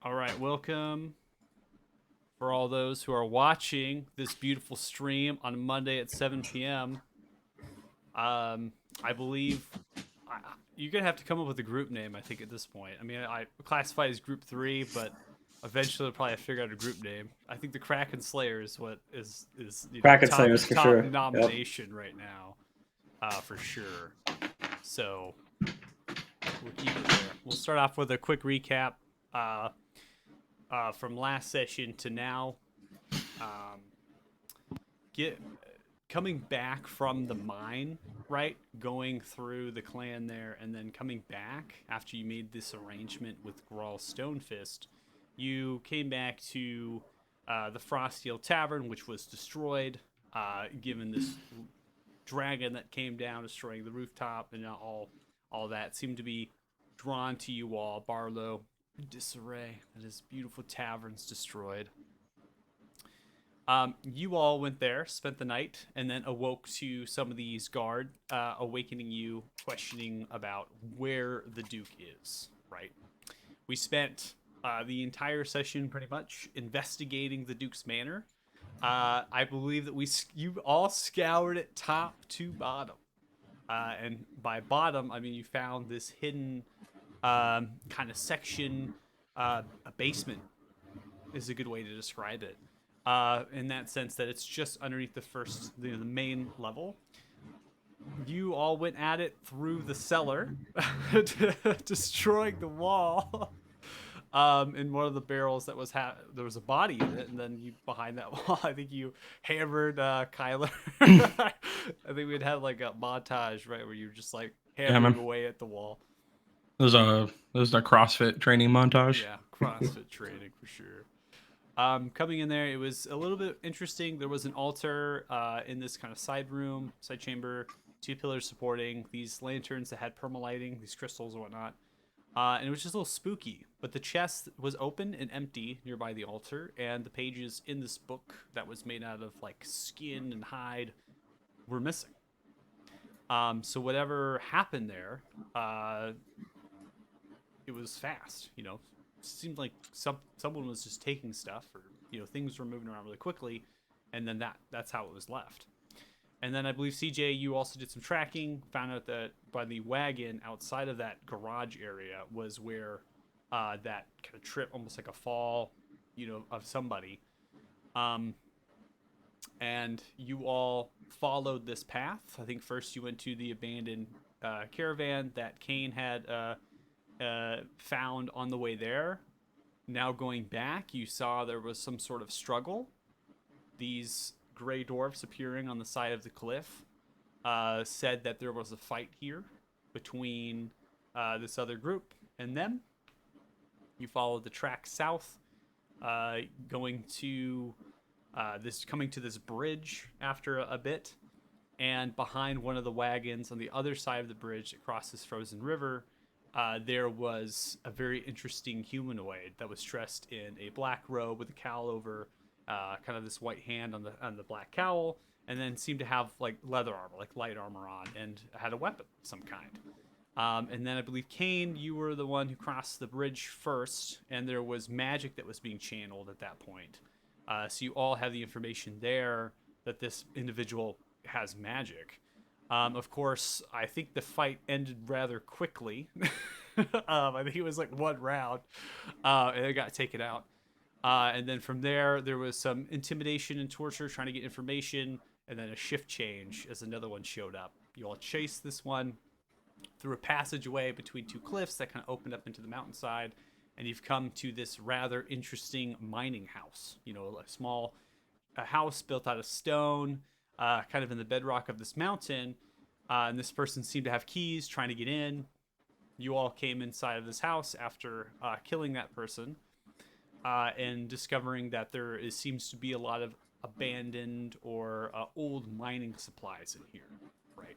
All right, welcome for all those who are watching this beautiful stream on Monday at 7 p.m. I believe you're gonna have to come up with a group name. I think at this point. I mean, I classify as Group Three, but eventually I'll probably have to figure out a group name. I think the Kraken Slayer is what is Kraken top Slayers for top sure. Yep. nomination right now, for sure. So we'll keep it there. We'll start off with a quick recap. Uh, from last session to now. Um, get coming back from the mine, right? Going through the clan there, and then coming back after you made this arrangement with Grawl Stonefist, you came back to the Frosteel Tavern, which was destroyed, given this dragon that came down, destroying the rooftop, and all that seemed to be drawn to you all. Barlow, disarray, and his beautiful taverns destroyed. You all went there, spent the night, and then awoke to some of these guard awakening you, questioning about where the Duke is. Right. We spent the entire session pretty much investigating the Duke's manor. I believe that you all scoured it top to bottom, and by bottom I mean you found this hidden kind of section, a basement is a good way to describe it. In that sense, that it's just underneath the main level. You all went at it through the cellar, destroying the wall. In one of the barrels that was there was a body in it, and then you behind that wall, I think you hammered Kyla. I think we'd have like a montage, right, where you were just like Yeah, hammering man. away at the wall. There's a CrossFit training montage. Yeah, CrossFit training for sure. Coming in there, it was a little bit interesting. There was an altar in this kind of side chamber, two pillars supporting these lanterns that had permalighting, these crystals and whatnot. And it was just a little spooky. But the chest was open and empty nearby the altar, and the pages in this book that was made out of like skin and hide were missing. So whatever happened there, it was fast. It seemed like someone was just taking stuff, or things were moving around really quickly, and then that's how it was left. And then I believe CJ, you also did some tracking, found out that by the wagon outside of that garage area was where that kind of trip, almost like a fall, of somebody. Um, and you all followed this path. I think first you went to the abandoned caravan that Kane had found on the way there. Now going back, you saw there was some sort of struggle. These gray dwarfs appearing on the side of the cliff said that there was a fight here between this other group and them. You followed the track south, going to coming to this bridge after a bit, and behind one of the wagons on the other side of the bridge across this frozen river, there was a very interesting humanoid that was dressed in a black robe with a cowl over, kind of this white hand on the black cowl, and then seemed to have like leather armor, like light armor on, and had a weapon of some kind. And then I believe Kane, you were the one who crossed the bridge first, and there was magic that was being channeled at that point. So you all have the information there that this individual has magic. Of course, I think the fight ended rather quickly. I think it was like one round, and it got taken out. And then from there was some intimidation and torture, trying to get information, and then a shift change as another one showed up. You all chased this one through a passageway between two cliffs that kind of opened up into the mountainside, and you've come to this rather interesting mining house. A house built out of stone, kind of in the bedrock of this mountain. And this person seemed to have keys, trying to get in. You all came inside of this house after killing that person, and discovering that seems to be a lot of abandoned or old mining supplies in here. Right.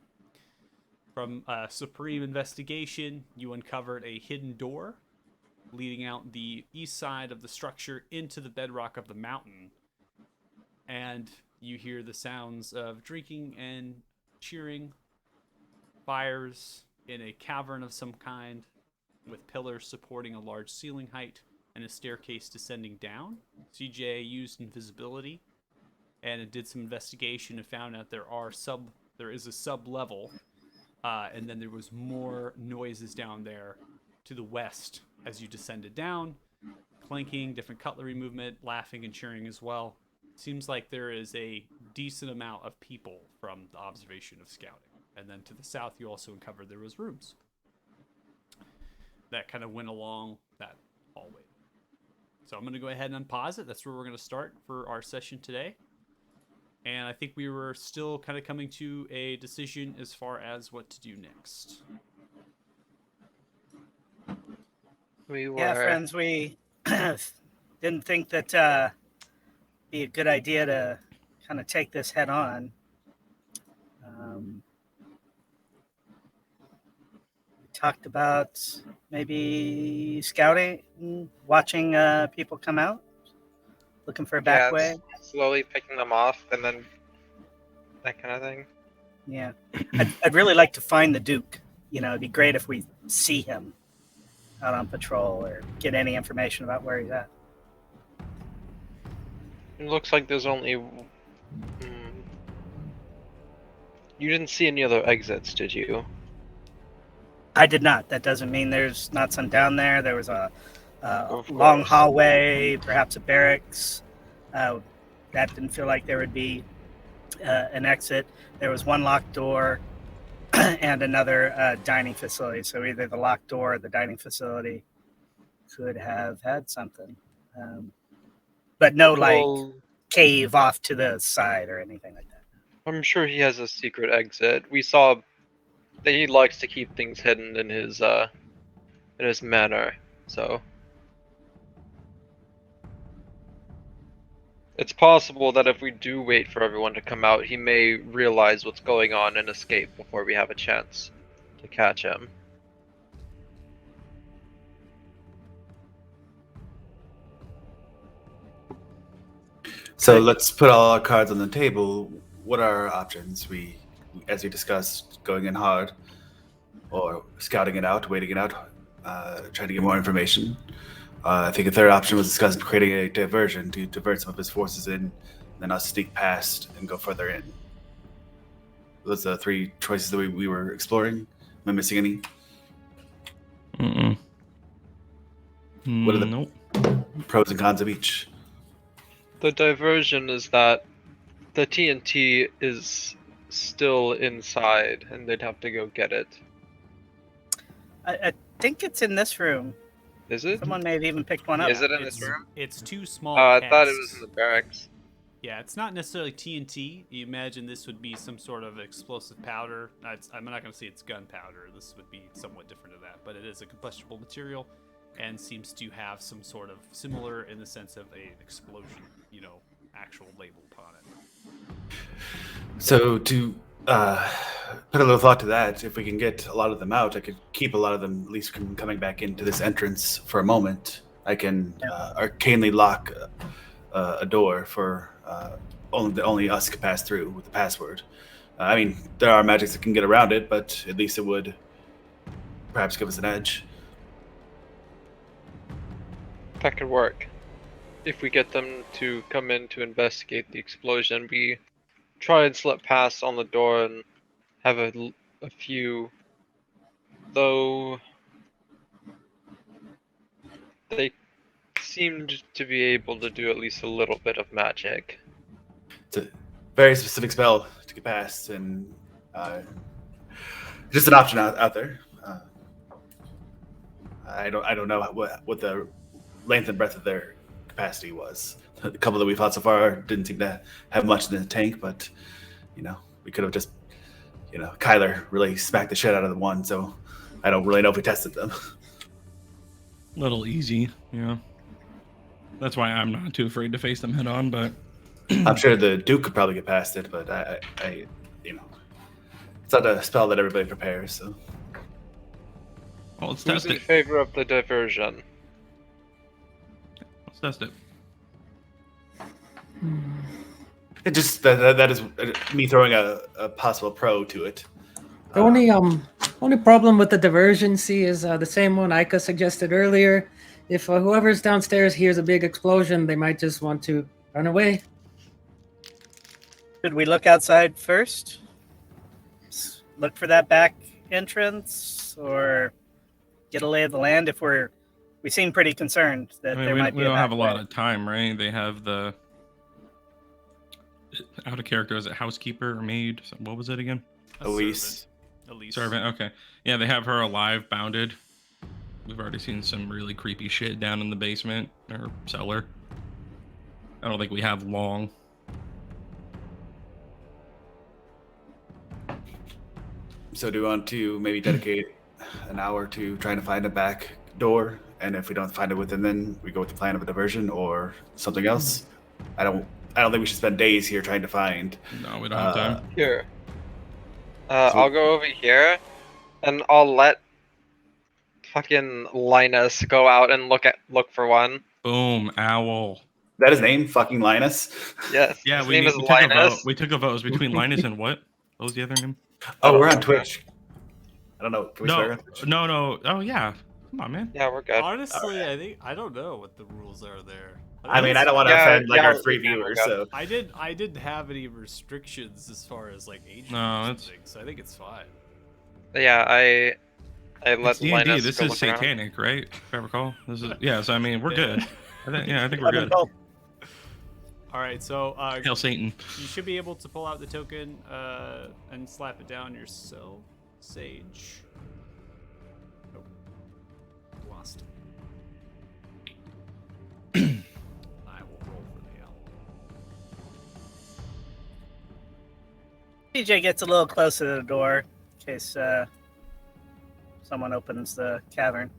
From supreme investigation, you uncovered a hidden door leading out the east side of the structure into the bedrock of the mountain, and you hear the sounds of drinking and cheering, fires in a cavern of some kind, with pillars supporting a large ceiling height, and a staircase descending down. CJ used invisibility and it did some investigation and found out there is a sub level, and then there was more noises down there to the west as you descended down, clanking, different cutlery movement, laughing and cheering as well. Seems like there is a decent amount of people from the observation of scouting. And then to the south, you also uncovered there was rooms that kind of went along that hallway. So I'm going to go ahead and unpause it. That's where we're going to start for our session today. And I think we were still kind of coming to a decision as far as what to do next. Yeah, friends, we didn't think that be a good idea to kind of take this head on. We talked about maybe scouting, watching people come out, looking for a back way. Slowly picking them off, and then that kind of thing. Yeah, I'd really like to find the Duke. You know, it'd be great if we see him out on patrol or get any information about where he's at. It looks like there's only... You didn't see any other exits, did you? I did not. That doesn't mean there's not some down there. There was a long hallway, perhaps a barracks. That didn't feel like there would be an exit. There was one locked door and another dining facility. So either the locked door or the dining facility could have had something. But no, like, cave off to the side or anything like that. I'm sure he has a secret exit. We saw that he likes to keep things hidden in his manner, so... It's possible that if we do wait for everyone to come out, he may realize what's going on and escape before we have a chance to catch him. So let's put all our cards on the table. What are our options? As we discussed, going in hard, or scouting it out, waiting it out, trying to get more information. I think a third option was discussed creating a diversion to divert some of his forces in, then us sneak past and go further in. Those are the three choices that we were exploring. Am I missing any? What are the pros and cons of each? The diversion is that the TNT is still inside, and they'd have to go get it. I think it's in this room. Is it? Someone may have even picked one up. Is it in this room? It's too small. I thought it was in the barracks. Yeah, it's not necessarily TNT. You imagine this would be some sort of explosive powder. I'm not going to say it's gunpowder. This would be somewhat different to that, but it is a combustible material and seems to have some sort of similar in the sense of an explosion, actual label upon it. So to put a little thought to that, if we can get a lot of them out, I could keep a lot of them at least from coming back into this entrance for a moment. I can arcanely lock a door for only us can pass through with the password. I mean, there are magics that can get around it, but at least it would perhaps give us an edge. That could work. If we get them to come in to investigate the explosion, we try and slip past on the door and have a few, though they seemed to be able to do at least a little bit of magic. It's a very specific spell to get past, and just an option out there. I don't know what the length and breadth of their capacity was. The couple that we fought so far didn't seem to have much in the tank, but we could have just Kyla really smacked the shit out of the one, so I don't really know if we tested them. Little easy, yeah. That's why I'm not too afraid to face them head on, but I'm sure the Duke could probably get past it, but I it's not a spell that everybody prepares, so. Well, let's Who's test in it. favor of the diversion? Let's test it. It just that is me throwing a possible pro to it. The only problem with the diversion, is the same one Aiko suggested earlier. if whoever's downstairs hears a big explosion, they might just want to run away. Should we look outside first? Look for that back entrance, or get a lay of the land if we seem pretty concerned that I mean, there might we be a don't back have a lot way. of time, right? They have the out of character. Is it housekeeper or maid? What was it again? Elise. Elise. Servant. Okay. Yeah, they have her alive, bounded. We've already seen some really creepy shit down in the basement or cellar. I don't think we have long. So do you want to maybe dedicate an hour to trying to find a back door? And if we don't find it within, then we go with the plan of a diversion or something else. I don't think we should spend days here trying to find. No, we don't have time. Here. I'll go over here, and I'll let fucking Linus go out and look for one. Boom, owl. That his name, fucking Linus. Yes. Yeah, his we, name need, is we took a vote. Linus. We took a vote. It was between Linus and what? What was the other name? Oh, we're on Twitch. I don't know. Can we swear No, on Twitch? no. Oh yeah. Come on, man. Yeah, we're good. Honestly, I don't know what the rules are there. I mean, I don't want to Yeah, offend like yeah, our 3 we can, viewers, we'll so I didn't have any restrictions as far as like age No, or it's- something, so I think it's fine. Yeah, I let It's D&D. Linus This go is look around. satanic, right? If I recall. This is so. I mean, we're Yeah. good. I think we're good. All right, so Hail Satan. you should be able to pull out the token and slap it down yourself, Sage. Oh, lost. I will roll for the owl. DJ gets a little closer to the door in case someone opens the cavern.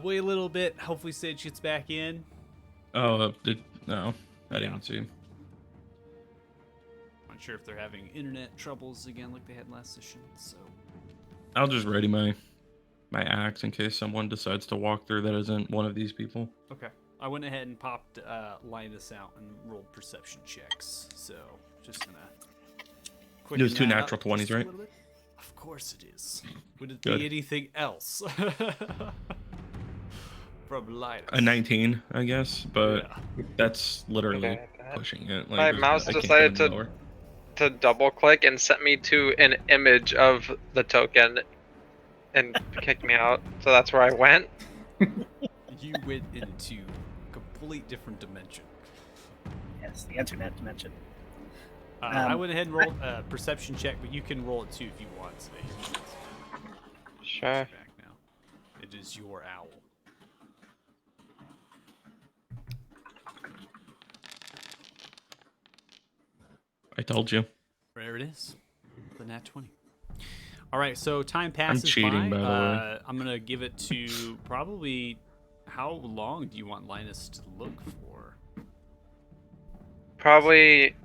Wait a little bit. Hopefully, Sage gets back in. Oh, no, I didn't see. Not sure if they're having internet troubles again, like they had last session. So I'll just ready my axe in case someone decides to walk through that isn't one of these people. okay, I went ahead and popped Linus out and rolled perception checks. So just gonna. It was quicken two that natural up 20s, just a right? little bit. Of course it is. Would it Good. be anything else? From Linus. A 19, I guess, but Yeah. that's literally Okay, that- pushing it. My there's- mouse I can't decided go any to- lower. To double click and sent me to an image of the token and kicked me out. So that's where I went. You went into a complete different dimension. Yes, the internet dimension. I went ahead and rolled a perception check, but you can roll it too if you want. So Sure. back now. It is your owl. I told you. There it is. The nat 20. All right, so time passes cheating, by the way. I'm going to give it to probably... How long do you want Linus to look for? Probably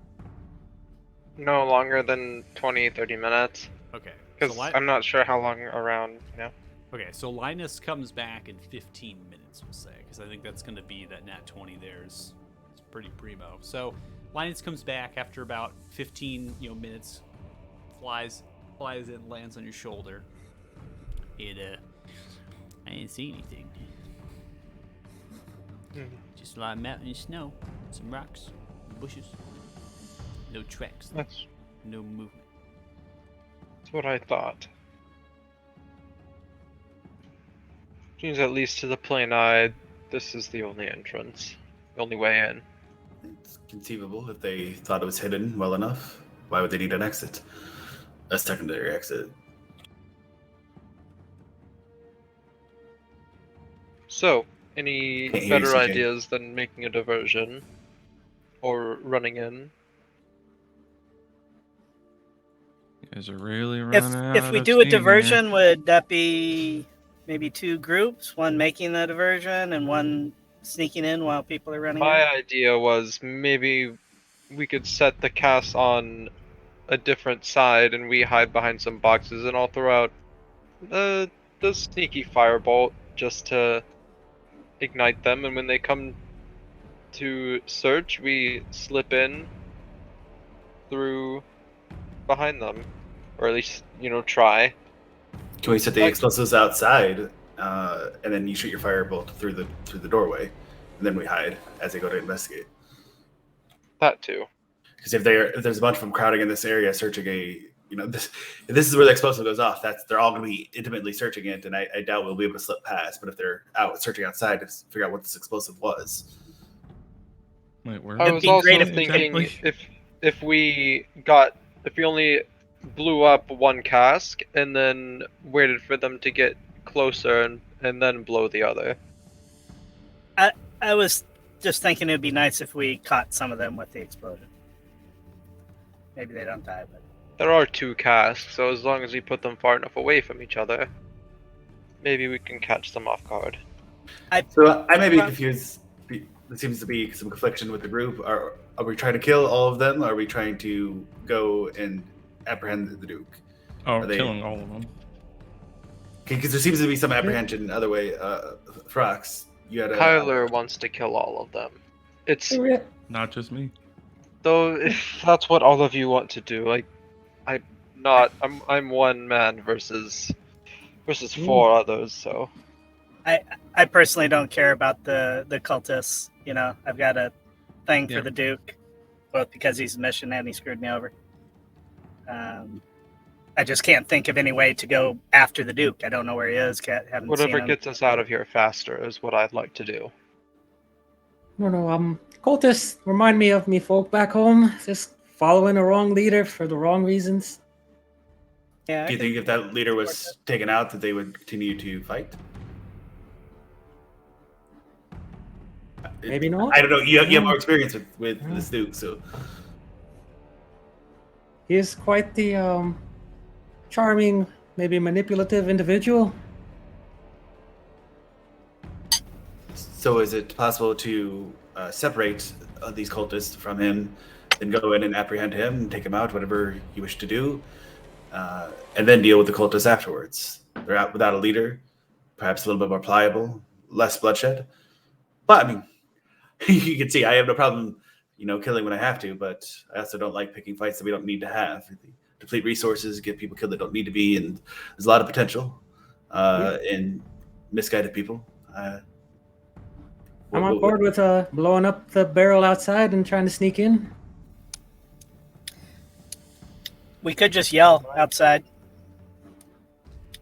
no longer than 20-30 minutes. Okay. Because I'm not sure how long around, you know. Okay, so Linus comes back in 15 minutes, we'll say, because I think that's going to be that nat 20 there is pretty primo. So Linus comes back after about 15 minutes, flies in, lands on your shoulder. I didn't see anything. Just a lot of mountain and snow, some rocks, bushes, no tracks, That's no movement. what I thought. Seems at least to the plain eye, this is the only entrance, the only way in. it's conceivable if they thought it was hidden well enough. Why would they need an exit? A secondary exit. So, any Can't hear you, better CJ. ideas than making a diversion? Or running in? You guys are really running out If we of do a steam here. diversion, would that be maybe 2 groups? One making the diversion and one sneaking in while people are running My in? idea was maybe we could set the cast on a different side and we hide behind some boxes and I'll throw out the sneaky firebolt just to ignite them, and when they come to search we slip in through behind them, or at least try. Can we set the explosives outside, and then you shoot your firebolt through the doorway, and then we hide as they go to investigate? That too. Because if there's a bunch of them crowding in this area searching this is where the explosive goes off. They're all going to be intimately searching it, and I doubt we'll be able to slip past. But if they're out searching outside to figure out what this explosive was, Wait, where? I It'd was be also great if- thinking Exactly. if we only blew up one cask and then waited for them to get closer and then blow the other. I was just thinking it'd be nice if we caught some of them with the explosion. Maybe they don't die, but There are 2 casks, so as long as we put them far enough away from each other, maybe we can catch them off guard. so I may be confused. There seems to be some confliction with the group. Are we trying to kill all of them? Or are we trying to go and apprehend the Duke? Oh, Are they- killing all of them. Because there seems to be some apprehension. Other way, Frox, you had a Kyler wants to kill all of them. It's Not just me. though if that's what all of you want to do, I'm one man versus 4 others, so I personally don't care about the cultists. I've got a thing for Yeah. the Duke, both because he's a mission and he screwed me over. I just can't think of any way to go after the Duke. I don't know where he is. Haven't whatever seen him. gets us out of here faster is what I'd like to do. No. Cultists remind me of me folk back home, just following the wrong leader for the wrong reasons. Yeah, Do you think if that leader was taken out, that they would continue to fight? Maybe not. I don't know. You have more experience with this Duke, so He is quite the charming, maybe manipulative individual. is it possible to separate these cultists from him, and go in and apprehend him, and take him out, whatever you wish to do, and then deal with the cultists afterwards? They're out without a leader, perhaps a little bit more pliable, less bloodshed. But I mean, you can see I have no problem, killing when I have to, but I also don't like picking fights that we don't need to have. Deplete resources, get people killed that don't need to be, and there's a lot of potential in misguided people. I'm on board with blowing up the barrel outside and trying to sneak in. we could just yell outside.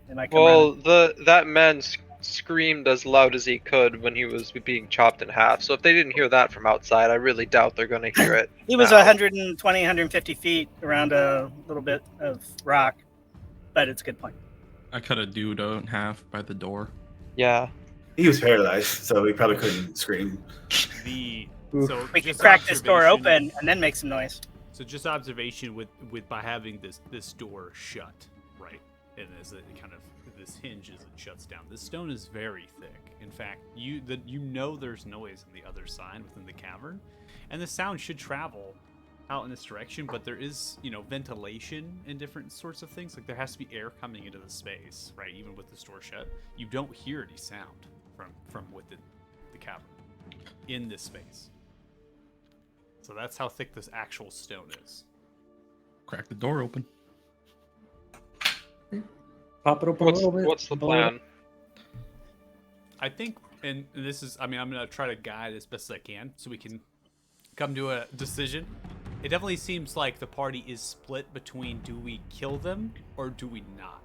They might come Well, running. that man screamed as loud as he could when he was being chopped in half. So if they didn't hear that from outside, I really doubt they're going to hear it. He was now. 120, 150 feet around a little bit of rock, but it's a good point. I cut a dude in half by the door. Yeah. He was paralyzed, so he probably couldn't scream. So We could just crack this door observation- open and then make some noise. So just observation with by having this door shut, right, and as it kind of this hinge as it shuts down, this stone is very thick. In fact, there's noise on the other side within the cavern, and the sound should travel out in this direction. But there is ventilation and different sorts of things. Like there has to be air coming into the space, right? Even with this door shut, you don't hear any sound from within the cavern in this space. So that's how thick this actual stone is. Crack the door open. Pop it open a little bit. What's the blow it up. plan? I think, and this is, I'm going to try to guide as best as I can so we can come to a decision. It definitely seems like the party is split between do we kill them or do we not?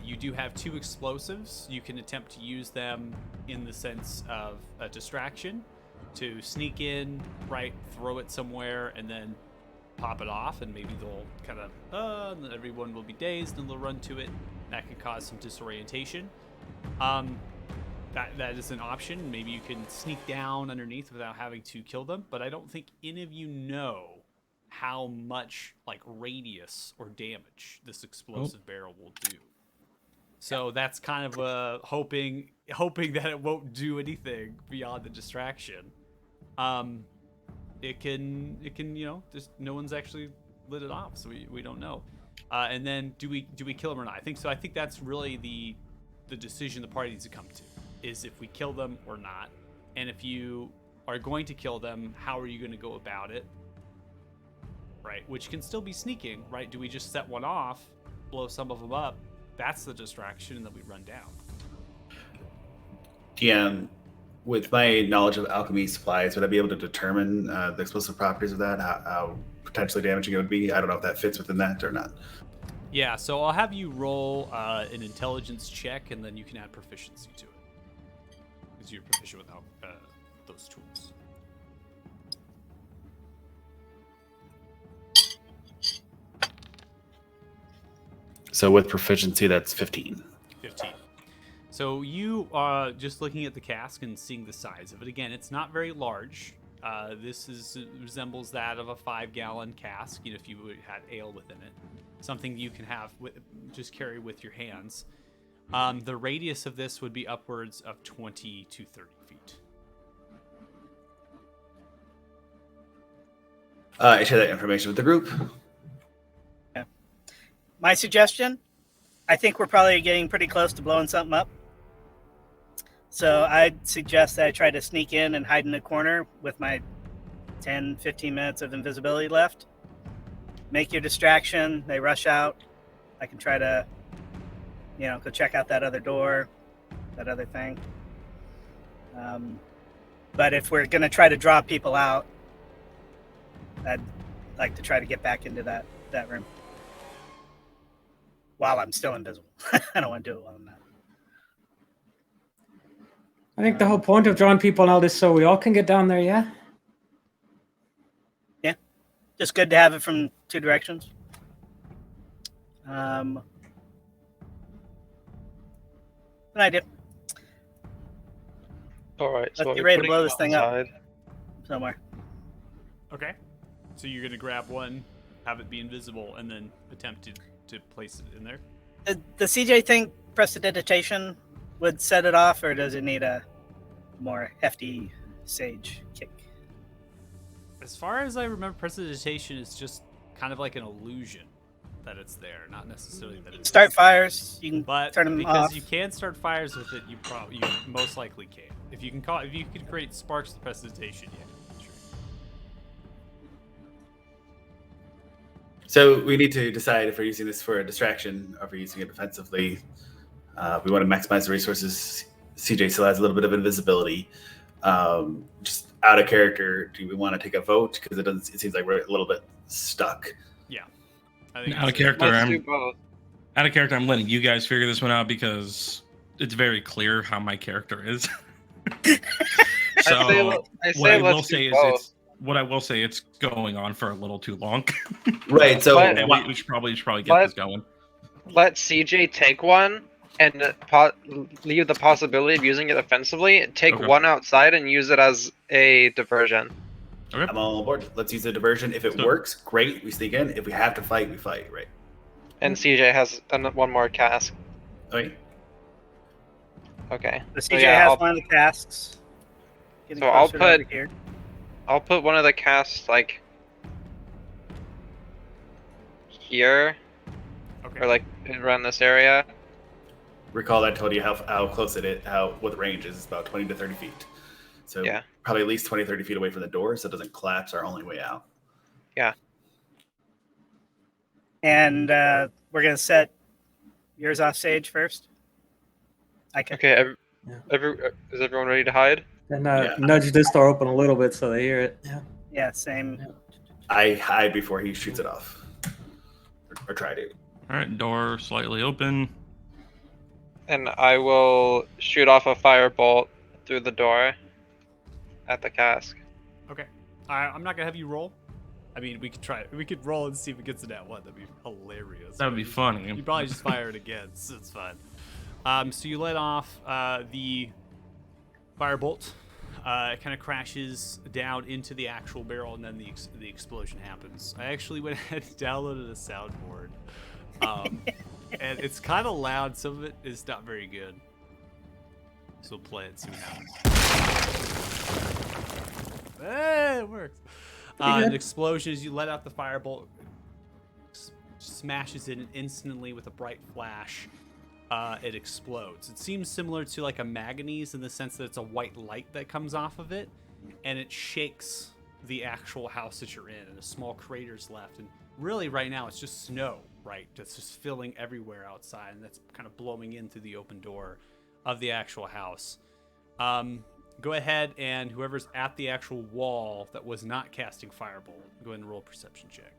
You do have 2 explosives. You can attempt to use them in the sense of a distraction to sneak in, right, throw it somewhere, and then pop it off, and maybe they'll kind of, and then everyone will be dazed, and they'll run to it. That could cause some disorientation. That is an option. Maybe you can sneak down underneath without having to kill them, but I don't think any of you know how much radius or damage this explosive barrel will do. So that's kind of hoping that it won't do anything beyond the distraction. It can just no one's actually lit it off, so we don't know. And then do we kill them or not? I think so. I think that's really the decision the party needs to come to, is if we kill them or not. And if you are going to kill them, how are you going to go about it? right? Which can still be sneaking, right? Do we just set one off, blow some of them up? That's the distraction, and then we run down. DM, with my knowledge of alchemy supplies, would I be able to determine the explosive properties of that? How potentially damaging it would be? I don't know if that fits within that or not. Yeah, so I'll have you roll an intelligence check, and then you can add proficiency to it. Because you're proficient without those tools. So with proficiency, that's 15. 15. So you just looking at the cask and seeing the size of it. Again, it's not very large. Resembles that of a 5-gallon cask. You know, if you had ale within it, something you can have just carry with your hands. The radius of this would be upwards of 20 to 30 feet. I share that information with the group. My suggestion, I think we're probably getting pretty close to blowing something up. So I'd suggest that I try to sneak in and hide in a corner with my 10, 15 minutes of invisibility left. Make your distraction. They rush out. I can try to, go check out that other door, that other thing. But if we're going to try to draw people out, I'd like to try to get back into that room while I'm still invisible. I don't want to do it while I'm not. I think the whole point of drawing people out is so we all can get down there, yeah? Yeah. Just good to have it from two directions. An idea. All right, so Let's are get we ready to putting blow them this thing up. outside? Somewhere. Okay. So you're going to grab one, have it be invisible, and then attempt to place it in there? The CJ think prestidigitation would set it off, or does it need a more hefty sage kick? As far as I remember, prestidigitation is just kind of like an illusion that it's there, not necessarily that it's Start fires. You can But turn them because off. you can start fires with it, you most likely can. If you can create sparks of prestidigitation, yeah, sure. So we need to decide if we're using this for a distraction or if we're using it defensively. We want to maximize the resources. CJ still has a little bit of invisibility. Just out of character, do we want to take a vote? Because it seems like we're a little bit stuck. Yeah. I think Out of it's a- character, Let's do both. I'm letting you guys figure this one out because it's very clear how my character is. So I what I say will let's say do is both. it's going on for a little too long. Right. So But- And we should probably get this going. Let CJ take one and leave the possibility of using it offensively. Take Okay. one outside and use it as a diversion. Okay. I'm all aboard. Let's use a diversion. If it So- works, great. We sneak in. If we have to fight, we fight. Right. And CJ has one more cask. Okay. Okay. The So CJ yeah, has I'll- one of the casks. Getting So I'll closer over put- here. I'll put one of the casks like here Okay. or like around this area. Recall I told you how close it is, what the range is. It's about 20 to 30 feet. So Yeah. probably at least 20, 30 feet away from the door so it doesn't collapse our only way out. And we're going to set yours off stage first. Okay. Yeah. Is everyone ready to hide? And Yeah. nudge this door open a little bit so they hear it. Yeah. Yeah, same. I hide before he shoots it off. Or try to. All right, door slightly open. And I will shoot off a firebolt through the door at the cask. Okay. I'm not gonna have you roll. I mean, we could try it. We could roll and see if it gets it at one. That'd be hilarious. That would be funny. You probably just fire it again, so it's fine. So you let off the firebolt. It kind of crashes down into the actual barrel, and then the explosion happens. I actually went ahead and downloaded a soundboard, and it's kind of loud. Some of it is not very good, so we'll play it soon. Hey, it works. An explosion as you let out the firebolt, smashes it, and instantly with a bright flash, it explodes. It seems similar to like a manganese in the sense that it's a white light that comes off of it, and it shakes the actual house that you're in, and a small crater's left. And really, right now, it's just snow, right? That's just filling everywhere outside, and that's kind of blowing in through the open door of the actual house. Go ahead, and whoever's at the actual wall that was not casting Firebolt, go ahead and roll a perception check.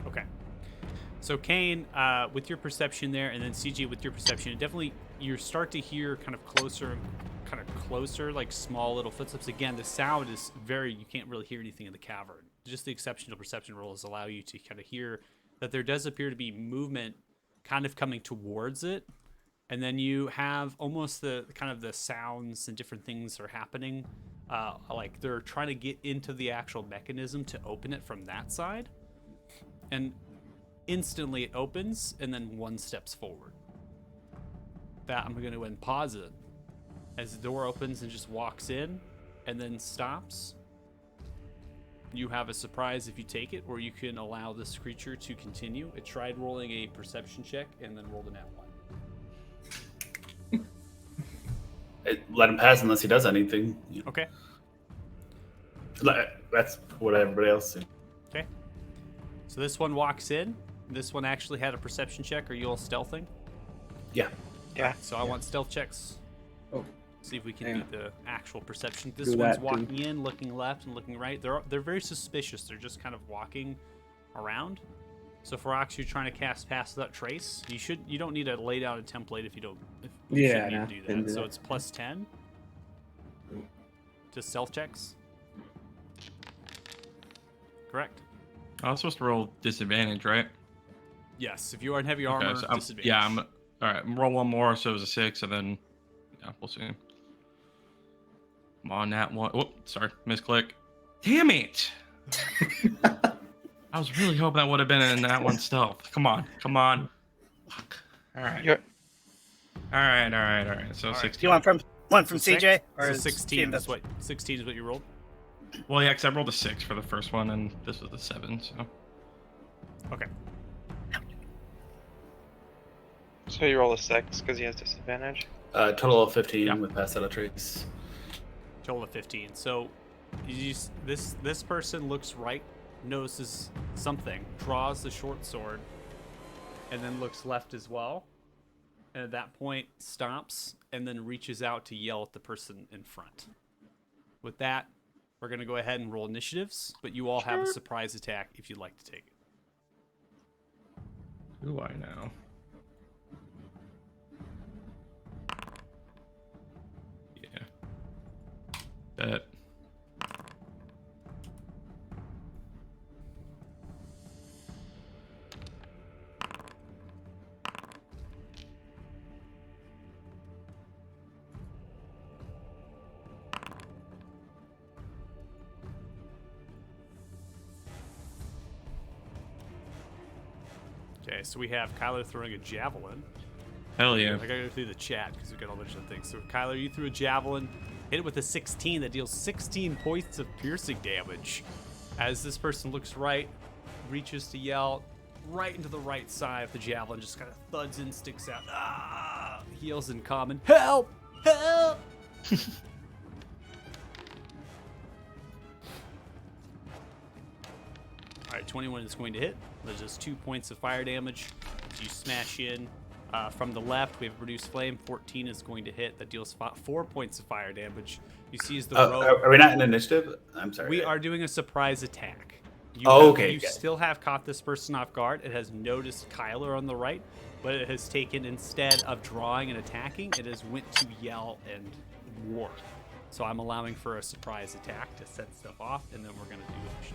Okay. So Kane, with your perception there, and then CJ with your perception, definitely you start to hear kind of closer, like small little footsteps. Again, the sound is you can't really hear anything in the cavern. Just the exceptional perception rolls allow you to kind of hear that there does appear to be movement kind of coming towards it. And then you have almost the kind of the sounds and different things are happening. Like they're trying to get into the actual mechanism to open it from that side. And instantly it opens, and then one steps forward. That I'm going to go ahead and pause it. As the door opens and just walks in, and then stops. You have a surprise if you take it, or you can allow this creature to continue. It tried rolling a perception check, and then rolled a nat 1. Let him pass unless he does anything. Okay. That's what everybody else did. Okay. So this one walks in. This one actually had a perception check. Are you all stealthing? Yeah. Yeah. So I want stealth checks. Oh. See if we can Yeah. beat the actual perception. This Do one's that, walking in, looking left and looking right. They're very suspicious. They're just kind of walking around. So for Ox, you're trying to cast Pass Without Trace. You don't need to lay down a template if you don't. You shouldn't need to do didn't that. do So that. it's plus 10 to stealth checks. Correct. I was supposed to roll disadvantage, right? Yes, if you are in heavy armor, So disadvantage. yeah, I'm all right. Roll one more, so it was a 6, and then yeah, we'll see. Come on, that one. Oh, sorry, misclick. Damn it! I was really hoping that would have been in that one stealth. Come on. Fuck. All right. You're, All right. So All right. 16. Do you want one from So CJ? So is 16 she is what 16 is what you rolled. Well, yeah, because I rolled a 6 for the first one, and this was the 7. So Okay. so you roll a 6 because he has disadvantage. Total of 15 Yeah. with Pass Without Trace. Total of 15. So this person looks right, notices something, draws the short sword, and then looks left as well. And at that point stops and then reaches out to yell at the person in front. With that, we're going to go ahead and roll initiatives, but you all have a surprise attack if you'd like to take it. who do I know? Yeah. Bet. Okay, so we have Kyla throwing a javelin. Hell yeah. I gotta go through the chat because we've got a bunch of things. So Kyler, you threw a javelin, hit it with a 16 that deals 16 points of piercing damage. As this person looks right, reaches to yell right into the right side of the javelin, just kind of thuds in, sticks out. Ah! Heals in common. Help! Help! Alright, 21 is going to hit. There's just 2 points of fire damage. As you smash in from the left, we have Reduced Flame. 14 is going to hit. That deals 4 points of fire damage. You see as the rope. Are we not in initiative? I'm sorry. We are doing a surprise attack. Okay, You okay. still have caught this person off guard. It has noticed Kyler on the right, but it has taken, instead of drawing and attacking, it has went to yell and warp. So I'm allowing for a surprise attack to set stuff off, and then we're going to do it.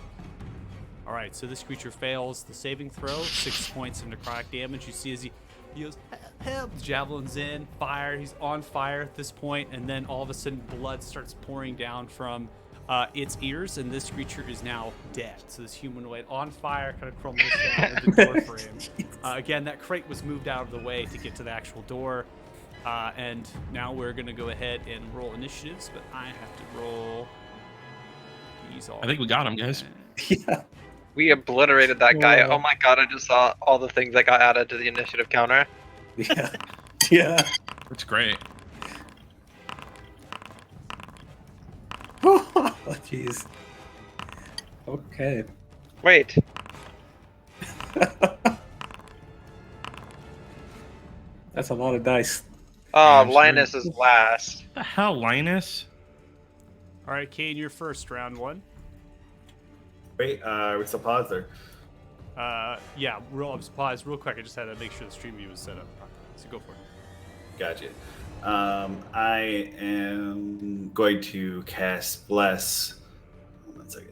All right, so this creature fails the saving throw. 6 points of necrotic damage. You see as he goes, help, the javelin's in, fire. He's on fire at this point, and then all of a sudden blood starts pouring down from its ears, and this creature is now dead. So this humanoid on fire kind of crumbles down in the door frame. Again, that crate was moved out of the way to get to the actual door. And now we're gonna go ahead and roll initiatives, but I have to roll these all. I think we got him, guys. Yeah. We obliterated that guy. Whoa. Oh my god, I just saw all the things that got added to the initiative counter. Yeah. Yeah. That's great. Oh, jeez. Okay. Wait, That's a lot of dice. Yeah, Linus is last. What the hell, Linus? All right, Kane, you're first, round 1. Wait, we still paused there. Yeah, I'm surprised real quick. I just had to make sure the stream view was set up properly. So go for it. Gotcha. I am going to cast Bless. Hold on 1 second.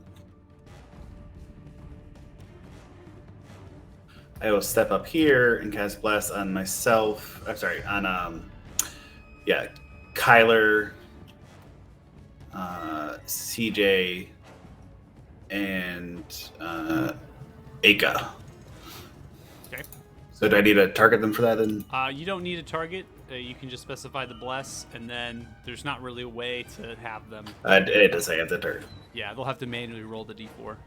I will step up here and cast Bless on myself. I'm sorry, on Kyler, CJ, and Aiko. Okay. So do I need to target them for that then? You don't need a target. You can just specify the bless, and then there's not really a way to have them. It does say I have to target. Yeah, they'll have to manually roll the d4.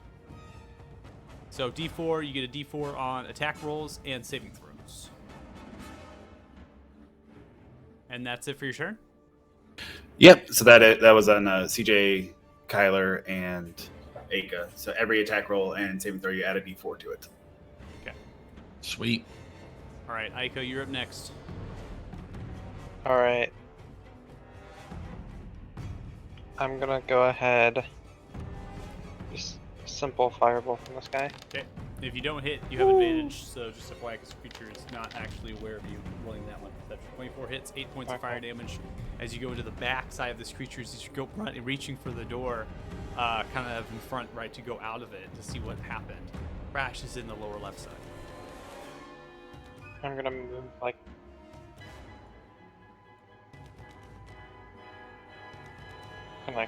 So d4, you get a d4 on attack rolls and saving throws. And that's it for your turn? Yep. So that was on CJ, Kyler, and Aika. So every attack roll and saving throw, you add a d4 to it. Sweet. All right, Aiko, you're up next. Alright. I'm gonna go ahead. Just simple fireball from this guy. Okay. If you don't hit, you have advantage. So just FYI, because the creature is not actually aware of you rolling that one. That's 24 hits, 8 points of fire damage. As you go into the back side of this creature, as you go reaching for the door, kind of in front, right, to go out of it to see what happened. Crash is in the lower left side. I'm gonna move like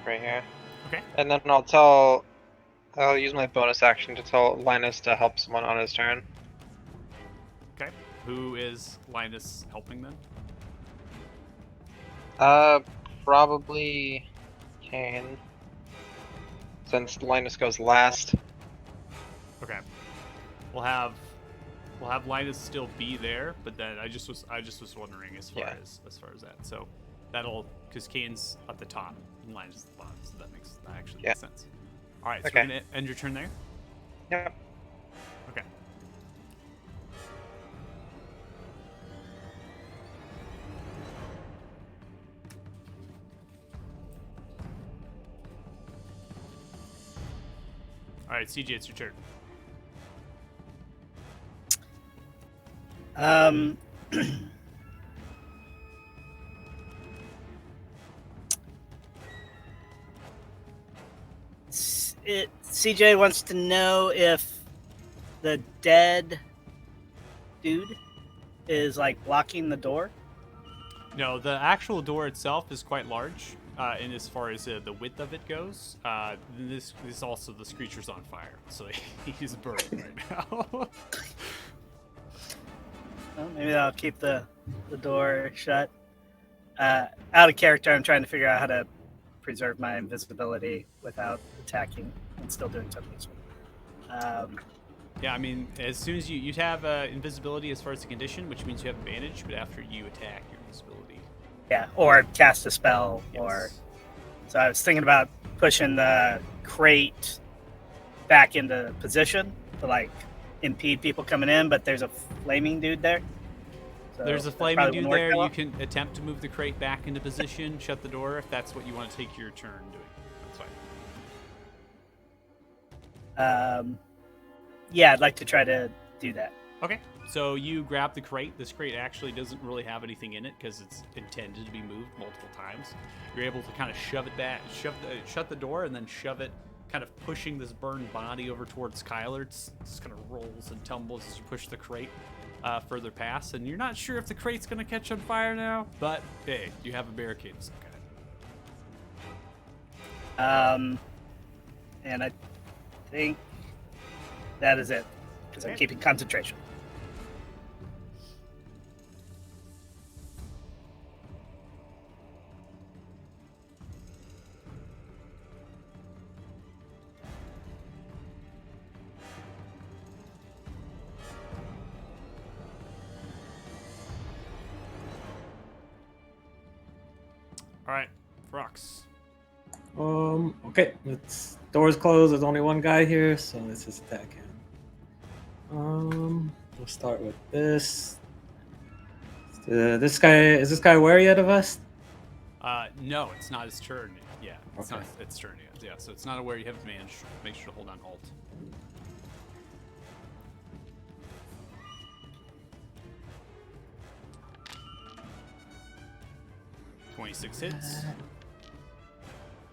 right here. Okay. And then I'll use my bonus action to tell Linus to help someone on his turn. Okay. Who is Linus helping then? Probably Kane. Since Linus goes last. Okay. We'll have Linus still be there, but then I just was wondering as far as that. So that'll, because Kane's at the top and Linus at the bottom, so that actually makes sense. All right, so Okay. we're gonna end your turn there. Yep. Okay. All right, CJ, it's your turn. CJ wants to know if the dead dude is like blocking the door. No, the actual door itself is quite large, and as far as the width of it goes, this also the creature's on fire, so he's burning right now. Well, maybe I'll keep the door shut. Out of character, I'm trying to figure out how to preserve my invisibility without attacking and still doing something useful. Yeah, I mean, as soon as you'd have invisibility as far as the condition, which means you have advantage, but after you attack, your invisibility. Yeah, or cast a spell, Yes. or... So I was thinking about pushing the crate back into position to, like, impede people coming in, but there's a flaming dude there. So There's a that flaming probably dude wouldn't work there. that You well. can attempt to move the crate back into position, shut the door if that's what you want to take your turn doing. That's fine. Yeah, I'd like to try to do that. Okay, so you grab the crate. This crate actually doesn't really have anything in it because it's intended to be moved multiple times. You're able to kind of shove it back, shut the door, and then shove it, kind of pushing this burned body over towards Kyler. It's kind of rolls and tumbles as you push the crate further past, and you're not sure if the crate's going to catch on fire now, but hey, you have a barricade of some kind. And I think that is it, because I'm Okay. keeping concentration. All right, Frox. Okay. Doors closed. There's only one guy here, so let's just attack him. We'll start with this. This guy wary yet of us? No, it's not his turn. Yeah, it's Okay. not its turn yet. Yeah, so it's not aware. You have to make sure to hold on Alt. .26 hits.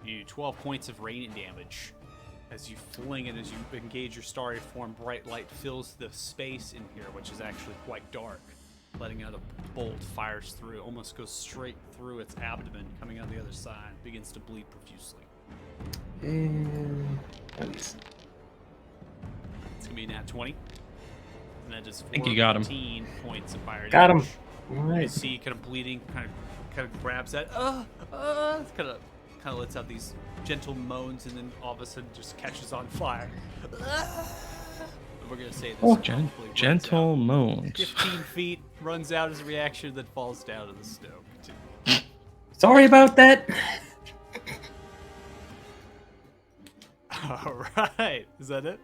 You do 12 points of radiant damage. As you fling it, as you engage your starry form, bright light fills the space in here, which is actually quite dark. Letting out a bolt, fires through, almost goes straight through its abdomen, coming out the other side, begins to bleed profusely. And It's gonna be a nat 20. And that does think you got him. 14 points of fire got him. damage. All You right. see, kind of bleeding, kind of grabs that, kind of lets out these gentle moans, and then all of a sudden just catches on fire. We're gonna say this. Oh. probably runs Gentle out moans. 15 feet, runs out as a reaction, then falls down in the snow. Sorry about that. All right, is that it?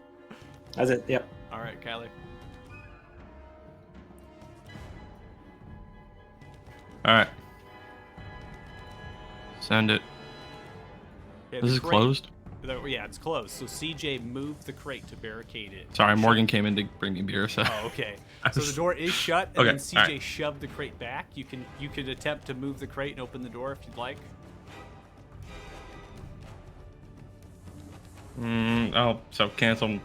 That's it. Yep. All right, Kylie. All right. Send it. Yeah, This the is crate- closed. Yeah, it's closed. So CJ moved the crate to barricade it. Sorry, Morgan came in to bring me beer. So Oh, okay. So the door is shut, and Okay, then CJ alright. shoved the crate back. You could attempt to move the crate and open the door if you'd like. So cancel.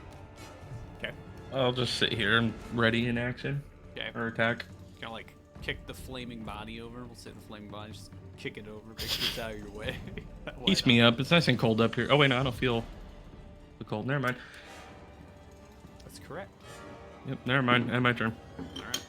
Okay. I'll just sit here and ready in action Okay. or attack. Kind of like kick the flaming body over. We'll say the flaming body. Just kick it over. Make sure it's out of your way. Why Heats not? me up. It's nice and cold up here. Oh wait, no, I don't feel the cold. Never mind. That's correct. Yep, never mind. And my turn. All right.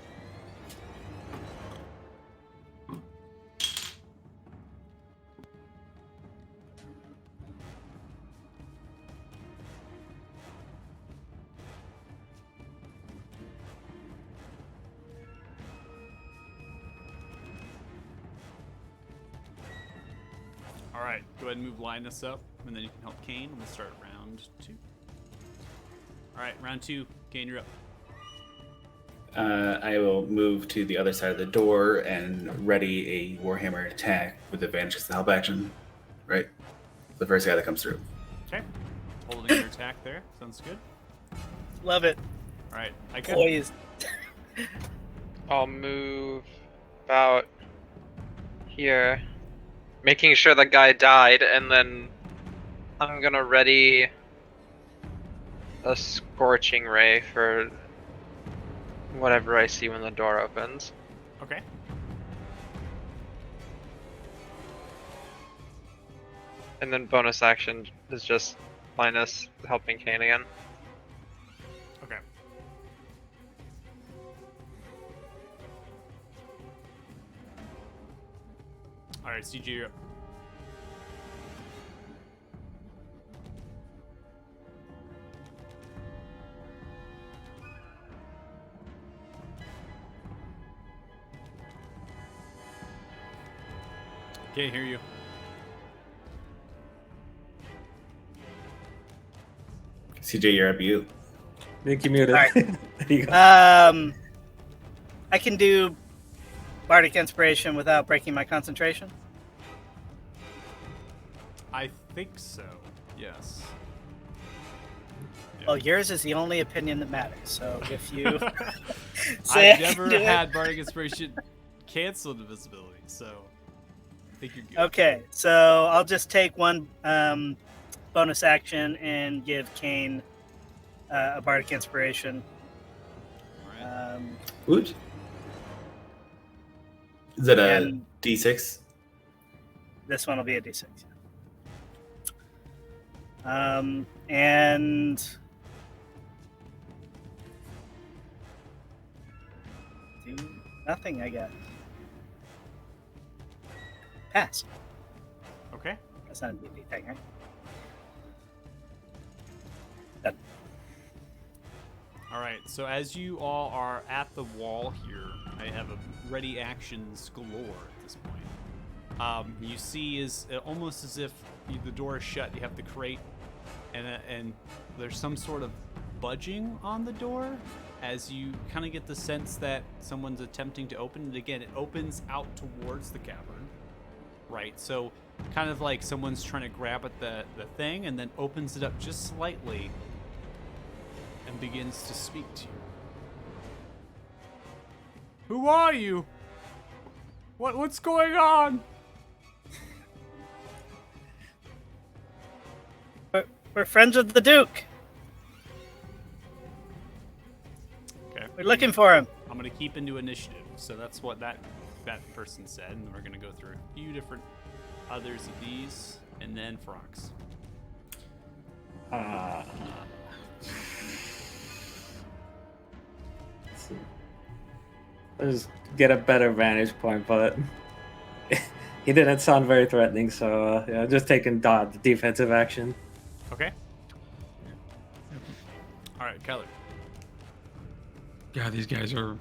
All right, go ahead and move Linus up, and then you can help Kane, and we'll start round 2. All right, round 2. Kane, you're up. I will move to the other side of the door and ready a Warhammer attack with advantage as the help action. Right? The first guy that comes through. Okay. Holding your attack there. Sounds good. Love it. All right, Aiko. Poised. I'll move about here, making sure the guy died, and then I'm gonna ready a scorching ray for whatever I see when the door opens. Okay. And then bonus action is just Linus helping Kane again. Okay. All right, CG, you're up. Can't hear you. CJ, you're up. You. Think you muted. All right. There you go. I can do bardic inspiration without breaking my concentration. I think so. Yes. Yeah. Well, yours is the only opinion that matters. So if you say I've I can never do it- had Bardic Inspiration cancel invisibility, so I think you're good. Okay, so I'll just take one bonus action and give Kane a bardic inspiration. All right. Woot. Is that a And- D6? This one will be a d6. And do nothing, I guess. Pass. Okay. That's not a D thing, right? Done. All right. So as you all are at the wall here, I have a ready actions galore at this point. you see is almost as if the door is shut. You have the crate, and there's some sort of budging on the door as you kind of get the sense that someone's attempting to open it. Again, it opens out towards the cavern, right? So kind of like someone's trying to grab at the thing and then opens it up just slightly and begins to speak to you. Who are you? What's going on? We're friends of the Duke. Okay. We're looking for him. I'm gonna keep into initiative, so that's what that person said, and we're gonna go through a few different others of these, and then Frogs. Let's get a better vantage point, but he didn't sound very threatening, so yeah, just taking defensive action. Okay. All right, Kyler. Yeah, these guys are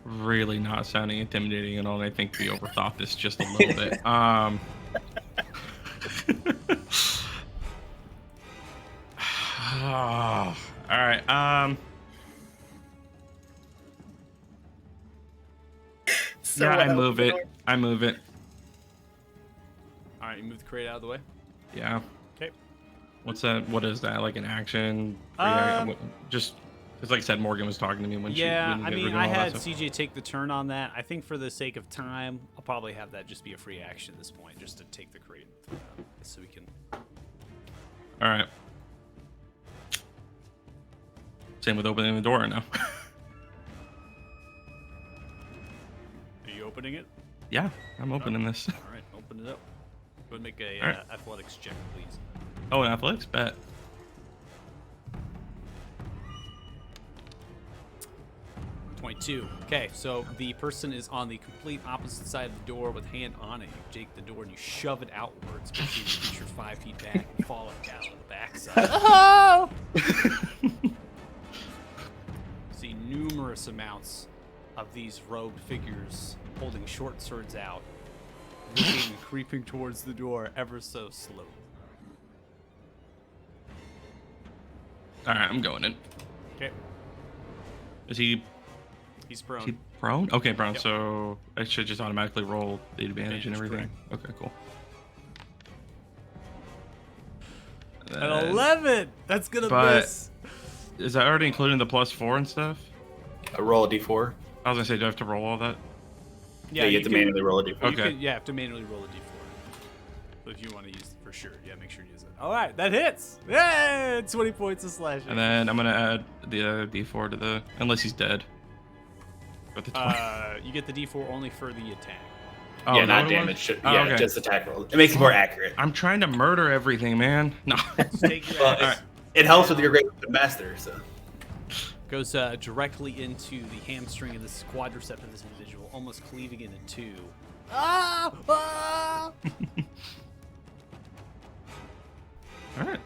really not sounding intimidating at all. And I think we overthought this just a little bit. All right. So Yeah, I what move it. I move it. All right, you move the crate out of the way. Yeah. Okay. What's that? What is that? Like an action? Just because, like I said, Morgan was talking to me when Yeah, when I we were mean, doing I all that had stuff. CJ take the turn on that. I think for the sake of time, I'll probably have that just be a free action at this point, just to take the crate and throw it out, so we can. All right. Same with opening the door now. Are you opening it? Yeah, I'm opening this. All right, open it up. Go ahead and make a All right. athletics check, please. Oh, an athletics bet. 22. Okay, so the person is on the complete opposite side of the door with hand on it. You take the door and you shove it outwards, but you reach your 5 feet back and fall down on the backside. Oh! See numerous amounts of these robed figures holding short swords out, looking, creeping towards the door ever so slowly. All right, I'm going in. Okay, Is he prone. prone? Okay, prone. Yep. So I should just automatically roll the advantage and Advantage, everything. Okay, cool. An 11! That's gonna but- miss. Is that already including the +4 and stuff? Roll a d4. I was gonna say, do I have to roll all that? Yeah, you have to manually roll a d4. You Okay. you have to manually roll a d4. But if you want to use it for sure, yeah, make sure you use it. All right, that hits. Yeah, 20 points of slashing. And then I'm gonna add the d4 to the, unless he's dead. But the 20. You get the d4 only for the attack. Oh, Yeah, is that not what it was? damage. Oh, Yeah, okay. just attack roll. It makes it more accurate. I'm trying to murder everything, man. No. Just take your Well, axe. it helps with your great master, so. Goes directly into the hamstring of this quadricep of this individual, almost cleaving it in two. Ah! Ah! All right.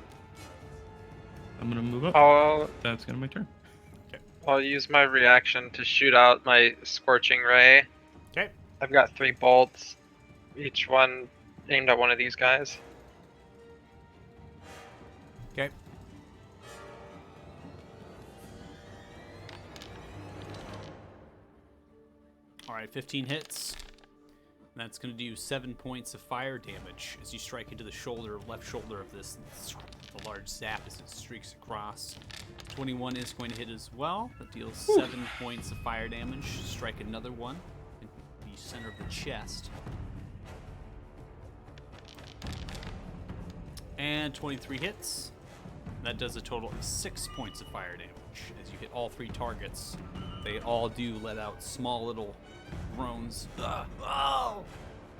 I'm gonna move up. That's gonna be my turn. I'll use my reaction to shoot out my scorching ray. Okay. I've got 3 bolts, each one aimed at one of these guys. Okay. All right, 15 hits. And that's going to do 7 points of fire damage as you strike into the left shoulder of this. The large zap as it streaks across. 21 is going to hit as well. That deals 7 points of fire damage. Strike another one in the center of the chest. And 23 hits. That does a total of 6 points of fire damage. As you hit all 3 targets, they all do let out small little groans. Oh!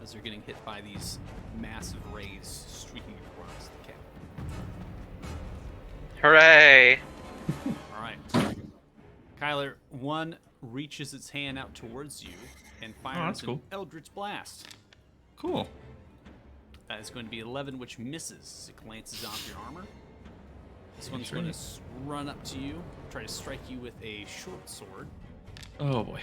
As they're getting hit by these massive rays streaking across the cavern. Hooray! All right. Kyler, one reaches its hand out towards you and fires that's cool. an Eldritch Blast. Cool. That is going to be 11, which misses. It glances off your armor. This one's going to run up to you, try to strike you with a short sword. Oh boy.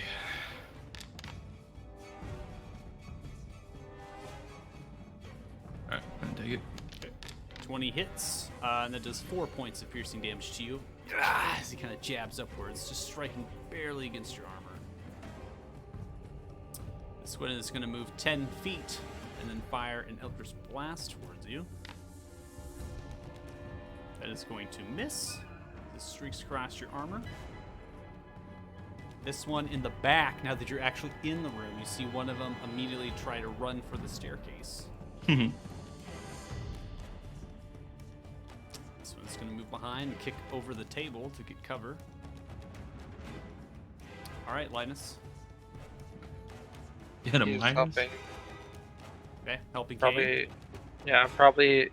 take it. 20 hits, and that does 4 points of piercing damage to you. As he kind of jabs upwards, just striking barely against your armor. This one is going to move 10 feet and then fire an Eldritch Blast towards you. That is going to miss. This streaks across your armor. This one in the back, now that you're actually in the room, you see one of them immediately try to run for the staircase. This one's going to move behind and kick over the table to get cover. All right, Linus. You hit him, He's Linus? helping. Okay, helping Kane. Probably, yeah, probably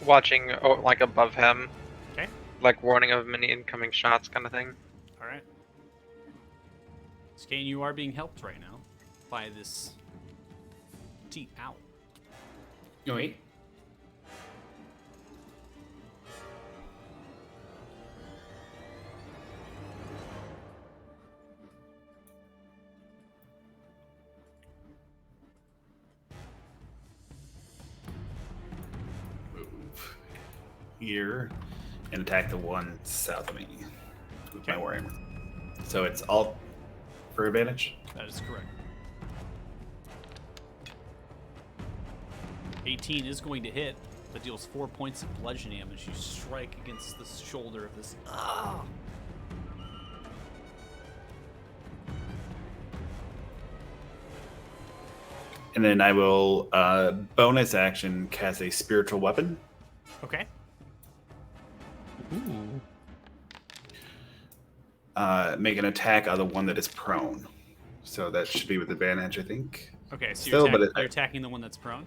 watching like above him. Okay. Like warning of any incoming shots, kind of thing. All right. So Kane, you are being helped right now by this deep owl. Oh, wait. Move here and attack the one south of me with my warhammer. So it's all for advantage. That is correct. 18 is going to hit. That deals 4 points of bludgeoning damage. You strike against the shoulder of this. And then I will bonus action cast a spiritual weapon. Okay. Ooh. Make an attack on the one that is prone. So that should be with advantage, I think. Okay, so Still, but you're attacking the one that's prone?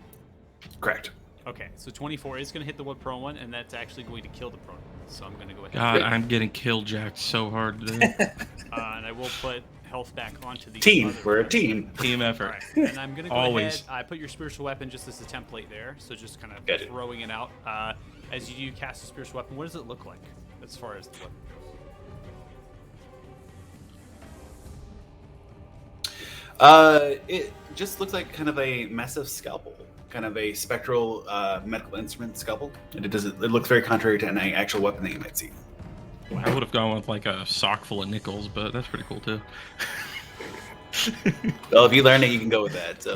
Correct. Okay, so 24 is going to hit the one prone one, and that's actually going to kill the prone one. So I'm going to go ahead. God, I'm getting kill jacked so hard today. And I will put health back onto the Team. other We're a one. team. Team All effort. right, and I'm going to go Always. ahead. I put your spiritual weapon just as a template there, so just kind of Gotcha. throwing it out. As you do cast a spiritual weapon, what does it look like as far as the weapon goes? It just looks like kind of a massive scalpel, kind of a spectral medical instrument scalpel, and it doesn't. It looks very contrary to any actual weapon that you might see. I would have gone with like a sock full of nickels, but that's pretty cool too. Well, if you learn it, you can go with that. So.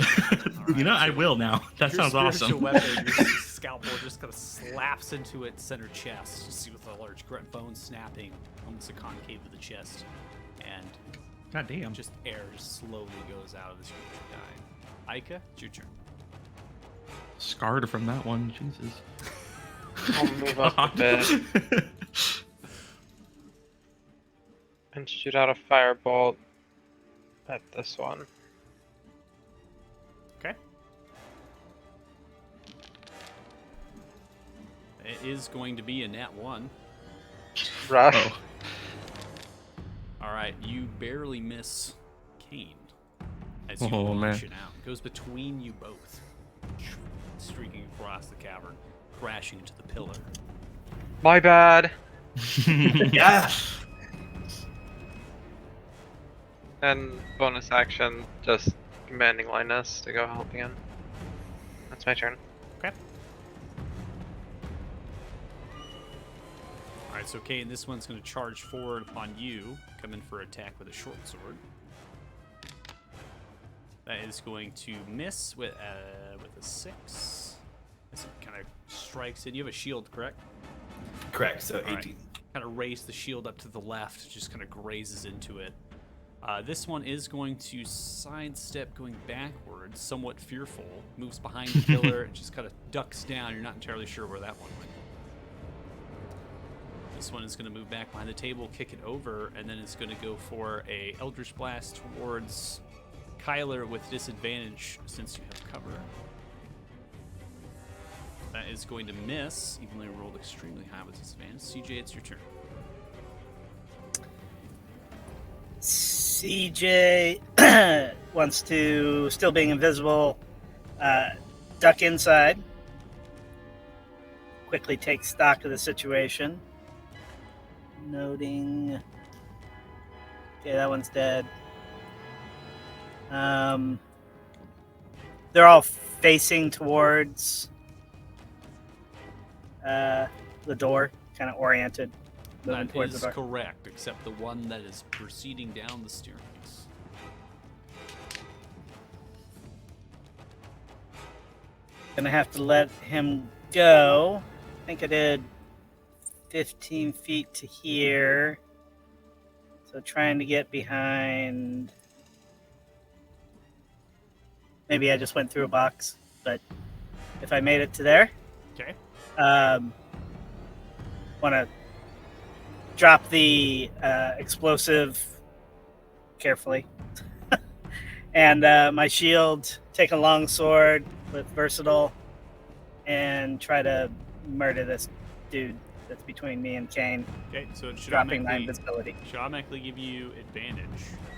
You know, I will now. That Your sounds awesome. spiritual weapon, your scalpel just kind of slaps into its center chest. You see with a large grunt bone snapping, almost a concave of the chest, and God damn. just air slowly goes out of this creature dying. Aika, it's your turn. Scarred from that one. Jesus. I'll move up a bit and shoot out a firebolt at this one. Okay. It is going to be a nat 1. Rush. Oh. All right, you barely miss Kane as you Oh, man. launch it out. It goes between you both, streaking across the cavern, crashing into the pillar. My bad. Yeah. And bonus action, just commanding Linus to go help again. That's my turn. Okay. All right, so Kane, this one's going to charge forward upon you, come in for attack with a short sword. That is going to miss with a 6. As it kind of strikes in. You have a shield, correct? Correct. So All 18. right. Kind of raise the shield up to the left, just kind of grazes into it. This one is going to sidestep, going backwards, somewhat fearful, moves behind the pillar, and just kind of ducks down. You're not entirely sure where that one went. This one is going to move back behind the table, kick it over, and then it's going to go for a Eldritch Blast towards Kyla with disadvantage since you have cover. That is going to miss, even though you rolled extremely high with disadvantage. CJ, it's your turn. CJ wants to, still being invisible, duck inside. Quickly take stock of the situation. Noting. Okay, that one's dead. They're all facing towards the door, kind of oriented, moving That towards is the door. correct, except the one that is proceeding down the staircase. Gonna have to let him go. I think I did 15 feet to here. So trying to get behind. Maybe I just went through a box, but if I made it to there, Okay. Want to drop the explosive carefully, and my shield. Take a long sword with versatile, and try to murder this dude that's between me and Kane, Okay, so it should dropping my automatically, invisibility. give you advantage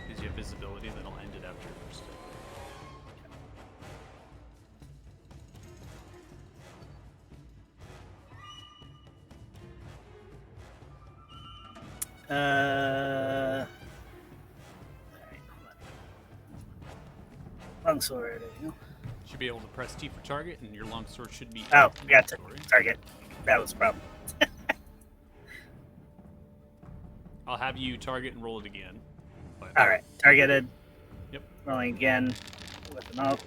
because you have visibility, and then I'll end it after first. Alright, hold on. Longsword. There you go. Should be able to press T for target, and your longsword should be. Oh, got to inventory. target. That was the problem. I'll have you target and roll it again. But, All right, targeted. Yep. Rolling again with an alt.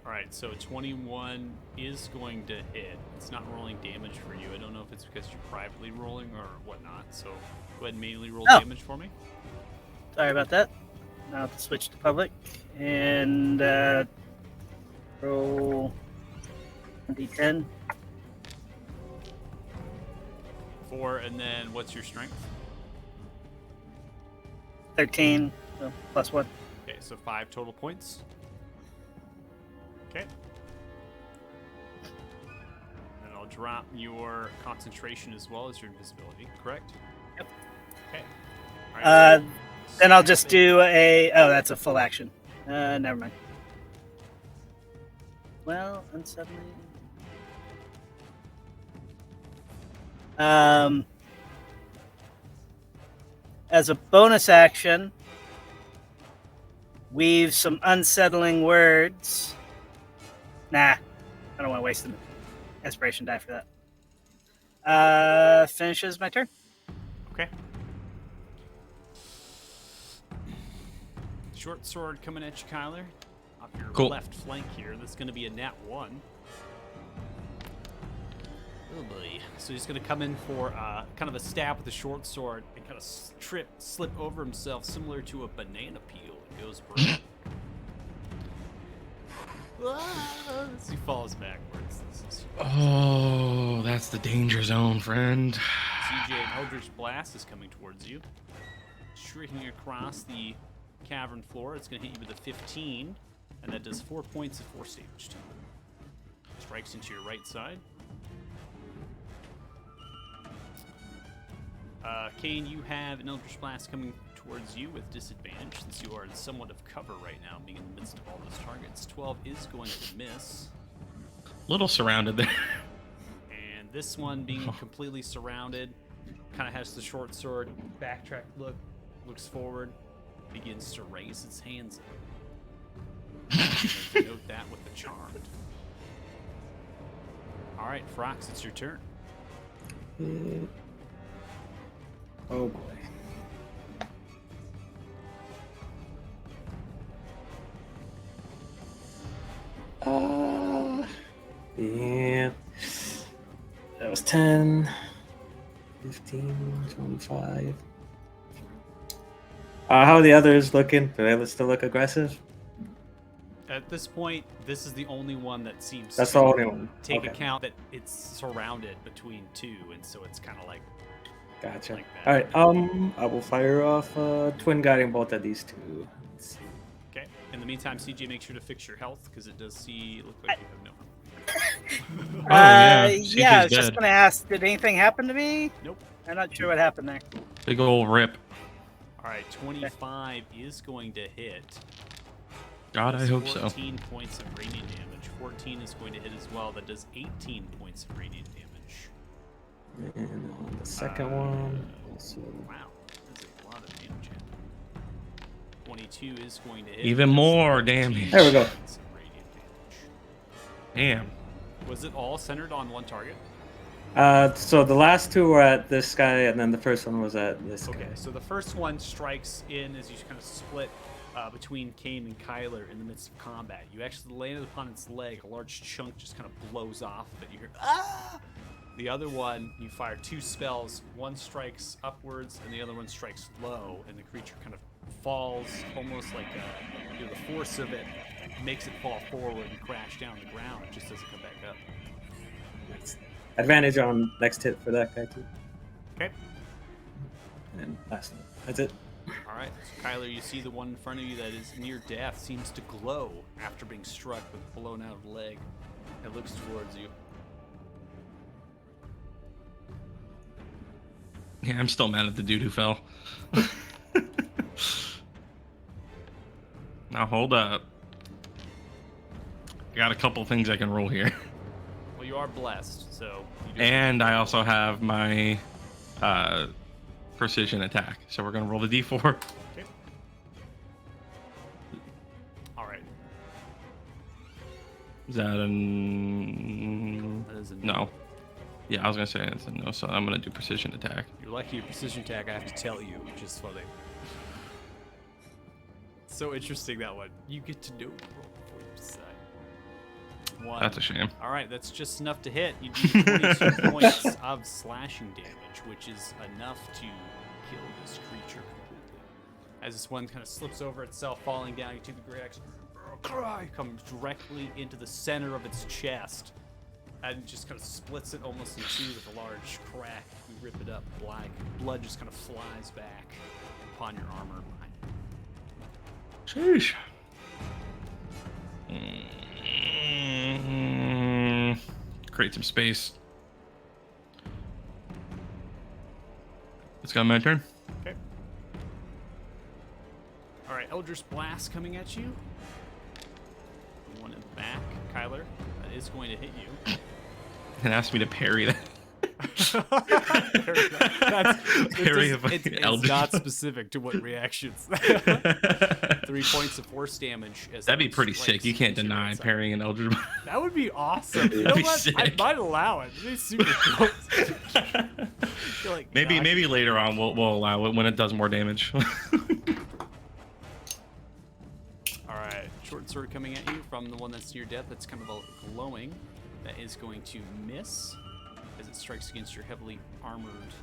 All right, so 21 is going to hit. It's not rolling damage for you. I don't know if it's because you're privately rolling or whatnot. So go ahead and manually roll Oh. damage for me. Sorry about that. Now I have to switch to public and roll d10. 4, and then what's your strength? 13, so +1. Okay, so 5 total points. Okay. And I'll drop your concentration as well as your invisibility, correct? Yep. Okay. All right, Then I'll just do a. Oh, that's a full action. Never mind. Well, unsettling. As a bonus action, weave some unsettling words. Nah, I don't want to waste an inspiration die for that. Finishes my turn. Okay. Short sword coming at you, Kyler. Off your Cool. left flank here. That's going to be a nat 1. Oh boy. So he's going to come in for kind of a stab with the short sword and kind of slip over himself, similar to a banana peel. It goes broke. As he falls backwards. This is Oh, that's the danger zone, friend. CJ, an Eldritch Blast is coming towards you. Shrieking across the cavern floor. It's going to hit you with a 15, and that does 4 points of force damage to you. Strikes into your right side. Kane, you have an Eldritch Blast coming towards you with disadvantage since you are in somewhat of cover right now, being in the midst of all those targets. 12 is going to miss. Little surrounded there. And this one being completely surrounded, kind of has the short sword, backtrack look, looks forward, begins to raise its hands up. And note that with the charmed. All right, Frox, it's your turn. Oh boy. Yeah. That was 10, 15, 25. How are the others looking? Do they still look aggressive? At this point, this is the only one that seems That's to the only one. take Okay. account that it's surrounded between two, and so it's kind of like Gotcha. like that. All right. I will fire off twin guiding bolt at these two. Let's see. okay. In the meantime, CJ, make sure to fix your health because it does look like you have no health. Oh, yeah. CJ's Yeah, I was just dead. gonna ask, did anything happen to me? Nope. I'm not sure what happened there. Big ol' rip. All right, 25 is going to hit. God, I Does hope so. 14 points of radiant damage. 14 is going to hit as well. That does 18 points of radiant damage. And on the second one, also. Wow, that's a lot of damage. 22 is going to hit. Even That's more 13 damage. There we go. points of radiant damage. Damn. Was it all centered on one target? So the last two were at this guy, and then the first one was at this Okay, guy. so the first one strikes in as you kind of split between Kane and Kyla in the midst of combat. You actually landed upon its leg. A large chunk just kind of blows off of it. You hear, ah! The other one, you fire 2 spells. One strikes upwards, and the other one strikes low, and the creature kind of falls almost like the force of it makes it fall forward and crash down the ground. It just doesn't come back up. Nice. Advantage on next hit for that guy too. Okay. And then last one. That's it. All right, so Kyler, you see the one in front of you that is near death seems to glow after being struck with a blown out leg. It looks towards you. Yeah, I'm still mad at the dude who fell. Now hold up. I got a couple things I can roll here. Well, you are blessed, so. You do And I also have my precision attack. So we're going to roll the d4. Okay. All right. Is that a That is a no? Yeah, I was going to say it's a no, so I'm going to do precision attack. You're lucky your precision attack, I have to tell you, which is funny. So interesting, that one. You get to know the roll before you decide. 1. That's a shame. All right, that's just enough to hit. You do 22 points of slashing damage, which is enough to kill this creature completely. As this one kind of slips over itself, falling down, you take the great axe, cry, comes directly into the center of its chest, and just kind of splits it almost in two with a large crack. You rip it up, blood just kind of flies back upon your armor behind it. Sheesh. Create some space. It's got my turn. Okay. All right, Eldritch Blast coming at you. The one in the back, Kyler, that is going to hit you. And asked me to parry that. Parry a fucking it's Eldritch not Blast. specific to what reactions. 3 points of force damage. As That'd be that pretty strikes sick. You can't into your deny outside. parrying an Eldritch Blast. That would be awesome. You know That'd be what? I sick. might allow it. It'd be super cool. I feel like Maybe later on we'll allow it when it does more damage. All right, short sword coming at you from the one that's near death. That's kind of a glowing. That is going to miss as it strikes against your heavily armored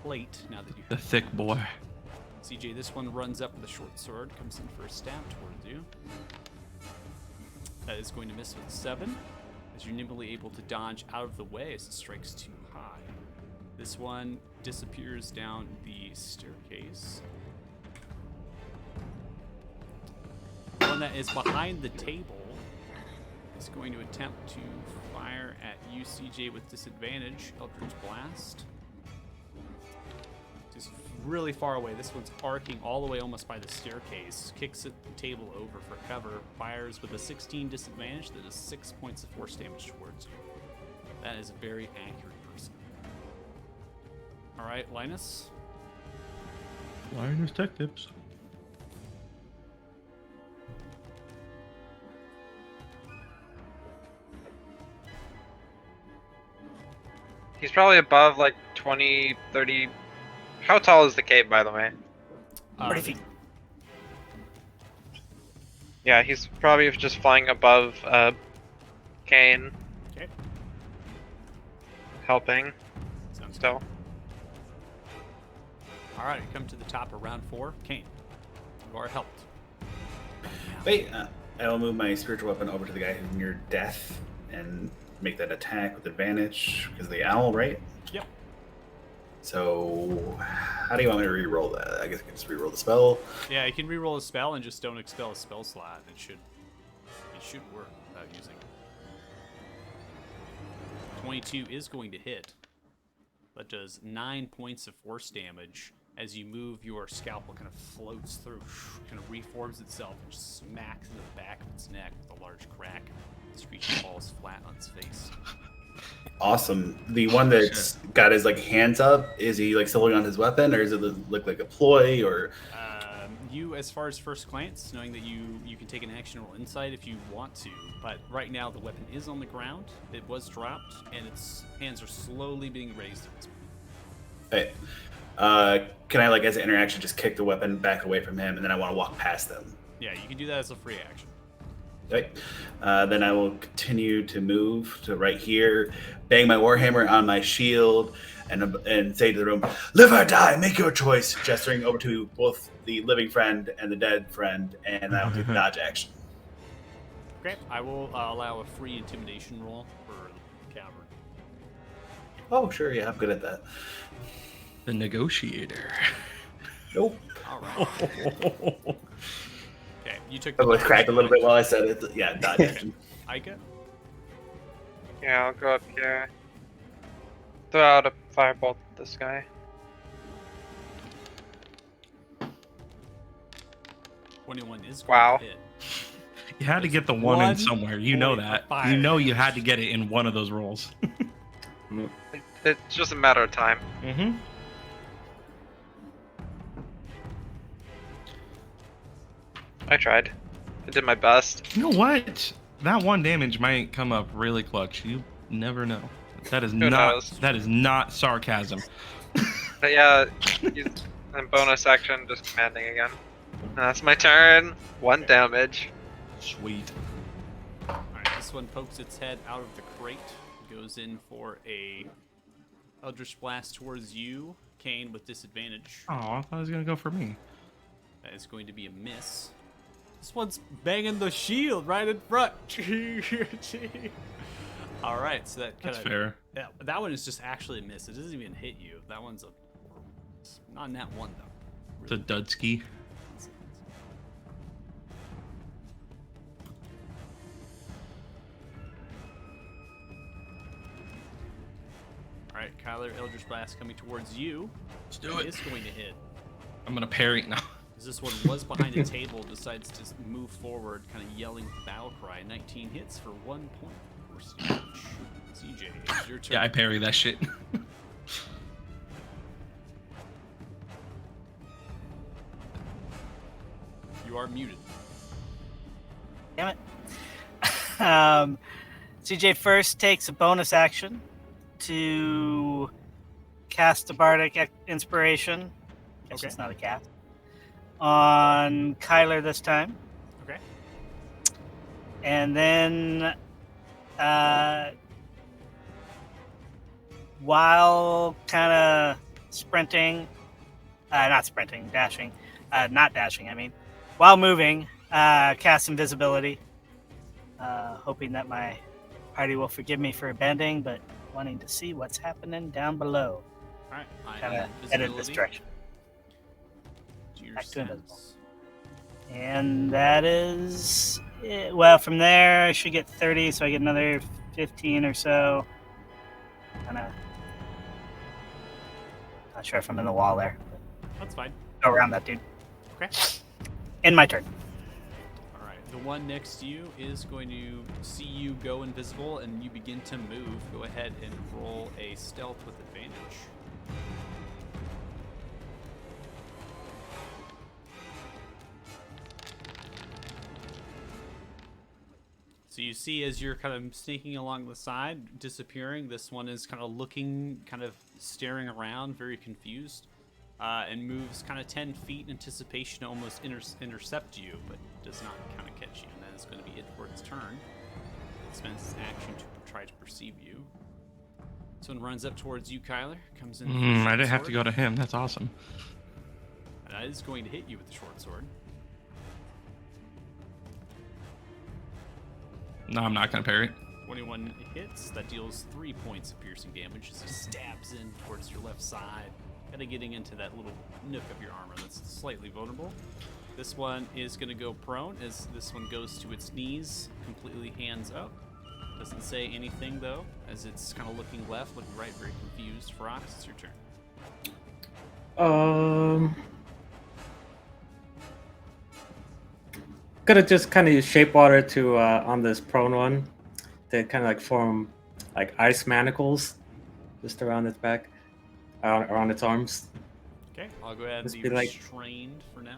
plate. Now that you The thick boy. CJ, this one runs up with a short sword, comes in for a stab towards you. That is going to miss with 7, as you're nimbly able to dodge out of the way as it strikes too high. This one disappears down the staircase. The one that is behind the table is going to attempt to fire at you, CJ, with disadvantage. Eldritch Blast. Just really far away. This one's arcing all the way almost by the staircase. Kicks the table over for cover. Fires with a 16 disadvantage. That is 6 points of force damage towards you. That is a very accurate person. All right, Linus. Linus Tech Tips. He's probably above like 20, 30. How tall is the cave, by the way? 40 feet. Yeah, he's probably just flying above Kane, Okay. helping Sounds good. still. All right, come to the top of round 4. Kane, you are helped. Wait, I will move my spiritual weapon over to the guy who's near death and make that attack with advantage because of the owl, right? Yep. So, how do you want me to re-roll that? I guess I can just re-roll the spell. Yeah, you can reroll a spell and just don't expel a spell slot. It should work without using it. 22 is going to hit. That does 9 points of force damage. As you move, your scalpel kind of floats through, kind of reforms itself, and just smacks into the back of its neck with a large crack. This creature falls flat on its face. Awesome. The one that's got his like hands up, is he like still holding on his weapon, or does it look like a ploy? Or you, as far as first glance, knowing that you can take an action roll insight if you want to, but right now the weapon is on the ground. It was dropped, and its hands are slowly being raised. Hey, can I, like, as an interaction, just kick the weapon back away from him, and then I want to walk past them? Yeah, you can do that as a free action. Okay. Then I will continue to move to right here, bang my warhammer on my shield, and say to the room, "Live or die, make your choice," gesturing over to both the living friend and the dead friend, and I will do the dodge action. Okay, I will allow a free intimidation roll for the cavern. Oh, sure, yeah, I'm good at that. The negotiator. Nope. All right. Okay, you took I the was dodge. cracked a little bit while I said it. Yeah, dodge action. Aiko? Yeah, I'll go up here. Throw out a firebolt at this guy. $21 is going Wow. to hit. You had to There's get the one in one somewhere. You know point that. of fire. You know you had to get it in one of those rolls. It's just a matter of time. Mm-hmm. I tried. I did my best. You know what? That one damage might come up really clutch. You never know. That is Who not. knows? That is not sarcasm. But yeah, he's in bonus action, just commanding again. And that's my turn. 1 damage. Sweet. Alright, this one pokes its head out of the crate, goes in for a Eldritch Blast towards you, Kane, with disadvantage. Oh, I thought it was gonna go for me. That is going to be a miss. This one's banging the shield right in front. Alright, so that kind That's of... fair. Yeah, that one is just actually a miss. It doesn't even hit you. That one's a... Not in that one, though. It's a Dudski. Alright, Kyler, Eldritch Blast coming towards you. Let's do it. Is going to hit. I'm gonna parry now. As this one was behind a table, decides to move forward, kind of yelling battle cry. 19 hits for 1 point for Siege. CJ, it's your turn. Yeah, I parry that shit. You are muted. Damn it. CJ first takes a bonus action to cast a bardic inspiration. Guess Okay. it's not a cast. On Kyler this time. Okay. And then, while kind of sprinting, dashing, not dashing, I mean, while moving, cast invisibility, hoping that my party will forgive me for bending, but wanting to see what's happening down below. Alright, I Kind have of headed this visibility direction. to your back to invisible. sense. And that is it. Well, from there I should get 30, so I get another 15 or so. Kind of not sure if I'm in the wall there. That's fine. Go around that dude. Okay. In my turn. Alright, the one next to you is going to see you go invisible and you begin to move. Go ahead and roll a stealth with advantage. So you see as you're kind of sneaking along the side, disappearing, this one is kind of looking, kind of staring around, very confused, and moves kind of 10 feet in anticipation to almost intercept you, but does not kind of catch you. And that is going to be it for its turn. It spends its action to try to perceive you. This one runs up towards you, Kyler. Comes in. I didn't have to go to him. That's awesome. And that is going to hit you with the short sword. No, I'm not gonna parry. 21 hits. That deals 3 points of piercing damage as he stabs in towards your left side, kind of getting into that little nook of your armor that's slightly vulnerable. This one is going to go prone as this one goes to its knees, completely hands up. Doesn't say anything though, as it's kind of looking left, looking right, very confused. Ferox, it's your turn. Gonna just kind of use shape water to on this prone one to kind of like form like ice manacles just around its back, around its arms. Okay, I'll go ahead and Just be be like- restrained for now.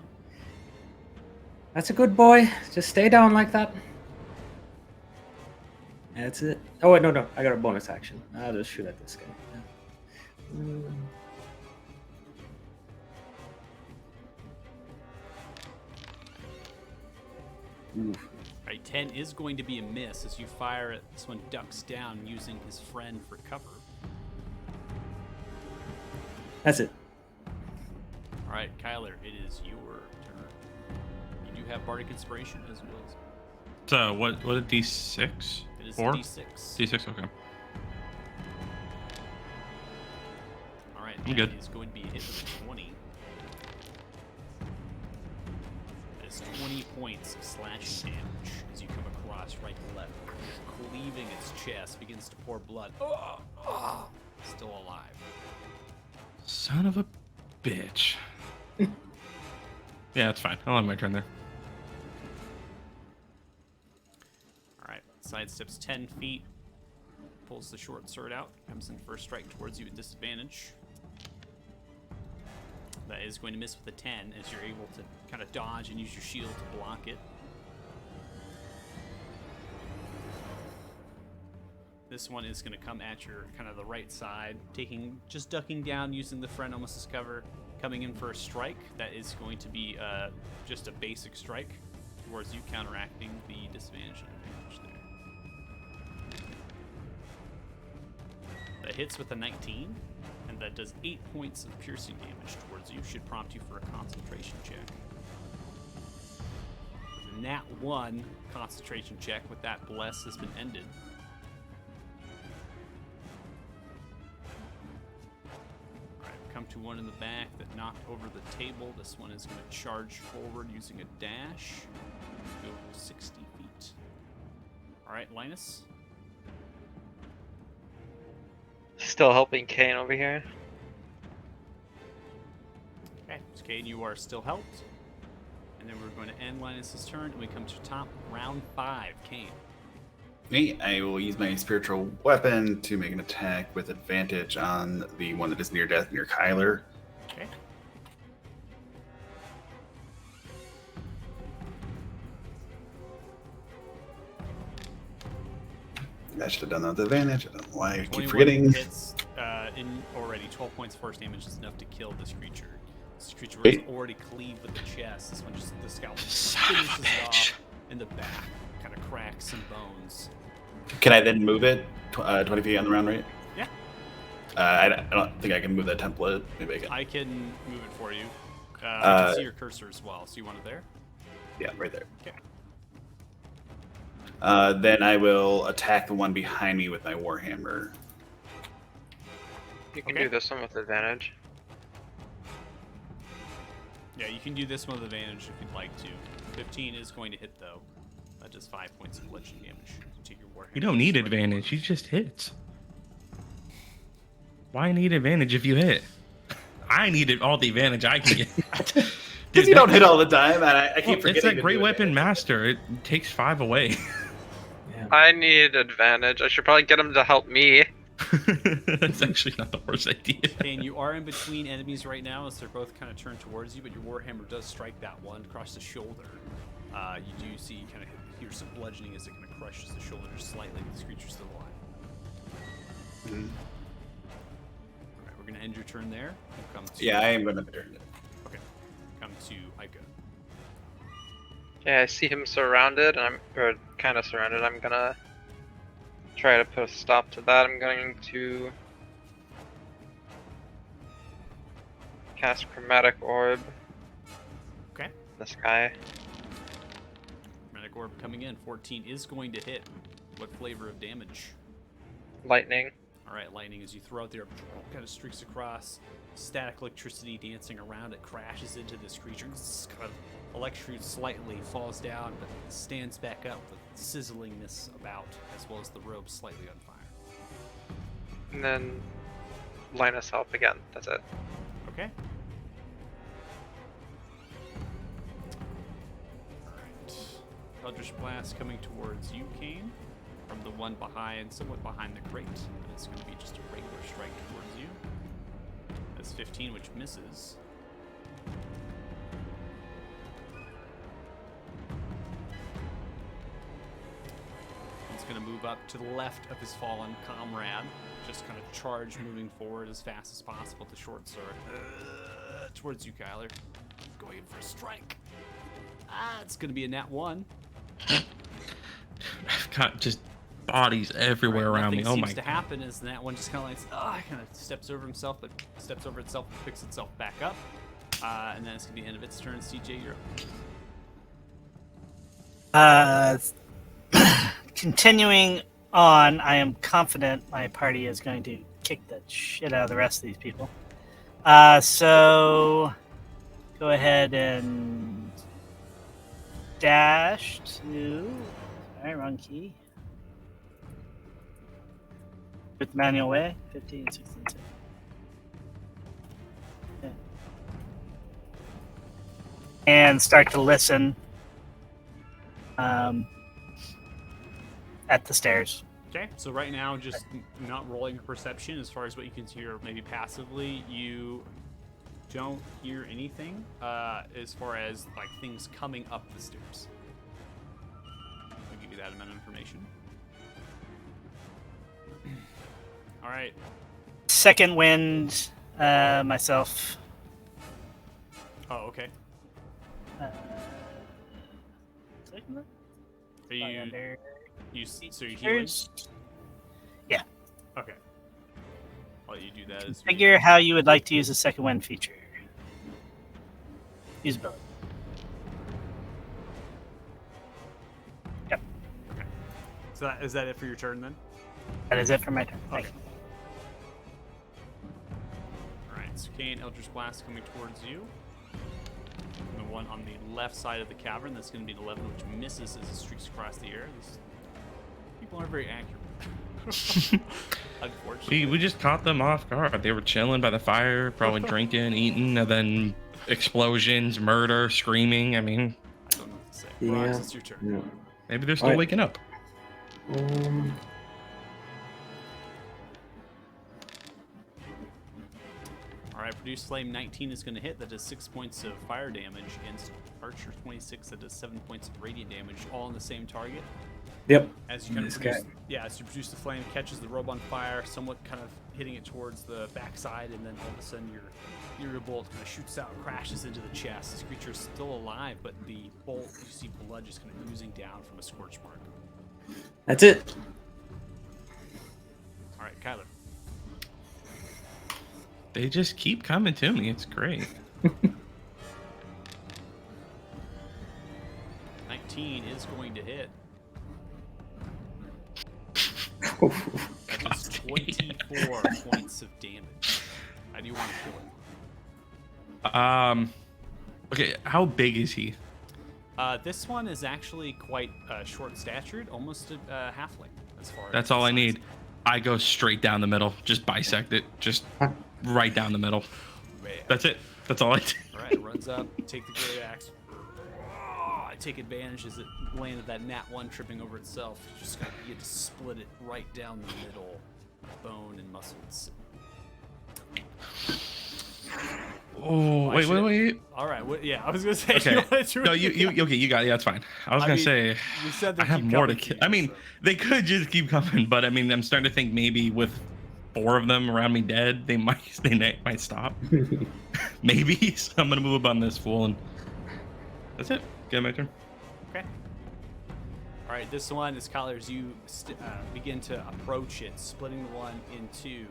That's a good boy. Just stay down like that. That's it. Oh wait, no, I got a bonus action. I'll just shoot at this guy. Yeah. Oof. Right, 10 is going to be a miss as you fire it. This one ducks down using his friend for cover. That's it. All right, Kyler, it is your turn. You do have Bardic Inspiration as well. So what a D6? It is 4? a D6. D6, okay. All right, I'm that good. is going to be a hit with a 20. That is 20 points of slashing damage as you come across right and left. You're cleaving its chest, begins to pour blood. Still alive. Son of a bitch. Yeah, it's fine. I'll have my turn there. All right, sidesteps 10 feet, pulls the short sword out, comes in for a strike towards you at disadvantage. That is going to miss with a 10 as you're able to kind of dodge and use your shield to block it. This one is going to come at your kind of the right side, just ducking down, using the friend almost as cover, coming in for a strike. That is going to be just a basic strike towards you, counteracting the disadvantage and advantage there. That hits with a 19, and that does 8 points of piercing damage towards you. Should prompt you for a concentration check. With a nat 1 concentration check, with that bless has been ended. Come to one in the back that knocked over the table. This one is going to charge forward using a dash. Go 60 feet. All right, Linus. Still helping Kane over here. Okay, so Kane, you are still helped. And then we're going to end Linus's turn, and we come to top round 5. Kane. Me, I will use my spiritual weapon to make an attack with advantage on the one that is near death, near Kyler. Okay. I should have done that with advantage. I don't know why I keep 21 forgetting. hits in already. 12 points force damage is enough to kill this creature. This creature Wait. is already cleaved with the chest. This one just, the scalp Son of a finishes it bitch. off in the back. Kind of cracks some bones. Can I then move it 20 feet on the round, right? Yeah. I don't think I can move that template. Maybe I can. I can move it for you. I can see your cursor as well. So you want it there? Yeah, right there. Okay. Then I will attack the one behind me with my warhammer. You can Okay. do this one with advantage. Yeah, you can do this one with advantage if you'd like to. 15 is going to hit though. That does 5 points of bludgeoning damage to your warhammer. You don't need advantage. He just hits. Why need advantage if you hit? I needed all the advantage I can get. Because you don't hit all the time, and I keep Well, forgetting. it's that to great do weapon advantage. master. It takes 5 away. Yeah. I need advantage. I should probably get him to help me. That's actually not the worst idea. And you are in between enemies right now as they're both kind of turned towards you, but your warhammer does strike that one across the shoulder. You do see kind of hear some bludgeoning as it kind of crushes the shoulder slightly. This creature's still alive. Mhm. All right, we're gonna end your turn there. We'll come to Yeah, I am going to turn it. Okay. Come to Aiko. Yeah, I see him surrounded, and or kind of surrounded. I'm gonna try to put a stop to that. I'm going to cast Chromatic Orb. Okay. This guy. Chromatic Orb coming in. 14 is going to hit. What flavor of damage? Lightning. All right, lightning as you throw out there, kind of streaks across, static electricity dancing around it, crashes into this creature. It's kind of electrocutes slightly, falls down, but stands back up with sizzlingness about, as well as the robe slightly on fire. And then Linus help again. That's it. Okay. Alright. Eldritch Blast coming towards you, Kane, from the one behind, somewhat behind the crate. And it's going to be just a regular strike towards you. That's 15, which misses. going to move up to the left of his fallen comrade. Just kind of charge, moving forward as fast as possible with the short sword. Towards you, Kyler. Going in for a strike. It's going to be a nat 1. I've got just bodies everywhere around me. Oh Nothing my seems to happen as that one just kind of like, kind of steps over himself, but steps over itself and picks itself back up. And then it's going to be the end of its turn. CJ, you're up. Continuing on, I am confident my party is going to kick the shit out of the rest of these people. So go ahead and dash to. Sorry, wrong key. With the manual way. 15, 16, 17. Okay. And start to listen. At the stairs. Okay, so right now, just not rolling perception as far as what you can hear, maybe passively, you don't hear anything as far as like things coming up the stairs. I'll give you that amount of information. All right. Second wind, myself. Oh, okay. Second wind? Are you Under so you're healing? Yeah. Okay. I'll let you do that as Figure how you would like to use the second wind feature. Usability. Yep. Okay. So is that it for your turn then? That is it for my turn. Okay. Alright, so Kane, Eldritch Blast coming towards you. And the one on the left side of the cavern, that's going to be an 11, which misses as it streaks across the air. These people aren't very accurate. Unfortunately. We just caught them off guard. They were chilling by the fire, probably drinking, eating, and then explosions, murder, screaming. I mean, I don't know what to say. Yeah. Rox, it's your turn. Yeah. maybe they're still Alright. waking up. Alright, Produce Flame 19 is going to hit. That does 6 points of fire damage against Archer 26. That does 7 points of radiant damage, all on the same target. Yep. As you kind of This produce, guy. as you produce the flame, catches the robe on fire, somewhat kind of hitting it towards the backside, and then all of a sudden your bolt kind of shoots out, crashes into the chest. This creature is still alive, but the bolt, you see blood just kind of oozing down from a scorch mark. That's it. All right, Kyler. They just keep coming to me. It's great. 19 is going to hit. That does 24 points of damage. How do you want to kill it? Okay, how big is he? This one is actually quite short-statured, almost a halfling as far as That's all I size. need. I go straight down the middle. Just bisect it. Just right down the middle. Man. That's it. That's all I do. All right, runs up, take the great axe. I take advantage as it landed that nat 1 tripping over itself. Just gotta get to split it right down the middle, bone and muscles. Oh, Why wait. All right, yeah, I was gonna say. Okay. You wanna do No, it you again? okay, you got it. Yeah, that's fine. I was I gonna mean, say You said they I have keep more to coming kill. you, I mean, so. they could just keep coming, but I mean, I'm starting to think maybe with 4 of them around me dead, they might stop. Maybe. So I'm gonna move up on this fool, and that's it. Get my turn. Okay. All right, this one is Kyler, as you begin to approach it, splitting the one in two.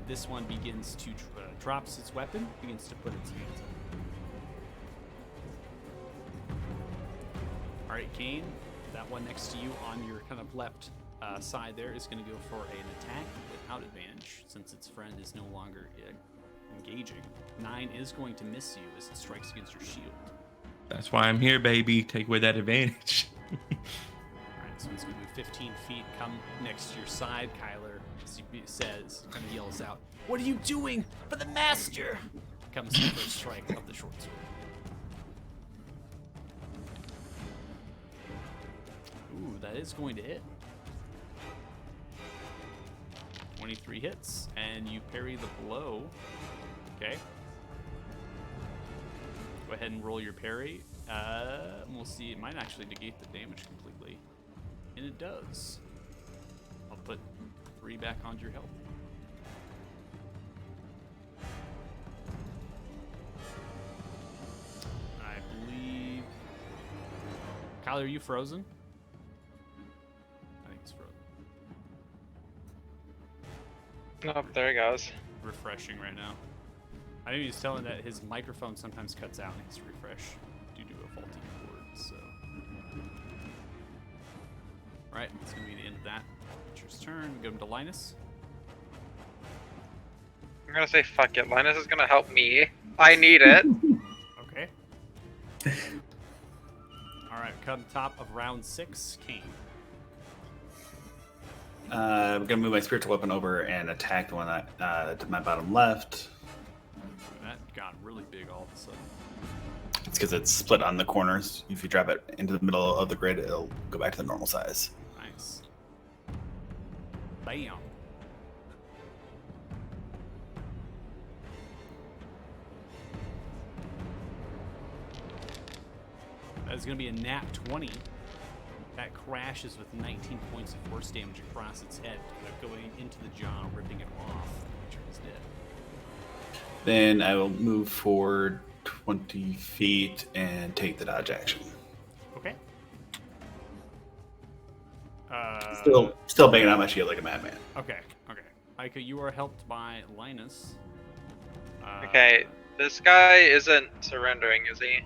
This one begins to drops its weapon, begins to put its hands up. All right, Kane, that one next to you on your kind of left side there is going to go for an attack without advantage, since its friend is no longer engaging. 9 is going to miss you as it strikes against your shield. That's why I'm here, baby. Take away that advantage. Alright, so it's going to move 15 feet, come next to your side, Kyler, as he says, kind of yells out, "What are you doing for the master?" Comes the first strike of the short sword. Ooh, that is going to hit. 23 hits, and you parry the blow. Okay. Go ahead and roll your parry. We'll see. It might actually negate the damage completely. And it does. I'll put 3 back onto your health. I believe. Kyla, are you frozen? I think he's frozen. Nope, there he goes. Refreshing right now. I know he's telling that his microphone sometimes cuts out and he has to refresh due to a faulty cord, so. Alright, that's going to be the end of that. Creature's turn. Go to Linus. I'm gonna say fuck it. Linus is gonna help me. I need it. Okay. Alright, come top of round 6, Kane. I'm gonna move my spiritual weapon over and attack the one to my bottom left. That got really big all of a sudden. It's because it's split on the corners. If you drop it into the middle of the grid, it'll go back to the normal size. Nice. Bam. That is going to be a nat 20. That crashes with 19 points of force damage across its head, going into the jaw, ripping it off. The creature is dead. Then I will move forward 20 feet and take the dodge action. Okay. Still banging out my shield like a madman. Okay. Aiko, you are helped by Linus. Okay, this guy isn't surrendering, is he?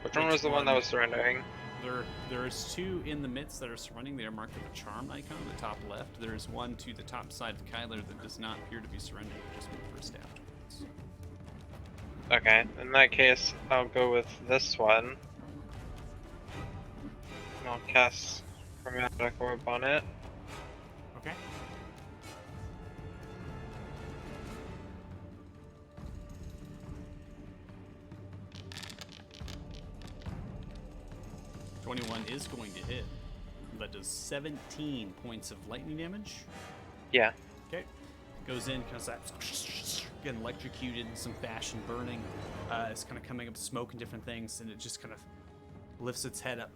Which one was the one that was surrendering? There's 2 in the midst that are surrendering. They are marked with a charm icon on the top left. There's one to the top side of Kyla that does not appear to be surrendering. Just move first afterwards. Okay, in that case, I'll go with this one. And I'll cast Chromatic Orb on it. Okay. .21 is going to hit. That does 17 points of lightning damage. Yeah. Okay. Goes in, kind of getting electrocuted in some fashion, burning. It's kind of coming up smoke and different things, and it just kind of lifts its head up.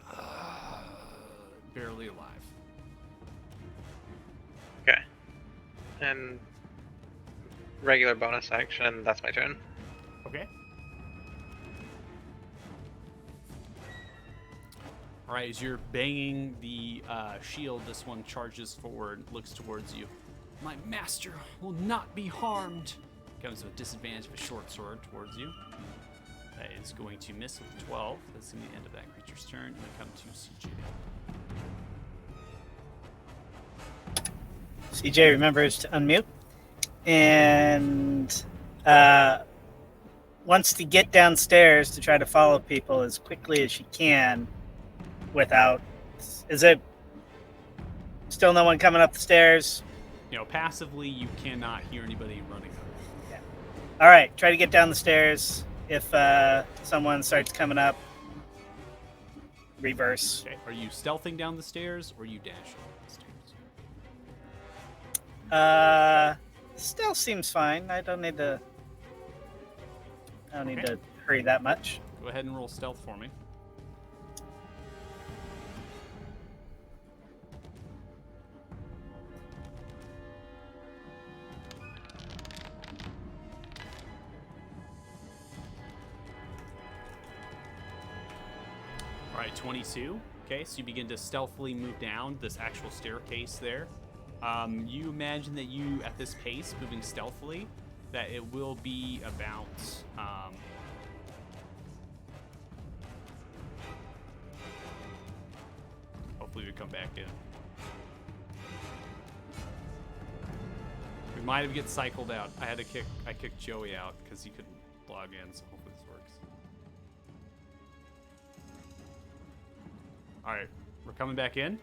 Barely alive. Okay. And regular bonus action, that's my turn. Okay. Alright, as you're banging the shield, this one charges forward, looks towards you. My master will not be harmed. Comes with disadvantage of a short sword towards you. That is going to miss with 12. That's going to be the end of that creature's turn. And we come to CJ. CJ remembers to unmute and wants to get downstairs to try to follow people as quickly as she can without. Is it still no one coming up the stairs? You know, passively, you cannot hear anybody running up. Yeah. All right, try to get down the stairs. If someone starts coming up, reverse. Okay, are you stealthing down the stairs or are you dashing down the stairs? Stealth seems fine. I don't need to hurry that much. Go ahead and roll stealth for me. All right, 22. Okay, so you begin to stealthily move down this actual staircase there. You imagine that you, at this pace, moving stealthily, that it will be about hopefully we come back in. We might have get cycled out. I kicked Joey out because he couldn't log in, so hopefully this works. All right, we're coming back in.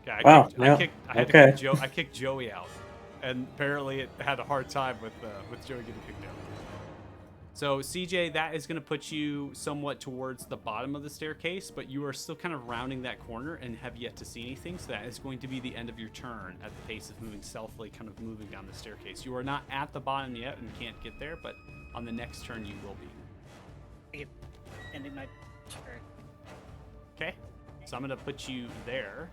Okay, I kicked Joey out, and apparently it had a hard time with Joey getting kicked out. So CJ, that is going to put you somewhat towards the bottom of the staircase, but you are still kind of rounding that corner and have yet to see anything. So that is going to be the end of your turn at the pace of moving stealthily, kind of moving down the staircase. You are not at the bottom yet and can't get there, but on the next turn you will be. Ending my turn. Okay. So I'm gonna put you there.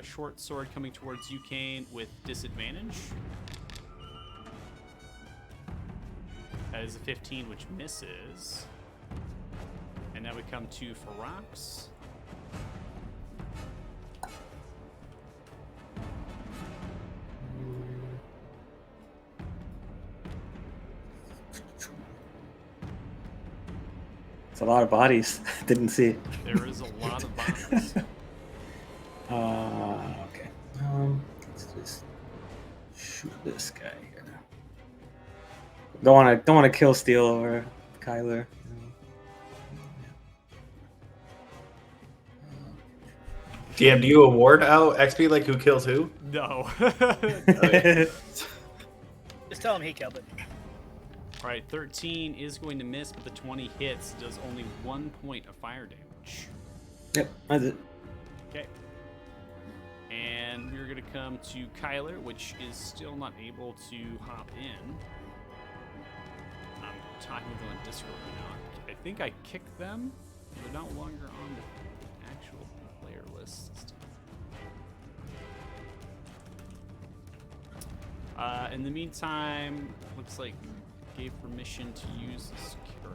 Short sword coming towards you, Kane, with disadvantage. That is a 15, which misses. And now we come to Ferox. It's a lot of bodies. Didn't see. There is a lot of bodies. Okay. Let's just shoot this guy here. Don't want to kill Steel over Kyler. DM, do you award out XP like who kills who? No. Just tell him he killed it. All right, 13 is going to miss, but the 20 hits, does only 1 point of fire damage. Yep, that's it. Okay. And we're going to come to Kyler, which is still not able to hop in. I'm talking with them on Discord right now. I think I kicked them. They're no longer on the actual player list. In the meantime, looks like gave permission to use the secure.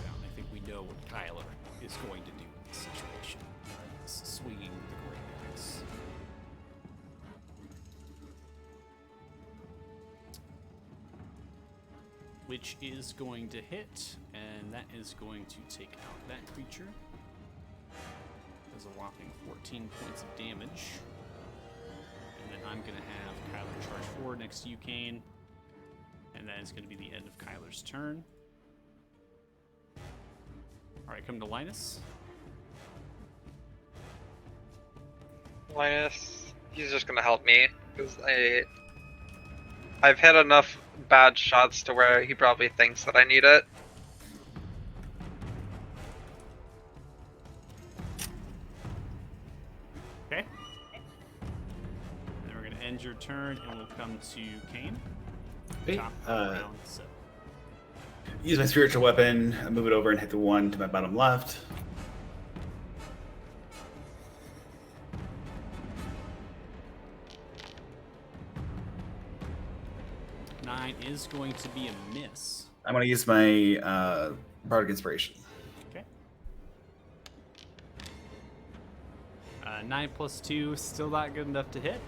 I think we know what Kyler is going to do in this situation. It's swinging the great axe. Which is going to hit, and that is going to take out that creature. Does a whopping 14 points of damage. And then I'm going to have Kyler charge forward next to you, Kane. And that is going to be the end of Kyler's turn. Alright, come to Linus. Linus, he's just gonna help me because I've hit enough bad shots to where he probably thinks that I need it. Okay. And then we're going to end your turn, and we'll come to Kane. Okay, Top of the round, so. Use my spiritual weapon, move it over and hit the one to my bottom left. Nine is going to be a miss. I'm going to use my Bardic Inspiration. Okay. 9 plus 2, still not good enough to hit.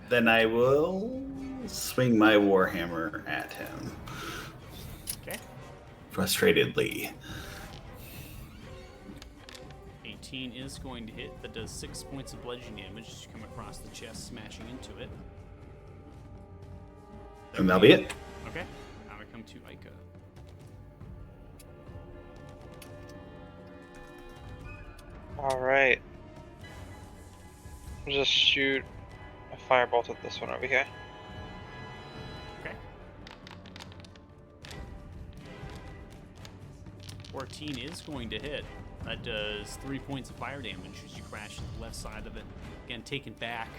Then I will swing my Warhammer at him. Okay. Frustratedly. 18 is going to hit. That does 6 points of bludgeoning damage as you come across the chest, smashing into it. And that'll be it. Okay. Now we come to Aiko. Alright. I'll just shoot a firebolt at this one over here. Okay. 14 is going to hit. That does 3 points of fire damage as you crash to the left side of it. Again, taken back,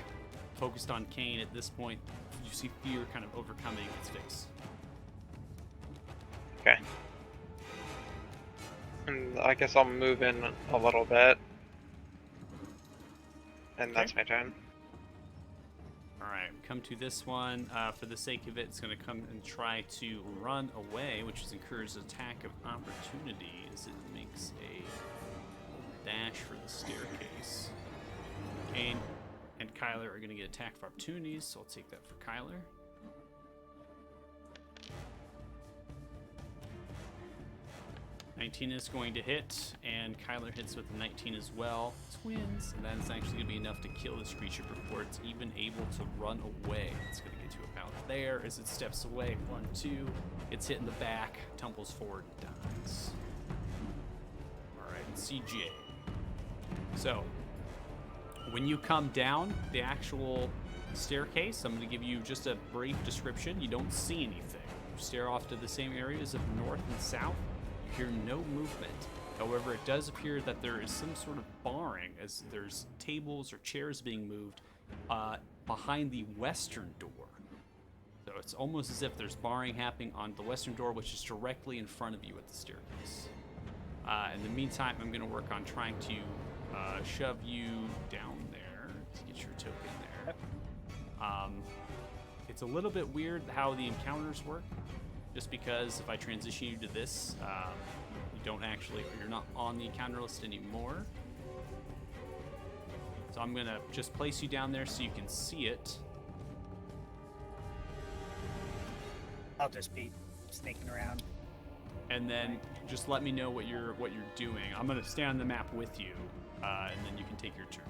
focused on Kane at this point. You see fear kind of overcoming its fix. Okay. And I guess I'll move in a little bit. And that's my turn. Alright, come to this one. For the sake of it, it's going to come and try to run away, which is incurs attack of opportunity as it makes a dash for the staircase. Kane and Kyler are going to get attack of opportunities, so I'll take that for Kyler. $19 is going to hit, and Kyler hits with a 19 as well. Twins, and that is actually going to be enough to kill this creature before it's even able to run away. It's going to get to about there as it steps away. 1, 2. It's hit in the back, tumbles forward, and dies. Alright, CJ. So, when you come down the actual staircase, I'm going to give you just a brief description. You don't see anything. You stare off to the same areas of north and south. You hear no movement. However, it does appear that there is some sort of barring as there's tables or chairs being moved behind the western door. So it's almost as if there's barring happening on the western door, which is directly in front of you at the staircase. In the meantime, I'm going to work on trying to shove you down there to get your token there. It's a little bit weird how the encounters work, just because if I transition you to this, you don't actually, or you're not on the encounter list anymore. So I'm going to just place you down there so you can see it. I'll just be sneaking around. And then just let me know what you're doing. I'm gonna stay on the map with you, and then you can take your turn.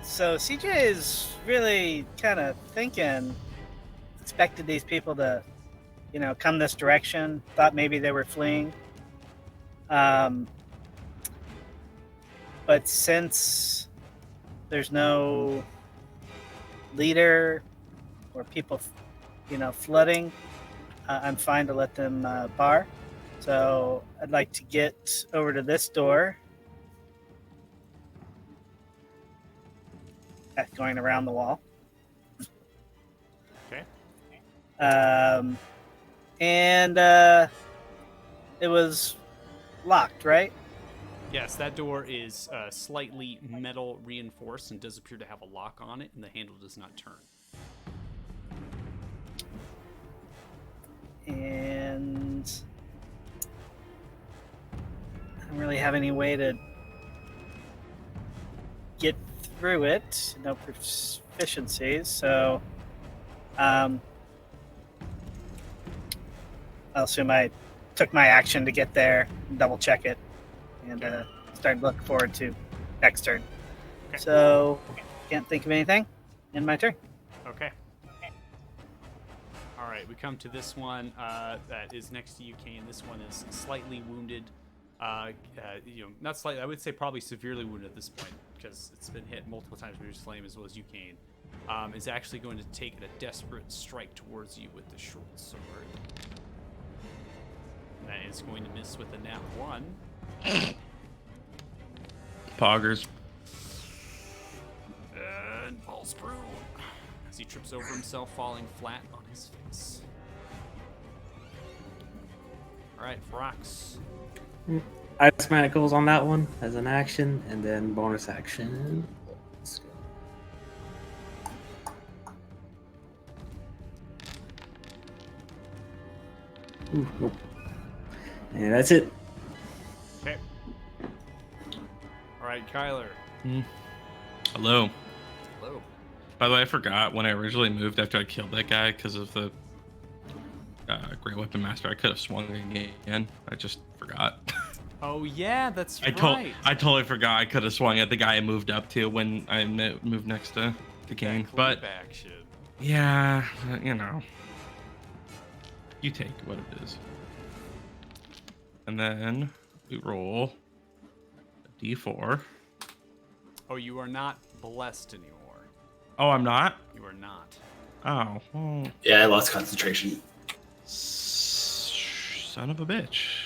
So CJ is really kind of thinking, expected these people to, come this direction. Thought maybe they were fleeing. But since there's no leader or people, flooding, I'm fine to let them bar. So I'd like to get over to this door. Going around the wall. Okay. And it was locked, right? Yes, that door is slightly metal reinforced and does appear to have a lock on it, and the handle does not turn. And I don't really have any way to get through it. No proficiencies, so I'll assume I took my action to get there, double check it, and start looking forward to next turn. Okay. So can't think of anything. End my turn. Okay. All right, we come to this one that is next to you, Kane. This one is slightly wounded. Not slightly. I would say probably severely wounded at this point because it's been hit multiple times with your flame as well as you, Kane. Is actually going to take a desperate strike towards you with the short sword. That is going to miss with a nat 1. Poggers. And falls prone as he trips over himself, falling flat on his face. All right, Frox. Ice Manacles on that one as an action, and then bonus action. Let's go. Ooh, nope. And that's it. Okay. All right, Kyler. Hello. Hello. By the way, I forgot when I originally moved after I killed that guy because of the Great Weapon Master. I could have swung again. I just forgot. Oh yeah, that's I right. totally forgot. I could have swung at the guy I moved up to when I moved next to Kane. But action. yeah, you take what it is. And then we roll a d4. Oh, you are not blessed anymore. Oh, I'm not? You are not. Oh, well, Yeah, I lost concentration. son of a bitch.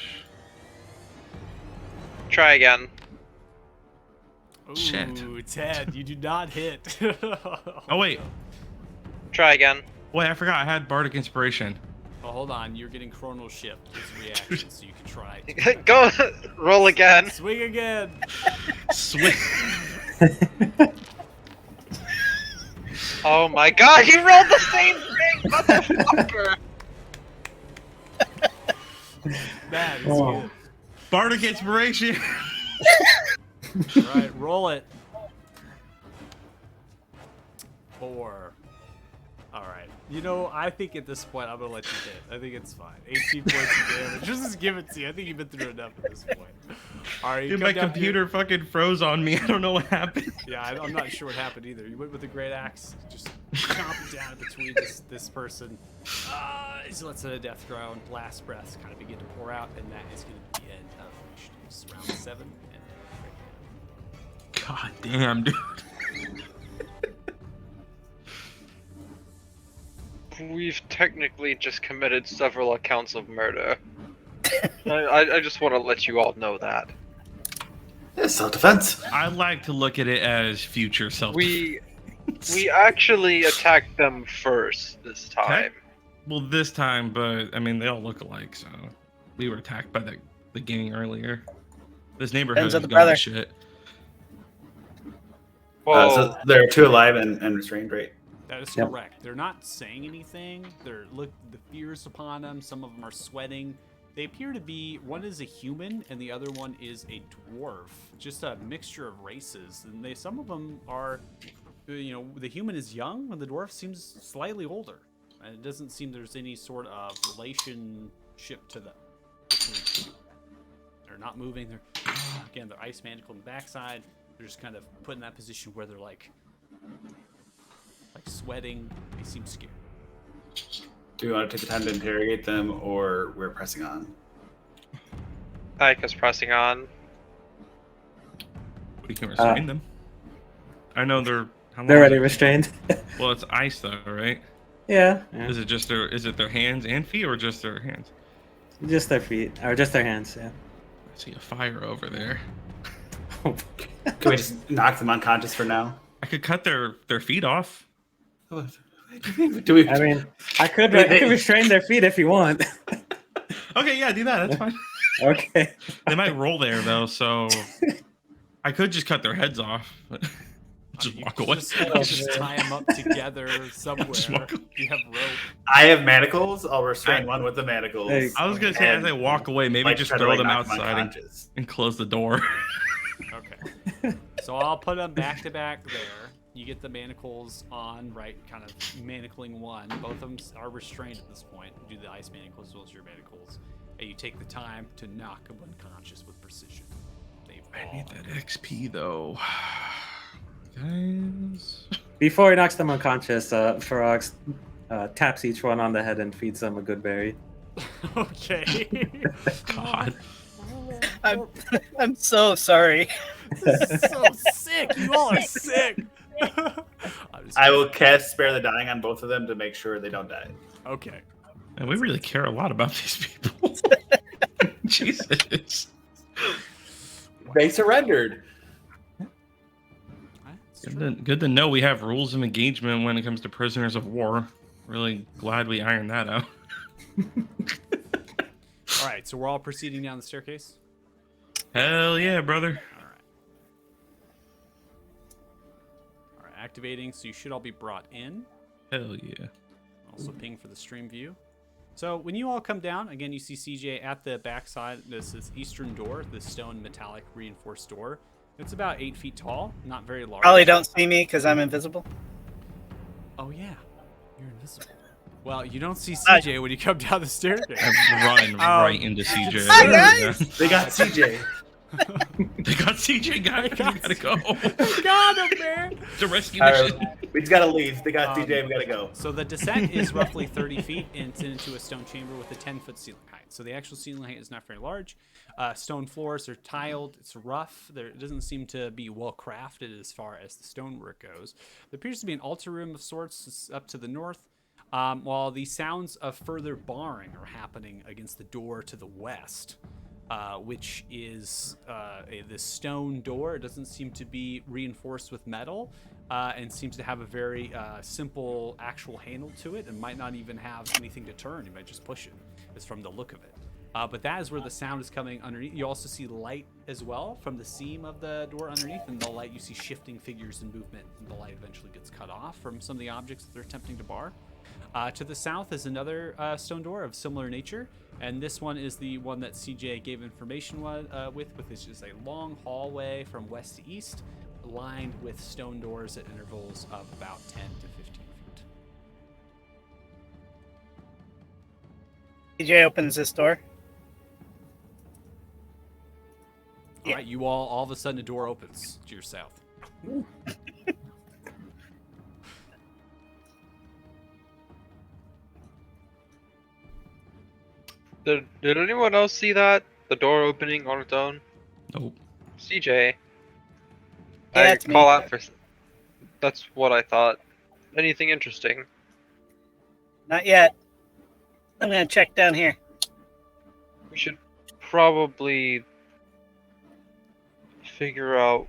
Try again. Ooh, Shit. Ted, you do not hit. Oh, wait. Try again. Wait, I forgot I had Bardic Inspiration. Oh, hold on. You're getting Chronal Shift as a reaction, so you can try. Go, roll again. Swing again. Sweet. Oh my god, you rolled the same thing, motherfucker! That is Oh. good. Bardic Inspiration. All right, roll it. 4. All right. I think at this point I'm gonna let you hit. I think it's fine. 18 points of damage. Just give it to you. I think you've been through enough at this point. All right. You Dude, come my down computer fucking froze on me. I don't know what happened. here. Yeah, I'm not sure what happened either. You went with a great axe, just chomping down in between this person. He lets out a death groan. Last breaths kind of begin to pour out, and that is going to be the end of initiatives. Round 7. And God damn, dude. We've technically just committed several accounts of murder. I just want to let you all know that. Yeah, self-defense. I like to look at it as future self. We We actually attacked them first this time. Well, this time, but I mean, they all look alike, so we were attacked by the gang earlier. This neighborhood Depends is on the going to brother. shit. Well, So there are 2 alive and restrained, right? That is Yep. correct. They're not saying anything. The fear's upon them. Some of them are sweating. They appear to be, one is a human and the other one is a dwarf. Just a mixture of races. And some of them are, the human is young and the dwarf seems slightly older. And it doesn't seem there's any sort of relationship to them. They're not moving. They're ice manacled on the backside. They're just kind of put in that position where they're like sweating. They seem scared. Do we want to take the time to interrogate them, or we're pressing on? Aiko's pressing on. We can restrain them. I know they're. How long They're is already it? restrained. Well, it's ice though, right? yeah. Is it their hands and feet, or just their hands? Just their feet, or just their hands. Yeah. I see a fire over there. Can we just knock them unconscious for now? I could cut their feet off. Do we? I mean, I could They- restrain their feet if you want. Okay, yeah, do that. That's fine. Okay. They might roll there though, so I could just cut their heads off. Just You walk could away. just tie them up together somewhere. Just walk away. You have rope. I have manacles. I'll restrain one with the manacles. Hey, I was gonna say as I walk away, maybe Like, just try to, throw like, them knock them outside unconscious. and close the door. Okay. So I'll put them back to back there. You get the manacles on, right? Kind of manacling one. Both of them are restrained at this point. You do the ice manacles as well as your manacles. And you take the time to knock them unconscious with precision. They I fall. need that XP though. Guys. Before he knocks them unconscious, Ferox taps each one on the head and feeds them a good berry. Okay. God. I'm so sorry. This is so sick. You all are sick. I will cast Spare the Dying on both of them to make sure they don't die. Okay. And we really care a lot about these people. Jesus. They surrendered. That's true. Good to know we have rules of engagement when it comes to prisoners of war. Really glad we ironed that out. All right. So we're all proceeding down the staircase. Hell yeah, brother. All right. All right. Activating. So you should all be brought in. Hell yeah. Also ping for the stream view. So when you all come down, again, you see CJ at the backside. This is eastern door, the stone metallic reinforced door. It's about 8 feet tall, not very large. Probably don't see me because I'm invisible. Oh yeah, you're invisible. Well, you don't see CJ when you come down the staircase. I run right into CJ. Hi, guys! They got CJ. They got CJ, guys. We gotta go. Got him, man. The rescue All mission. right, we just gotta leave. They got CJ. We gotta go. So the descent is roughly 30 feet into a stone chamber with a 10-foot ceiling height. So the actual ceiling height is not very large. Stone floors are tiled. It's rough. It doesn't seem to be well crafted as far as the stonework goes. There appears to be an altar room of sorts up to the north, while the sounds of further barring are happening against the door to the west. Which is this stone door. It doesn't seem to be reinforced with metal, and seems to have a very simple actual handle to it, and might not even have anything to turn. You might just push it. It's from the look of it. But that is where the sound is coming underneath. You also see light as well from the seam of the door underneath, and the light you see shifting figures and movement, and the light eventually gets cut off from some of the objects that they're attempting to bar. To the south is another stone door of similar nature, and this one is the one that CJ gave information with which is a long hallway from west to east, lined with stone doors at intervals of about 10 to 15 feet. DJ opens this door. All right, you all of a sudden a door opens to your south. Did anyone else see that? The door opening on its own? Nope. CJ. Yeah, I it's me. call out for. That's what I thought. Anything interesting? Not yet. I'm gonna check down here. We should probably figure out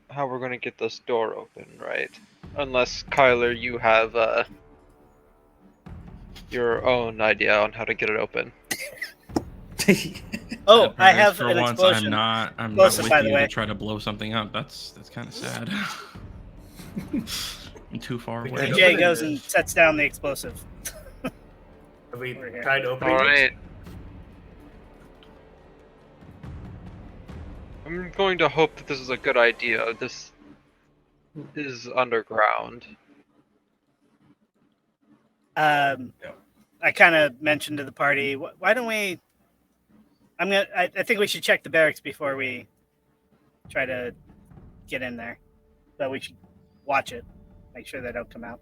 how we're gonna get this door open, right? Unless, Kyler, you have your own idea on how to get it open. Oh, I Paris, have for an once, explosion. I'm not Explosive, with by the you way. to try to blow something up. That's kind of sad. I'm too far We away. could Jay open goes it. and sets down the explosive. Have we Over here. tried opening All it? right. I'm going to hope that this is a good idea. This is underground. I kind of mentioned to the party, why don't we? I think we should check the barracks before we try to get in there. But we should watch it, make sure they don't come out.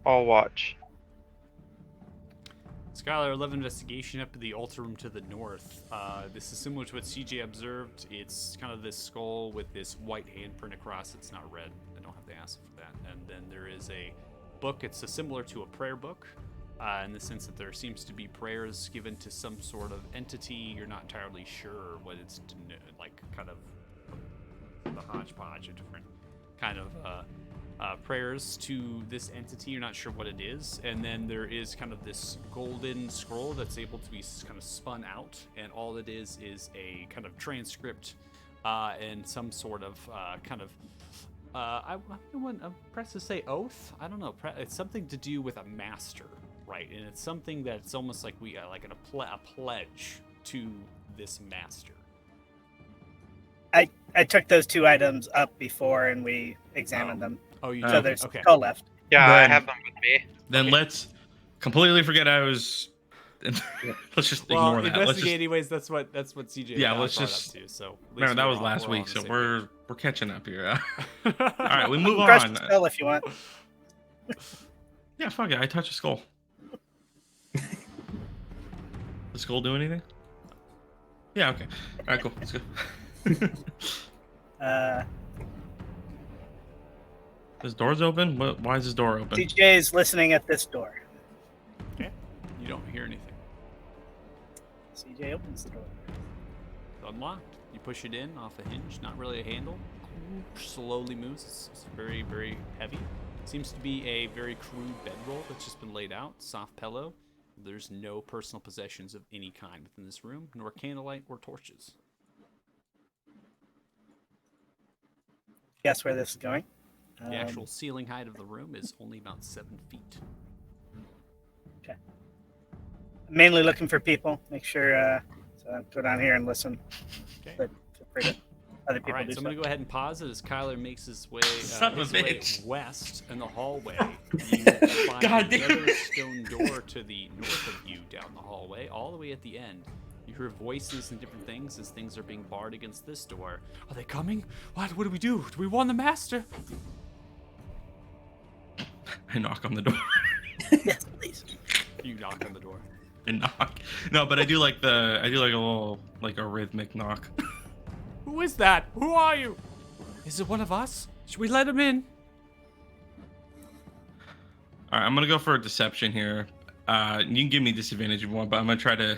I'll watch. Skylar, 11 investigation up to the altar room to the north. This is similar to what CJ observed. It's kind of this skull with this white handprint across. It's not red. I don't have the acid for that. And then there is a book. It's similar to a prayer book in the sense that there seems to be prayers given to some sort of entity. You're not entirely sure what it's like, kind of the hodgepodge of different kind of prayers to this entity. You're not sure what it is. And then there is kind of this golden scroll that's able to be kind of spun out, and all it is a kind of transcript and some sort of kind of I want to press to say oath. I don't know. It's something to do with a master, right? And it's something that's almost like we like a pledge to this master. I took those two items up before and we examined them. Oh, you So did? there's Okay. skull left. Yeah, I Then- have them with me. Then Okay. let's completely forget I was. Let's just Well, ignore that. Let's investigate just, anyways. That's what CJ. yeah, brought let's up just- to, so at least remember that we're was all- last we're all week, on the so same we're catching up here. page. All right, we move Crush on. the skull if you want. Yeah, fuck it. I touch a skull. Does the skull do anything? Yeah. Okay. All right. Cool. Let's go. This door's open. Why is this door open? DJ's listening at this door. Okay. You don't hear anything. CJ opens the door. It's unlocked. You push it in off a hinge. Not really a handle. Slowly moves. It's very, very heavy. Seems to be a very crude bedroll that's just been laid out. Soft pillow. There's no personal possessions of any kind within this room, nor candlelight or torches. Guess where this is going? The actual ceiling height of the room is only about 7 feet. Mainly looking for people. Make sure so go down here and listen. Okay. But feel free to other people All right, do so I'm going to go ahead and pause it as Kyler makes his way, Son of a his way bitch. west in the hallway. You find God damn another it. stone door to the north of you down the hallway, all the way at the end. You hear voices and different things as things are being barred against this door. Are they coming? What do we do? Do we warn the master? I knock on the door. Yes, please. You knock on the door. And knock. No, but I do like a little a rhythmic knock. Who is that? Who are you? Is it one of us? Should we let him in? All right, I'm gonna go for a deception here. You can give me disadvantage if you want, but I'm gonna try to.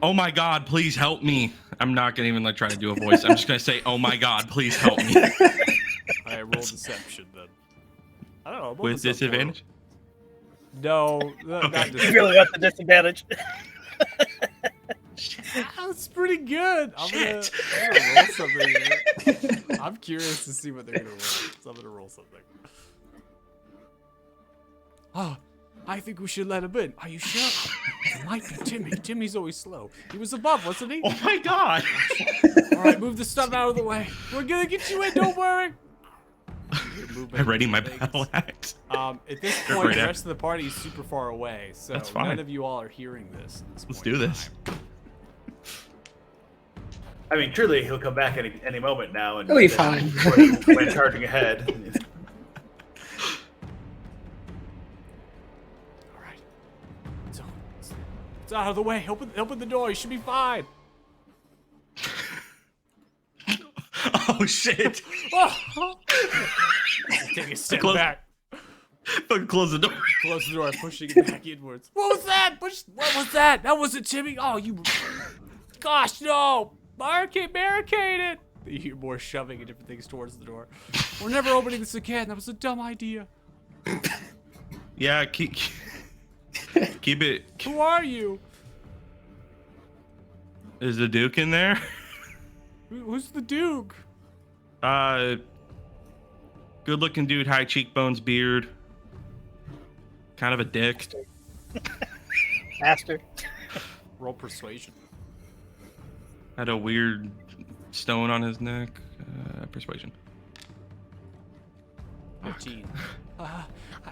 Oh my God, please help me! I'm not gonna even try to do a voice. I'm just gonna say, "Oh my God, please help me." All right, roll deception then. I don't know. roll With deception. disadvantage. No, not Okay. You disadvantage. really want the disadvantage? That's pretty good. I'm gonna Shit. roll something here. I'm curious to see what they're gonna roll. So I'm gonna roll something. Oh, I think we should let him in. Are you sure? It might be Timmy. Timmy's always slow. He was above, wasn't he? Oh my God! All right, move the stuff out of the way. We're gonna get you in. Don't worry. I ready my battle axe. At this You're point, great the at- rest of the party is super far away, so That's fine. none of you all are hearing this. At this Let's point do in this. time. I mean, truly, he'll come back any moment now, and He'll be fine. when charging ahead. All right. So it's out of the way. Open the door. You should be fine. Oh shit! Oh. Take a step Close- back. Fucking close the door. Close the door, pushing it back inwards. What was that? What was that? That wasn't Timmy. Oh, you. Gosh, no. Barricade it. You hear more shoving and different things towards the door. We're never opening this again. That was a dumb idea. Yeah, keep it. Who are you? Is the Duke in there? Who's the Duke? Good-looking dude, high cheekbones, beard. Kind of a dick. Master. Roll persuasion. Had a weird stone on his neck. Persuasion. 15. I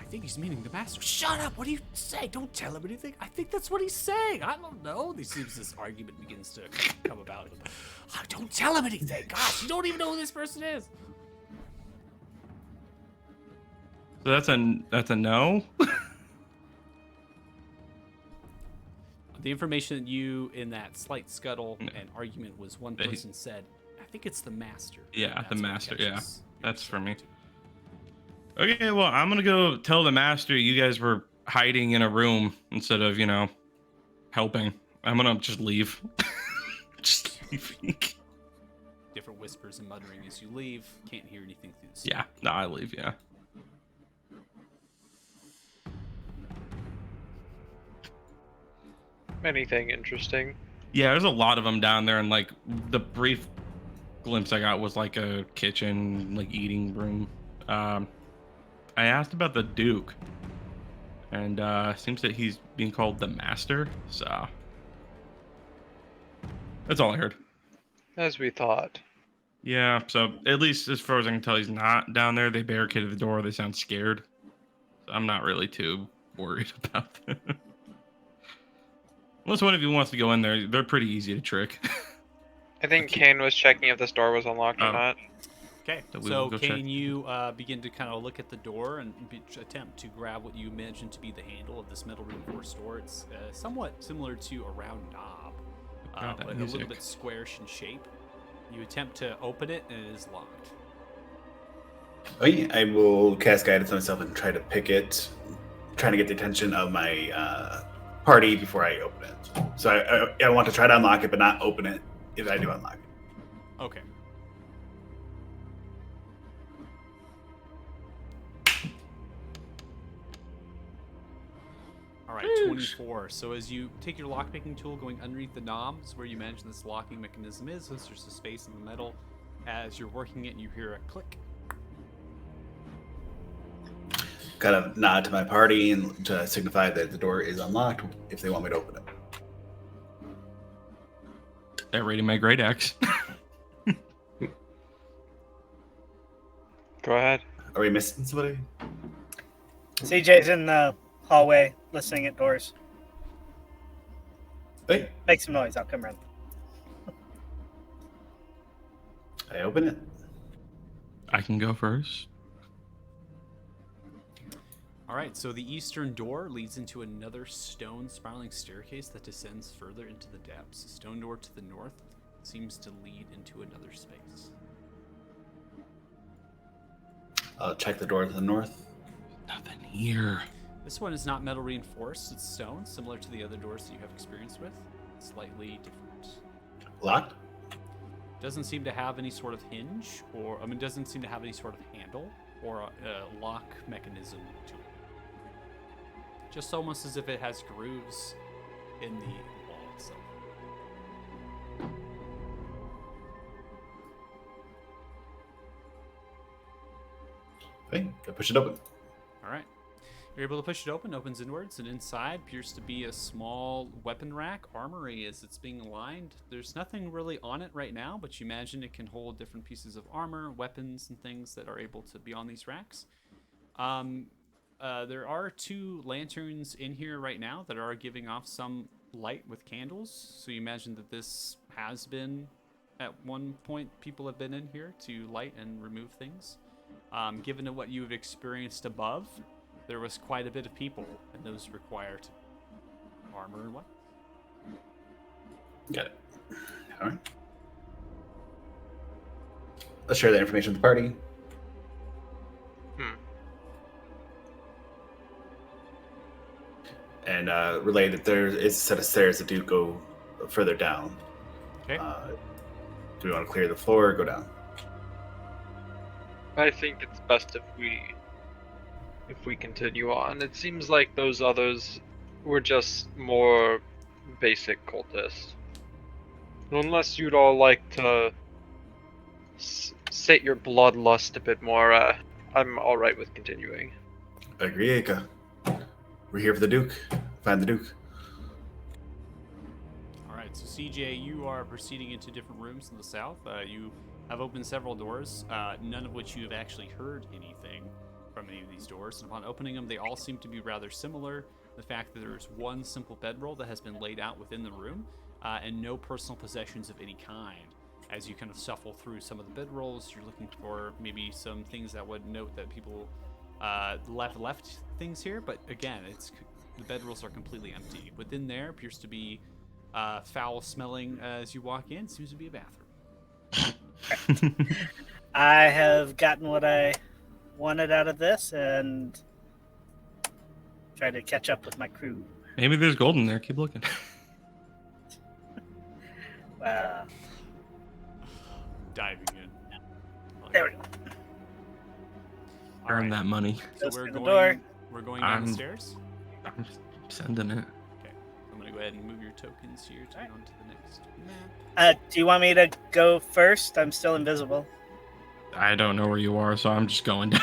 think he's meaning the master. Shut up! What do you say? Don't tell him anything. I think that's what he's saying. I don't know. This argument begins to come about. Don't tell him anything. Gosh, you don't even know who this person is. So that's a no. The information that you in that slight scuttle and argument was one But he- person said, I think it's the master. Yeah, That's the what master, catches yeah. your That's for me. attention. Okay, well, I'm gonna go tell the master you guys were hiding in a room instead of, helping. I'm gonna just leave. Just leaving. Different whispers and muttering as you leave. Can't hear anything through the smoke. Yeah, no, I leave, yeah. Anything interesting? Yeah, there's a lot of them down there, and like the brief glimpse I got was like a kitchen, like eating room. I asked about the Duke, and seems that he's being called the Master. So that's all I heard. As we thought. Yeah, so at least as far as I can tell, he's not down there. They barricaded the door. They sound scared. So I'm not really too worried about them. Unless one of you wants to go in there, they're pretty easy to trick. I think Kane was checking if this door was unlocked or Oh. not. Okay, So we so will go check. can you begin to kind of look at the door and attempt to grab what you imagine to be the handle of this metal reinforced door? It's somewhat similar to a round knob, God, that but a music. little bit squarish in shape. You attempt to open it and it is locked. Okay, I will cast guidance on myself and try to pick it, trying to get the attention of my party before I open it. So I want to try to unlock it, but not open it if I do unlock it. Okay. All right, 24. So as you take your lockpicking tool, going underneath the knobs where you imagine this locking mechanism is, since there's a space in the metal, as you're working it, you hear a click. Kind of nod to my party and to signify that the door is unlocked if they want me to open it. They're rating my great axe. Go ahead. Are we missing somebody? CJ's in the hallway listening at doors. Wait, Make some noise. I'll come around. I open it. I can go first. All right, so the eastern door leads into another stone spiraling staircase that descends further into the depths. The stone door to the north seems to lead into another space. I'll check the door to the north. Nothing here. This one is not metal reinforced, it's stone, similar to the other doors that you have experience with. Slightly different. Locked? Doesn't seem to have any sort of hinge, or, doesn't seem to have any sort of handle or a lock mechanism to it. Just almost as if it has grooves in the wall itself. Okay, I push it open. All right. You're able to push it open, opens inwards, and inside appears to be a small weapon rack, armory as it's being lined. There's nothing really on it right now, but you imagine it can hold different pieces of armor, weapons, and things that are able to be on these racks. There are 2 lanterns in here right now that are giving off some light with candles. So you imagine that this has been, at one point, people have been in here to light and remove things. Given to what you've experienced above, there was quite a bit of people, and those required armor and what? Got it. All right. Let's share that information with the party. And relay that there is a set of stairs that do go further down. Okay. Do we want to clear the floor or go down? I think it's best if we continue on. It seems like those others were just more basic cultists. Unless you'd all like to sate your bloodlust a bit more, I'm alright with continuing. Agree, Aiko. We're here for the Duke. Find the Duke. All right, so CJ, you are proceeding into different rooms in the south. You have opened several doors, none of which you have actually heard anything from any of these doors. And upon opening them, they all seem to be rather similar. The fact that there's one simple bedroll that has been laid out within the room, and no personal possessions of any kind. As you kind of shuffle through some of the bedrolls, you're looking for maybe some things that would note that people left things here. But again, the bedrolls are completely empty. Within there appears to be foul smelling as you walk in. Seems to be a bathroom. I have gotten what I wanted out of this and try to catch up with my crew. Maybe there's gold in there. Keep looking. Diving in. There we go. All Earn right, that money. so Goes through the door. we're going down the I'm- stairs. I'm sending it. Okay, I'm gonna go ahead and move your tokens here to on to the next map. Do you want me to go first? I'm still invisible. I don't know where you are, so I'm just going down.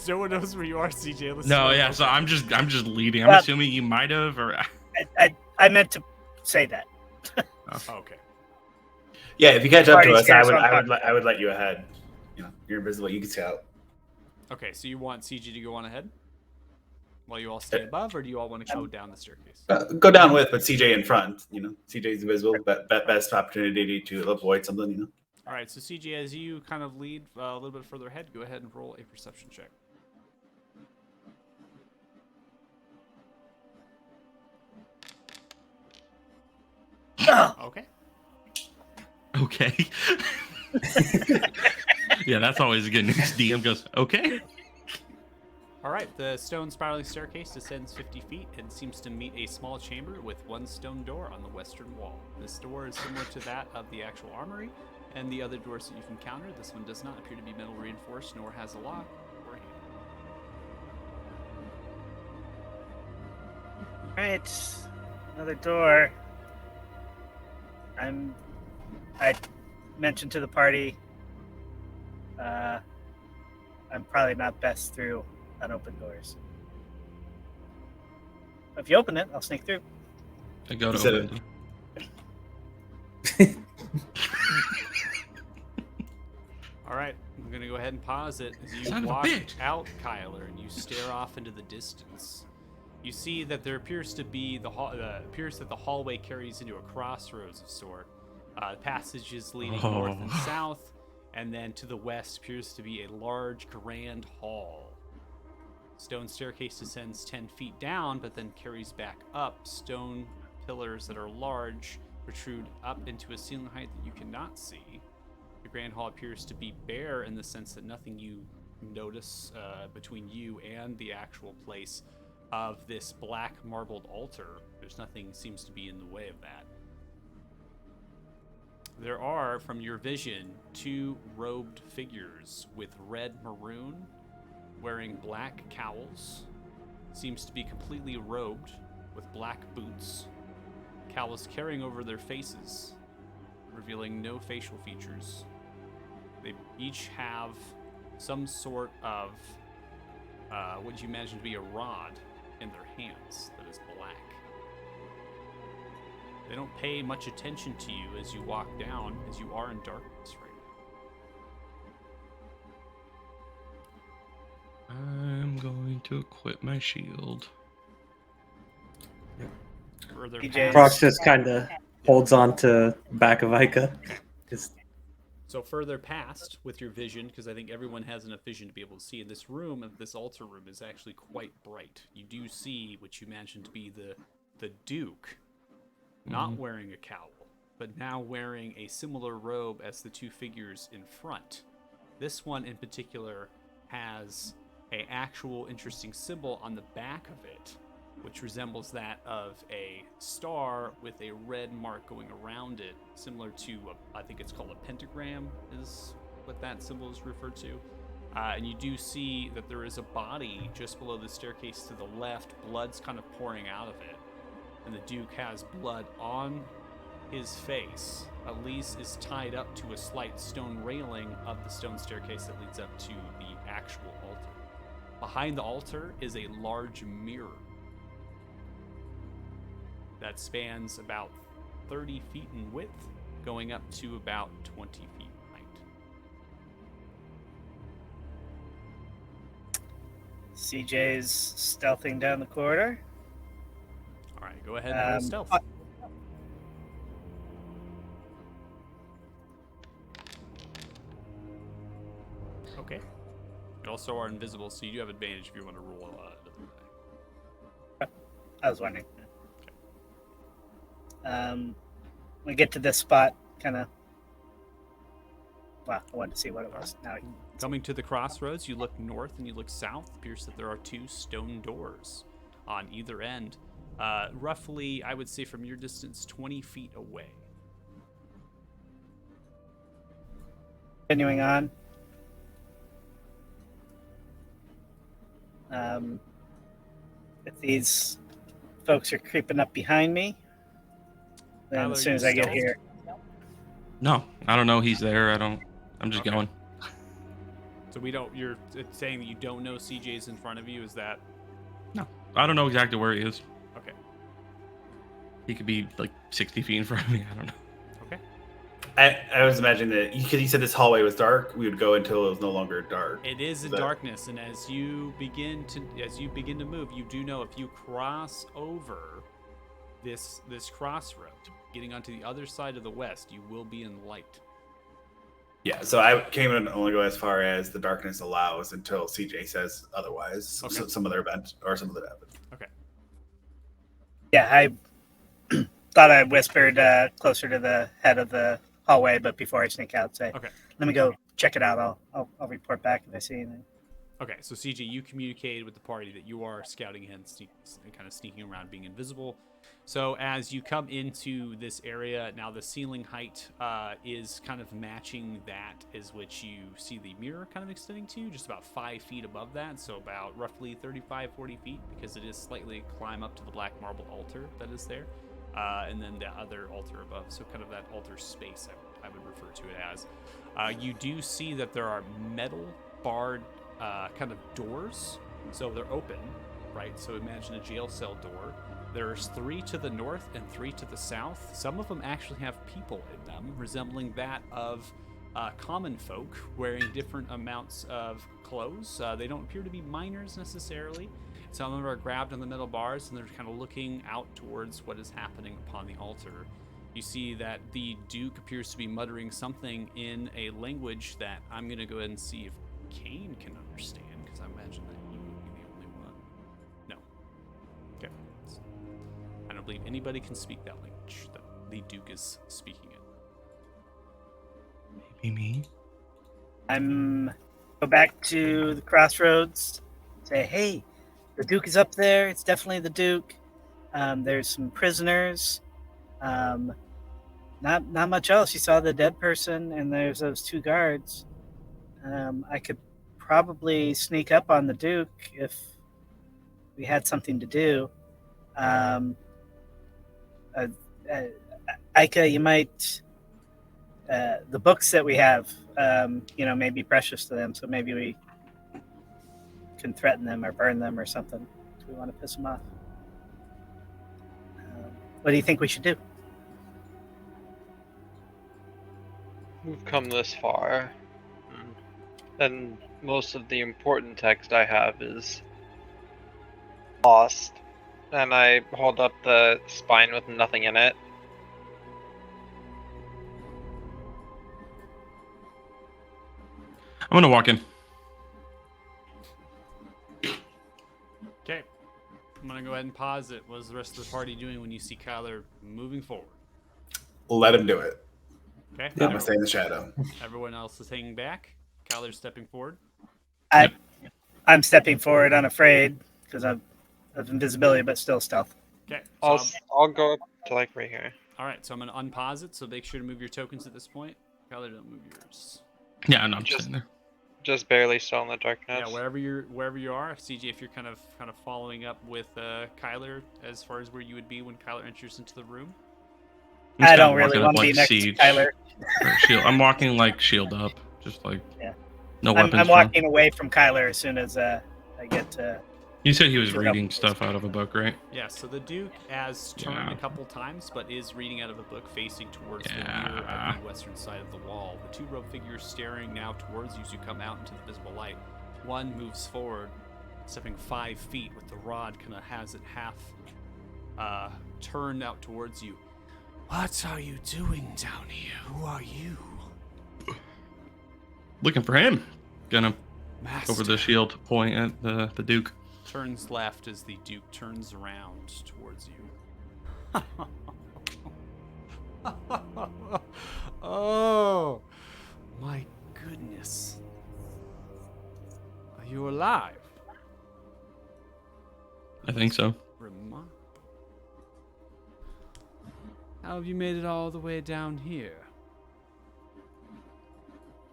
No one knows where you are, CJ. Let's No, slow yeah. it So down. I'm just leading. I'm Well- assuming you might have, or I meant to say that. Oh, okay. Yeah, if you catch up to Party's us, here, I so would, I'm I would, talking. I would let you ahead. You know, you're invisible. You can scout. Okay, so you want CJ to go on ahead while you all stay above, or do you all want to go down the staircase? Go down with, but CJ in front. You know, CJ's invisible. Best opportunity to avoid something. You know. All right, so CJ, as you kind of lead a little bit further ahead, go ahead and roll a perception check. Okay. okay. Yeah, that's always good news. DM goes, okay. All right, the stone spiraling staircase descends 50 feet and seems to meet a small chamber with one stone door on the western wall. This door is similar to that of the actual armory and the other doors that you've encountered. This one does not appear to be metal reinforced, nor has a lock or handle. Right, another door. I mentioned to the party. I'm probably not best through unopened doors. If you open it, I'll sneak through. I go to Is it open a- it. All right, I'm gonna go ahead and pause it as you Son of a walk bitch. out, Kyla, and you stare off into the distance. You see that there appears to be appears that the hallway carries into a crossroads of sort. Passages leading north and Oh. south, and then to the west appears to be a large grand hall. Stone staircase descends 10 feet down, but then carries back up. Stone pillars that are large protrude up into a ceiling height that you cannot see. The grand hall appears to be bare in the sense that nothing you notice between you and the actual place of this black marbled altar. There's nothing seems to be in the way of that. There are, from your vision, two robed figures with red maroon, wearing black cowls. Seems to be completely robed with black boots. Cowls carrying over their faces, revealing no facial features. They each have some sort of what you imagine to be a rod in their hands that is black. They don't pay much attention to you as you walk down, as you are in darkness right now. I'm going to equip my shield. Further DJ. past- Prox just kind of holds on to back of Aika. Just So further past with your vision, because I think everyone has enough vision to be able to see, this room, this altar room, is actually quite bright. You do see what you imagine to be the Duke, not wearing a cowl, but now wearing a similar robe as the two figures in front. This one in particular has a actual interesting symbol on the back of it which resembles that of a star with a red mark going around it, similar to, I think it's called a pentagram, is what that symbol is referred to. And you do see that there is a body just below the staircase to the left. Blood's kind of pouring out of it. And the Duke has blood on his face. Elise is tied up to a slight stone railing of the stone staircase that leads up to the actual altar. Behind the altar is a large mirror that spans about 30 feet in width, going up to about 20 feet in height. CJ's stealthing down the corridor. All right, go ahead and roll stealth. Okay. You also are invisible, so you do have advantage if you want to roll another die. I was wondering. We get to this spot, kind of. Well, I wanted to see what it was. Now, Coming to the crossroads, you look north and you look south. It appears that there are 2 stone doors on either end. Roughly, I would say from your distance, 20 feet away. continuing on. If these folks are creeping up behind me, then Kyla, as are soon you as I get stealth? here, No, I don't know he's there. I'm just Okay. going. So it's saying that you don't know CJ's in front of you, is that? No, I don't know exactly where he is. Okay. He could be like 60 feet in front of me. I don't know. Okay. I was imagining that because you said this hallway was dark, we would go until it was no longer dark. It is in that- darkness, and as you begin to move, you do know if you cross over this crossroad, getting onto the other side of the west, you will be in light. Yeah, so I came in and only go as far as the darkness allows until CJ says otherwise. Okay. Some other event or some other event. Okay. yeah, I thought I whispered closer to the head of the hallway, but before I sneak out, say, Okay. "Let me go check it out. I'll report back if I see anything." Okay, so CJ, you communicated with the party that you are scouting ahead and kind of sneaking around, being invisible. So as you come into this area, now the ceiling height is kind of matching that as which you see the mirror kind of extending to, just about 5 feet above that, so about roughly 35, 40 feet, because it is slightly climb up to the black marble altar that is there, and then the other altar above, so kind of that altar space I would refer to it as. You do see that there are metal barred kind of doors, so they're open, right? So imagine a jail cell door. There's 3 to the north and 3 to the south. Some of them actually have people in them, resembling that of common folk wearing different amounts of clothes. They don't appear to be miners necessarily. Some of them are grabbed on the metal bars and they're kind of looking out towards what is happening upon the altar. You see that the Duke appears to be muttering something in a language that I'm going to go ahead and see if Kane can understand, because I imagine that you would be the only one. No. Okay. I don't believe anybody can speak that language. The Duke is speaking it. Maybe me. Go back to the crossroads. Say, hey, the Duke is up there. It's definitely the Duke. There's some prisoners. Not much else. You saw the dead person, and there's those 2 guards. I could probably sneak up on the Duke if we had something to do. Aiko, you might. The books that we have, may be precious to them, so maybe we can threaten them or burn them or something. Do we want to piss them off? What do you think we should do? We've come this far, and most of the important text I have is lost, and I hold up the spine with nothing in it. I'm gonna walk in. Okay. I'm going to go ahead and pause it. What is the rest of the party doing when you see Kyler moving forward? Let him do it. Okay. I'm gonna stay in the shadow. Everyone else is hanging back. Kyler's stepping forward. I'm stepping forward, unafraid, because of invisibility, but still stealth. Okay. I'll go up to like right here. All right. So I'm gonna unpause it. So make sure to move your tokens at this point. Kyla, don't move yours. Yeah, no, I'm Just- sitting there. Just barely still in the darkness. Yeah, wherever you are, CJ. If you're kind of following up with Kyler as far as where you would be when Kyler enters into the room. I'm I just don't kinda really walking want up to be like next Siege to Kyler. or shield. I'm walking like shield up, just like Yeah. no weapons. I'm drawn. walking away from Kyler as soon as I get to. You said he was Shield up. reading stuff out of a book, right? Yeah. So the Duke has turned Yeah. a couple times, but is reading out of a book facing towards the rear Yeah. at the western side of the wall. The two robed figures staring now towards you as you come out into the visible light. One moves forward, stepping 5 feet with the rod, kind of has it half turned out towards you. What are you doing down here? Who are you? Looking for him. Gonna Master. over the shield, point at the Duke. Turns left as the Duke turns around towards you. Oh, my goodness. Are you alive? I think so. Remarkable. How have you made it all the way down here?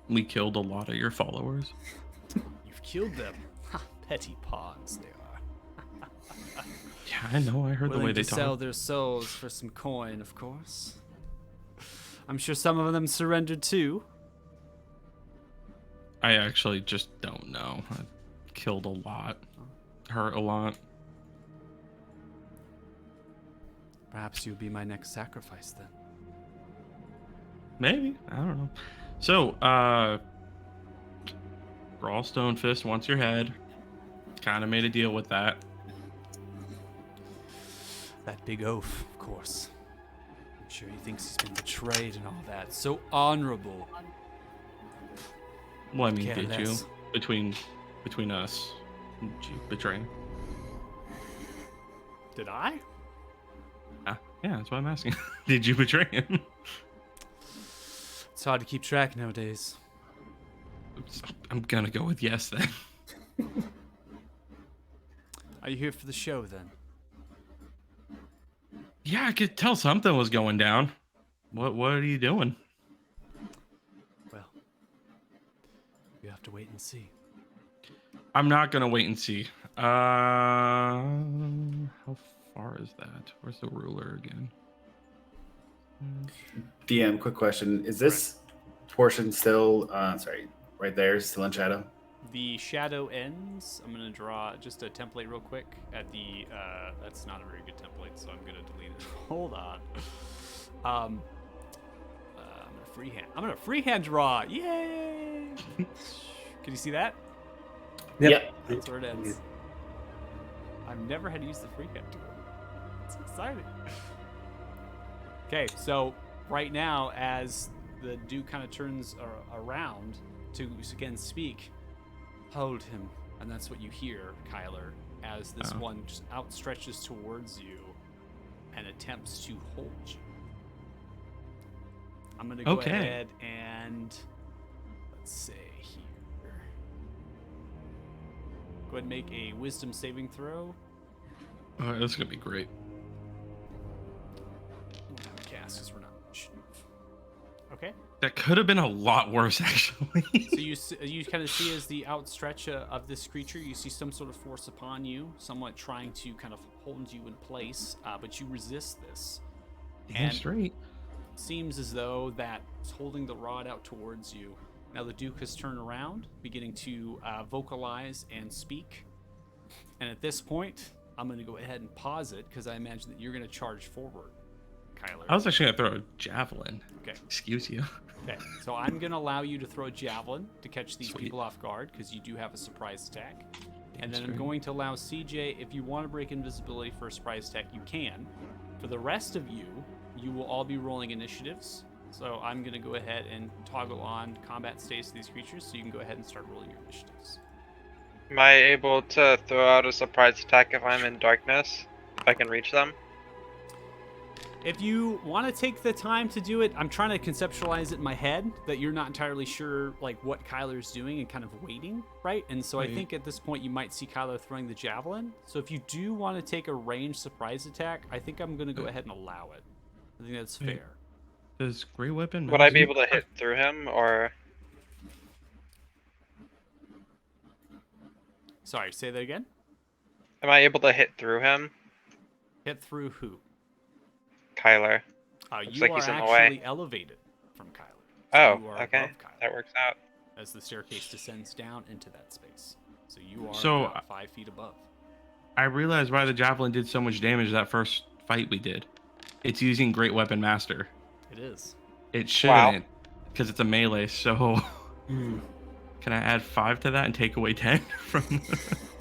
We killed a lot of your followers. You've killed them. Ha, petty pawns they are. Yeah, I know. I heard the way Willing they to sell talk. their souls for some coin, of course. I'm sure some of them surrendered too. I actually just don't know. I killed a lot, hurt a lot. Perhaps you'll be my next sacrifice then. Maybe, I don't know. So, Rawstone Fist wants your head. Kind of made a deal with that. That big oaf, of course. I'm sure he thinks he's been betrayed and all that. So honorable. Well, I mean, Care did you less. between us? Did you betray him? Did I? Yeah, that's why I'm asking. Did you betray him? It's hard to keep track nowadays. I'm gonna go with yes then. Are you here for the show then? Yeah, I could tell something was going down. What are you doing? Well, you have to wait and see. I'm not gonna wait and see. How far is that? Where's the ruler again? DM, quick question: is this portion still? Right there, still in shadow? The shadow ends. I'm gonna draw just a template real quick at the. That's not a very good template, so I'm gonna delete it. Hold on. I'm gonna freehand draw. Yay! Can you see that? Yep. That's where it ends. I've never had to use the freehand tool. It's exciting. Okay, so right now, as the Duke kind of turns around to again speak, hold him, and that's what you hear, Kyler, as this one just outstretches towards you and attempts to hold you. I'm gonna go Okay. ahead and let's say here. Go ahead and make a wisdom saving throw. Oh, that's gonna be great. We'll have a cast because we're not. Okay. That could have been a lot worse, actually. So you kind of see as the outstretch of this creature, you see some sort of force upon you, somewhat trying to kind of hold you in place, but you resist this. Damn straight. Seems as though that it's holding the rod out towards you. Now the Duke has turned around, beginning to vocalize and speak. And at this point, I'm going to go ahead and pause it because I imagine that you're going to charge forward, Kyler. I was actually gonna throw a javelin. Okay. Excuse you. Okay, so I'm going to allow you to throw a javelin to catch these people off guard because you do have a surprise attack. And then I'm going to allow CJ, if you want to break invisibility for a surprise attack, you can. For the rest of you, you will all be rolling initiatives. So I'm going to go ahead and toggle on combat states to these creatures so you can go ahead and start rolling your initiatives. Am I able to throw out a surprise attack if I'm in darkness? If I can reach them? If you want to take the time to do it, I'm trying to conceptualize it in my head that you're not entirely sure like what Kyler's doing and kind of waiting, right? And so I think at this point you might see Kyler throwing the javelin. So if you do want to take a ranged surprise attack, I think I'm going to go ahead and allow it. I think that's fair. Does Great Weapon? Would I be able to hit through him, or? Sorry, say that again. Am I able to hit through him? Hit through who? Kyler. You like are he's in the actually way. elevated from Kyler. Oh, you are okay. above Kyler That works out. as the staircase descends down into that space. So you are So, about 5 feet above. I realized why the javelin did so much damage that first fight we did. It's using Great Weapon Master. It is. It shouldn't, because it's a melee. So, can I add 5 to that and take away 10 from?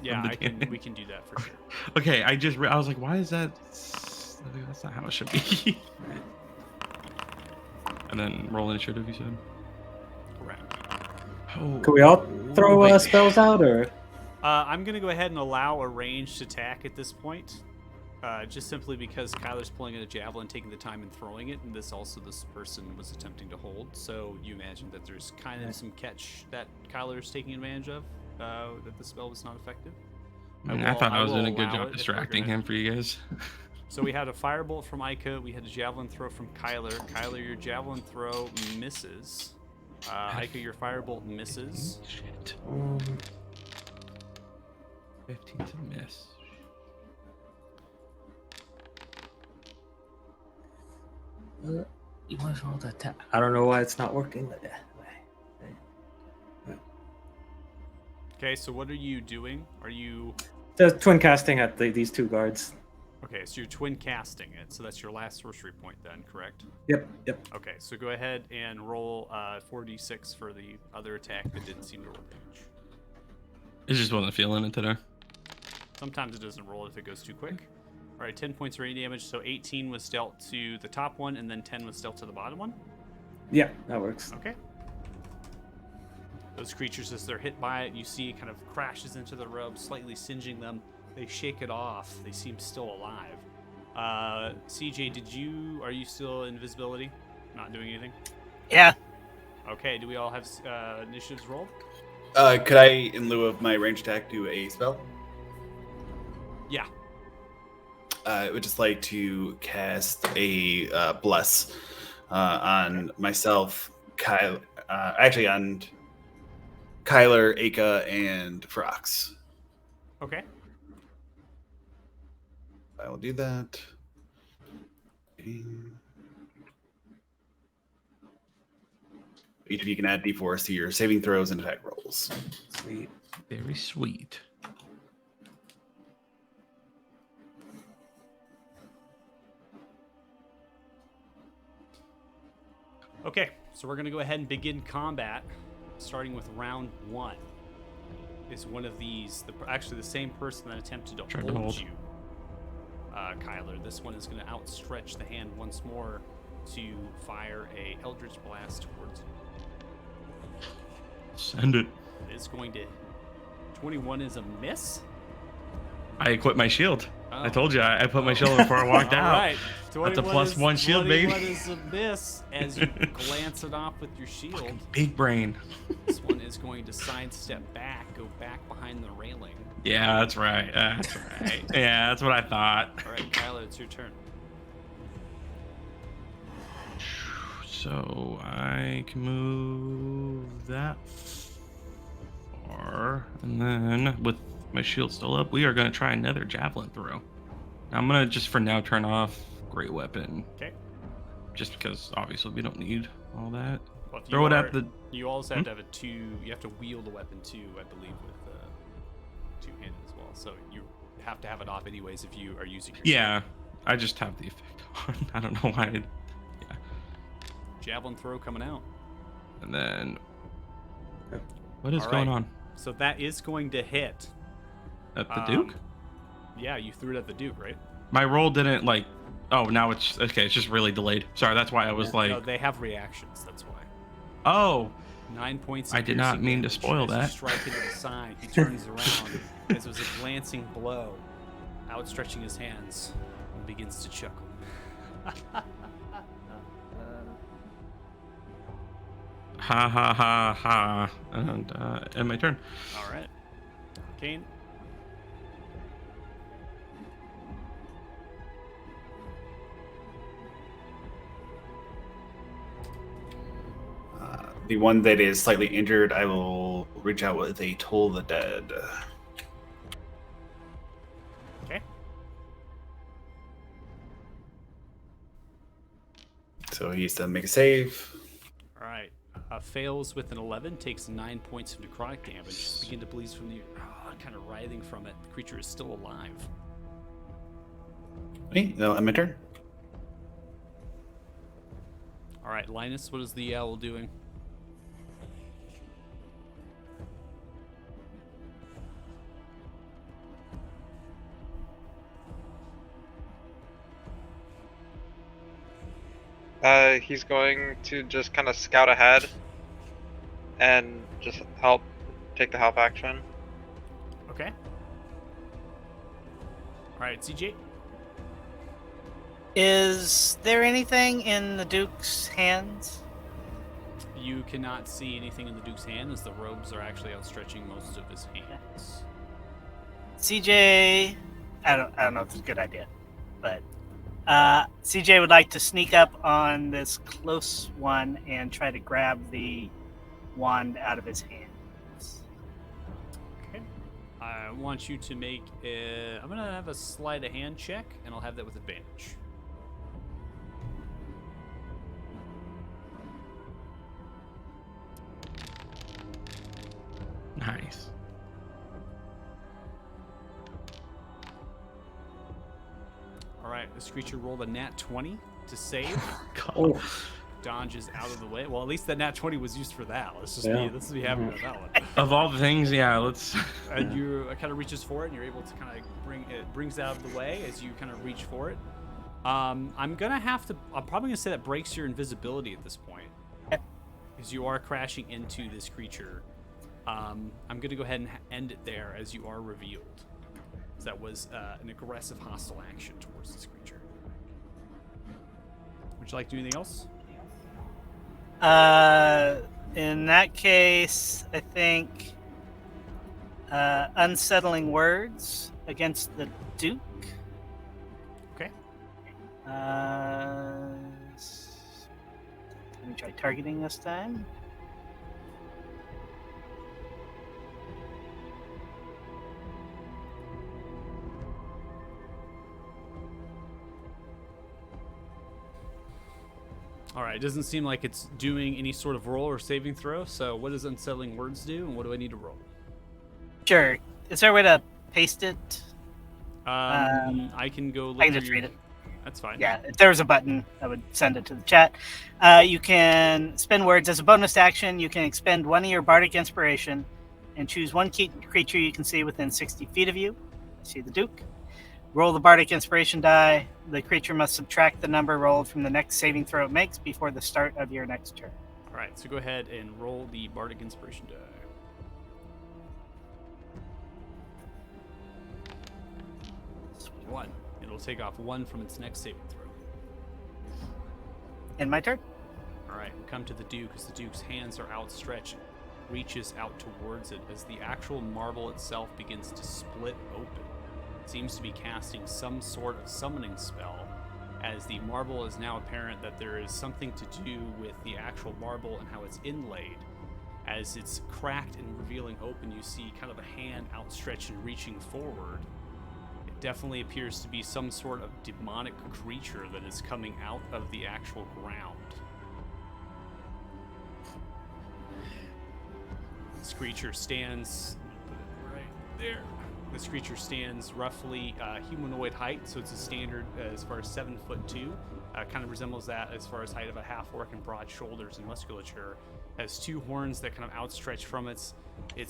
Yeah, from the damage? we can do that for sure. Okay, I was like, why is that? That's not how it should be. And then roll initiative, you said. Correct. Oh, Could we all throw wait. spells out, or? I'm gonna go ahead and allow a ranged attack at this point, just simply because Kyler's pulling a javelin, taking the time and throwing it, and this person was attempting to hold. So you imagine that there's kind of some catch that Kyler's taking advantage of, that the spell was not effective. I thought I was doing a good allow job it if we're distracting gonna- him for you guys. So we had a firebolt from Aiko, we had a javelin throw from Kyler. Kyler, your javelin throw misses. Aiko, your firebolt misses. Shit. 15's a miss. You want to roll the attack? I don't know why it's not working like that. Okay, so what are you doing? Are you... The twin casting at these two guards. Okay, so you're twin casting it, so that's your last sorcery point then, correct? Yep. Okay, so go ahead and roll 4d6 for the other attack that didn't seem to roll damage. It just wasn't feeling it today. Sometimes it doesn't roll if it goes too quick. All right, 10 points of rain damage, so 18 was dealt to the top one, and then 10 was dealt to the bottom one? Yeah, that works. Okay. Those creatures, as they're hit by it, you see it kind of crashes into the robe, slightly singeing them. They shake it off. They seem still alive. CJ, are you still invisibility? Not doing anything? Yeah. Okay, do we all have initiatives rolled? Could I, in lieu of my range attack, do a spell? Yeah. I would just like to cast a bless on myself, Kyle. Actually, on Kyler, Aika, and Frox. Okay. I will do that. Each of you can add d4s to your saving throws and attack rolls. Sweet. Very sweet. Okay, so we're going to go ahead and begin combat, starting with round 1. Is one of these, actually the same person that attempted to Tried to hold hold. you, Kyler. This one is going to outstretch the hand once more to fire a Eldritch Blast towards you. Send it. It is going to... 21 is a miss? I equipped my shield. Oh. I told you I put my shield before I walked out. All right. That's a 21 +1 shield, baby. 21 is a miss as you glance it off with your shield. Fucking big brain. This one is going to sidestep back, go back behind the railing. Yeah, that's right. That's right. Yeah, that's what I thought. All right, Kyla, it's your turn. So I can move that far, and then with my shield still up, we are going to try another javelin throw. I'm going to just for now turn off Great Weapon. Okay. Just because obviously we don't need all that. Well, Throw it at the. You also have to have you have to wield a weapon too, I believe, with two-handed as well. So you have to have it off anyways if you are using your Yeah, I just have the effect on. I don't know why. javelin throw coming out. And then. What is All going right. on? So that is going to hit. At the Duke? Yeah, you threw it at the Duke, right? My roll didn't like. Oh, now it's okay. It's just really delayed. Sorry, that's why I was like. No, they have reactions. That's why. Oh, 9 points. I did not piercing mean to damage spoil as you that. Strike into the side. He turns around as it was a glancing blow, outstretching his hands, and begins to chuckle. Ha ha ha ha. And my turn. All right. Kane. The one that is slightly injured, I will reach out with a Toll the Dead. Okay. So he needs to make a save. All right. Fails with an 11, takes 9 points of necrotic damage. Just begin to bleed from the kind of writhing from it. The creature is still alive. Okay, no, I'm my turn. All right, Linus, what is the owl doing? He's going to just kind of scout ahead and just take the help action. Okay. All right, CJ. Is there anything in the Duke's hands? You cannot see anything in the Duke's hand as the robes are actually outstretching most of his hands. CJ, I don't know if it's a good idea, but CJ would like to sneak up on this close one and try to grab the wand out of his hands. Okay. I want you to make I'm going to have a sleight of hand check, and I'll have that with advantage. Nice. All right, this creature rolled a nat 20 to save. Oh, Dodges out of the way. Well, at least the nat 20 was used for that. Let's Yeah. be happy with that one. Of all the things, yeah, let's. And you kind of reaches for it, and you're able to kind of brings it out of the way as you kind of reach for it. I'm probably gonna say that breaks your invisibility at this point, because you are crashing into this creature. I'm gonna go ahead and end it there as you are revealed. So that was an aggressive, hostile action towards this creature. Would you like to do anything else? In that case, I think unsettling words against the Duke. Okay. Let me try targeting this time. All right. It doesn't seem like it's doing any sort of roll or saving throw. So what does unsettling words do, and what do I need to roll? Sure. Is there a way to paste it? I can go look I can through just your- read it. That's fine. Yeah, if there was a button, I would send it to the chat. You can spend words as a bonus action. You can expend one of your bardic inspiration and choose one creature you can see within 60 feet of you. See the Duke. Roll the bardic inspiration die. The creature must subtract the number rolled from the next saving throw it makes before the start of your next turn. All right. So go ahead and roll the bardic inspiration die. One. It'll take off one from its next saving throw. In my turn. All right, we come to the Duke as the Duke's hands are outstretched, reaches out towards it as the actual marble itself begins to split open. It seems to be casting some sort of summoning spell, as the marble is now apparent that there is something to do with the actual marble and how it's inlaid. As it's cracked and revealing open, you see kind of a hand outstretched and reaching forward. It definitely appears to be some sort of demonic creature that is coming out of the actual ground. This creature stands, put it right there. This creature stands roughly humanoid height, so it's a standard as far as 7'2". Kind of resembles that as far as height of a half-orc and broad shoulders and musculature. Has two horns that kind of outstretch from its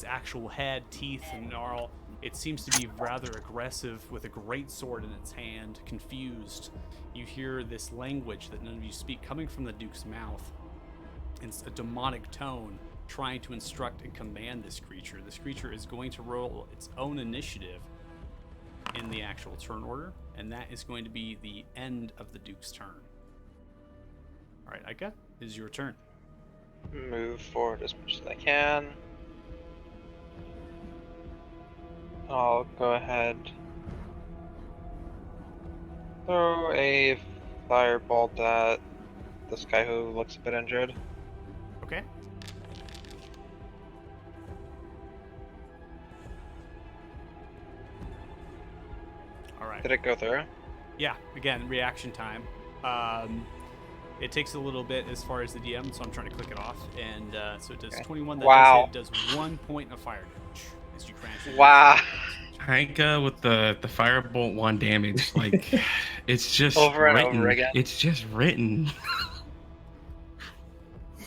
actual head, teeth, and gnarl. It seems to be rather aggressive with a great sword in its hand, confused. You hear this language that none of you speak coming from the Duke's mouth. It's a demonic tone trying to instruct and command this creature. This creature is going to roll its own initiative in the actual turn order, and that is going to be the end of the Duke's turn. All right, Aika, it is your turn. Move forward as much as I can. I'll go ahead. Throw a firebolt at this guy who looks a bit injured. Okay. All right. Did it go through? Yeah, again, reaction time. It takes a little bit as far as the DM, so I'm trying to click it off. And so it does Okay. 21. That Wow. does hit. It does 1 point of fire damage as you crash. Wow. Aika with the firebolt 1 damage, like it's just Over and written. over again. It's just written.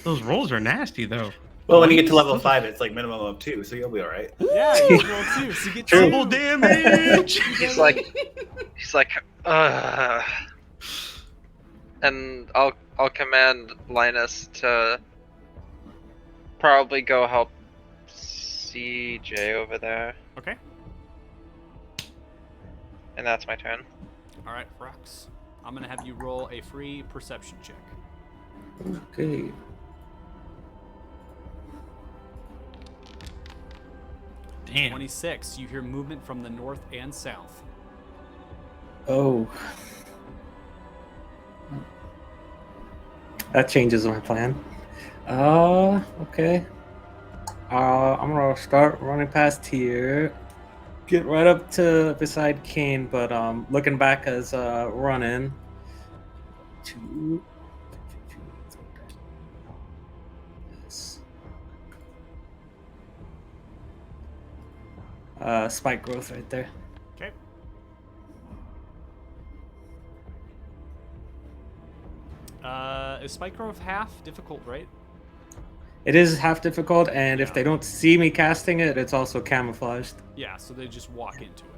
Those rolls are nasty though. Well, when you get to level 5, it's like minimum of 2, so you'll be all right. Yeah, you can roll 2, so you get Triple 2. damage. He's like, and I'll command Linus to probably go help CJ over there, Okay. and that's my turn. All right, Frox. I'm going to have you roll a free perception check. Okay. Damn. 26. You hear movement from the north and south. Oh. That changes my plan. Okay. I'm gonna start running past here. Get right up to beside Kane, but looking back as running. Two. Yes. Spike growth right there. Okay. Is Spike Growth half difficult, right? It is half difficult, and Yeah. if they don't see me casting it, it's also camouflaged. Yeah, so they just walk into it.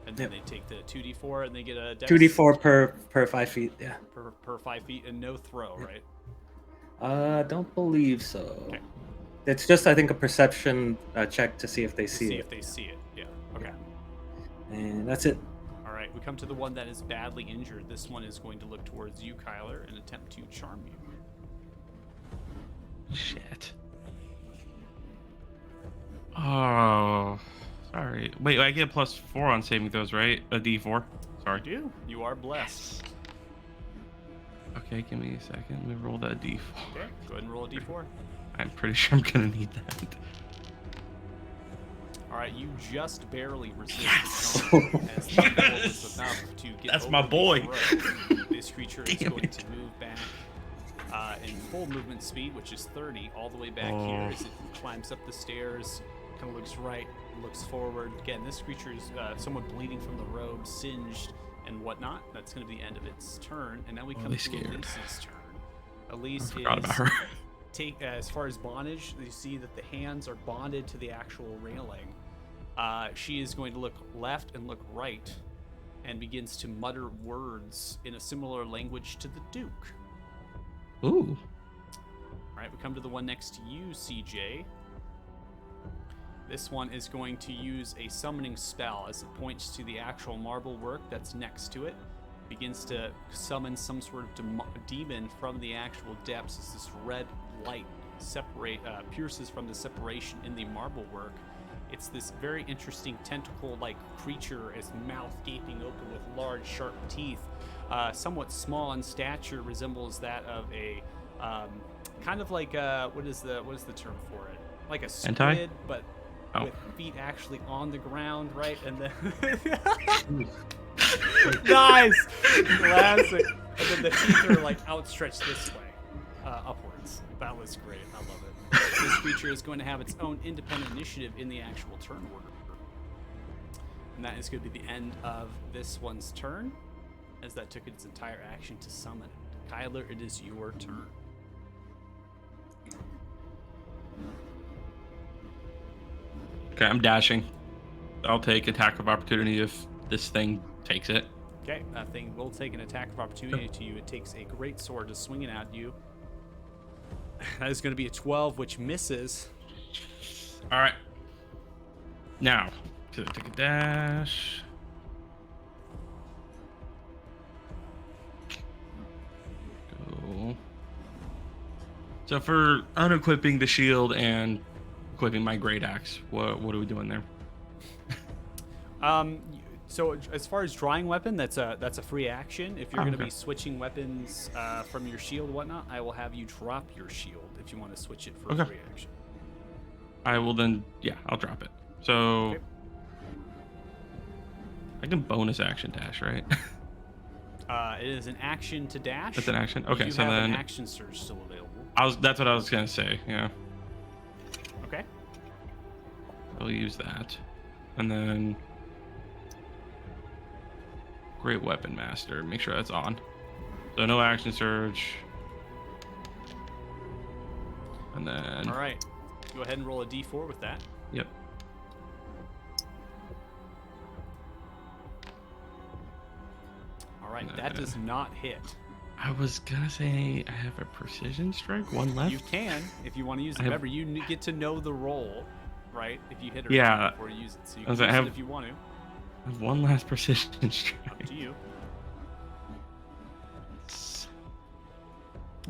And then Yep. they take the 2d4 and they get a dex 2d4 per 5 feet. Yeah. per 5 feet and no throw, right? Don't believe so. Okay. It's just, I think, a perception check to see if they To see see it. if they see it. Yeah. Okay. And that's it. All right, we come to the one that is badly injured. This one is going to look towards you, Kyler, and attempt to charm you. Shit. Oh, sorry. Wait, I get +4 on saving throws, right? A D4. Sorry. You do. You are blessed. Okay, give me a second. Let me roll that D4. Okay, go ahead and roll a d4. I'm pretty sure I'm gonna need that. All right, you just barely resist Yes! the charm as the roll Yes! was enough to get That's over my the boy. throat. This creature is Damn going it. to move back in full movement speed, which is 30, all the way back Oh. here as it climbs up the stairs, kind of looks right, looks forward. Again, this creature is somewhat bleeding from the robe, singed and whatnot. That's going to be the end of its turn. And now we come Really to scared. Elise's turn. I Elise forgot is about her. as far as bondage, you see that the hands are bonded to the actual railing. She is going to look left and look right and begins to mutter words in a similar language to the Duke. Ooh. All right, we come to the one next to you, CJ. This one is going to use a summoning spell as it points to the actual marble work that's next to it. Begins to summon some sort of demon from the actual depths as this red light pierces from the separation in the marble work. It's this very interesting tentacle-like creature, its mouth gaping open with large, sharp teeth. Somewhat small in stature, resembles that of a kind of like what is the term for it? Like a squid, Hentai? but Oh. with feet actually on the ground, right? And then nice, classic. And then the teeth are like outstretched this way, upwards. That was great. I love it. This creature is going to have its own independent initiative in the actual turn order. And that is going to be the end of this one's turn, as that took its entire action to summon it. Kyler, it is your turn. Okay, I'm dashing. I'll take attack of opportunity if this thing takes it. Okay, that thing will take an attack of opportunity to you. It takes a great sword to swing it at you. That is going to be a 12, which misses. All right. Now, take a dash. Go. So for unequipping the shield and equipping my great axe, what are we doing there? So as far as drawing weapon, that's a free action. If you're going to Okay. be switching weapons from your shield, whatnot, I will have you drop your shield if you want to switch it for a Okay. free action. I will then, yeah, I'll drop it. So Okay. I can bonus action dash, right? It is an action to dash. That's an action. You Okay, do so have then an action surge still available. that's what I was gonna say. Yeah, Okay. I'll use that, and then great weapon master. Make sure that's on. So no action surge, and then All right. Go ahead and roll a d4 with that. Yep. All right. That does not hit. I was gonna say I have a precision strike, one left. You can if you want to use it. I have- Remember, you get to know the roll, right? If you hit it Yeah. before you use it, so you I can was use like, I it have- if you want to. I have one last precision Up strike. to you.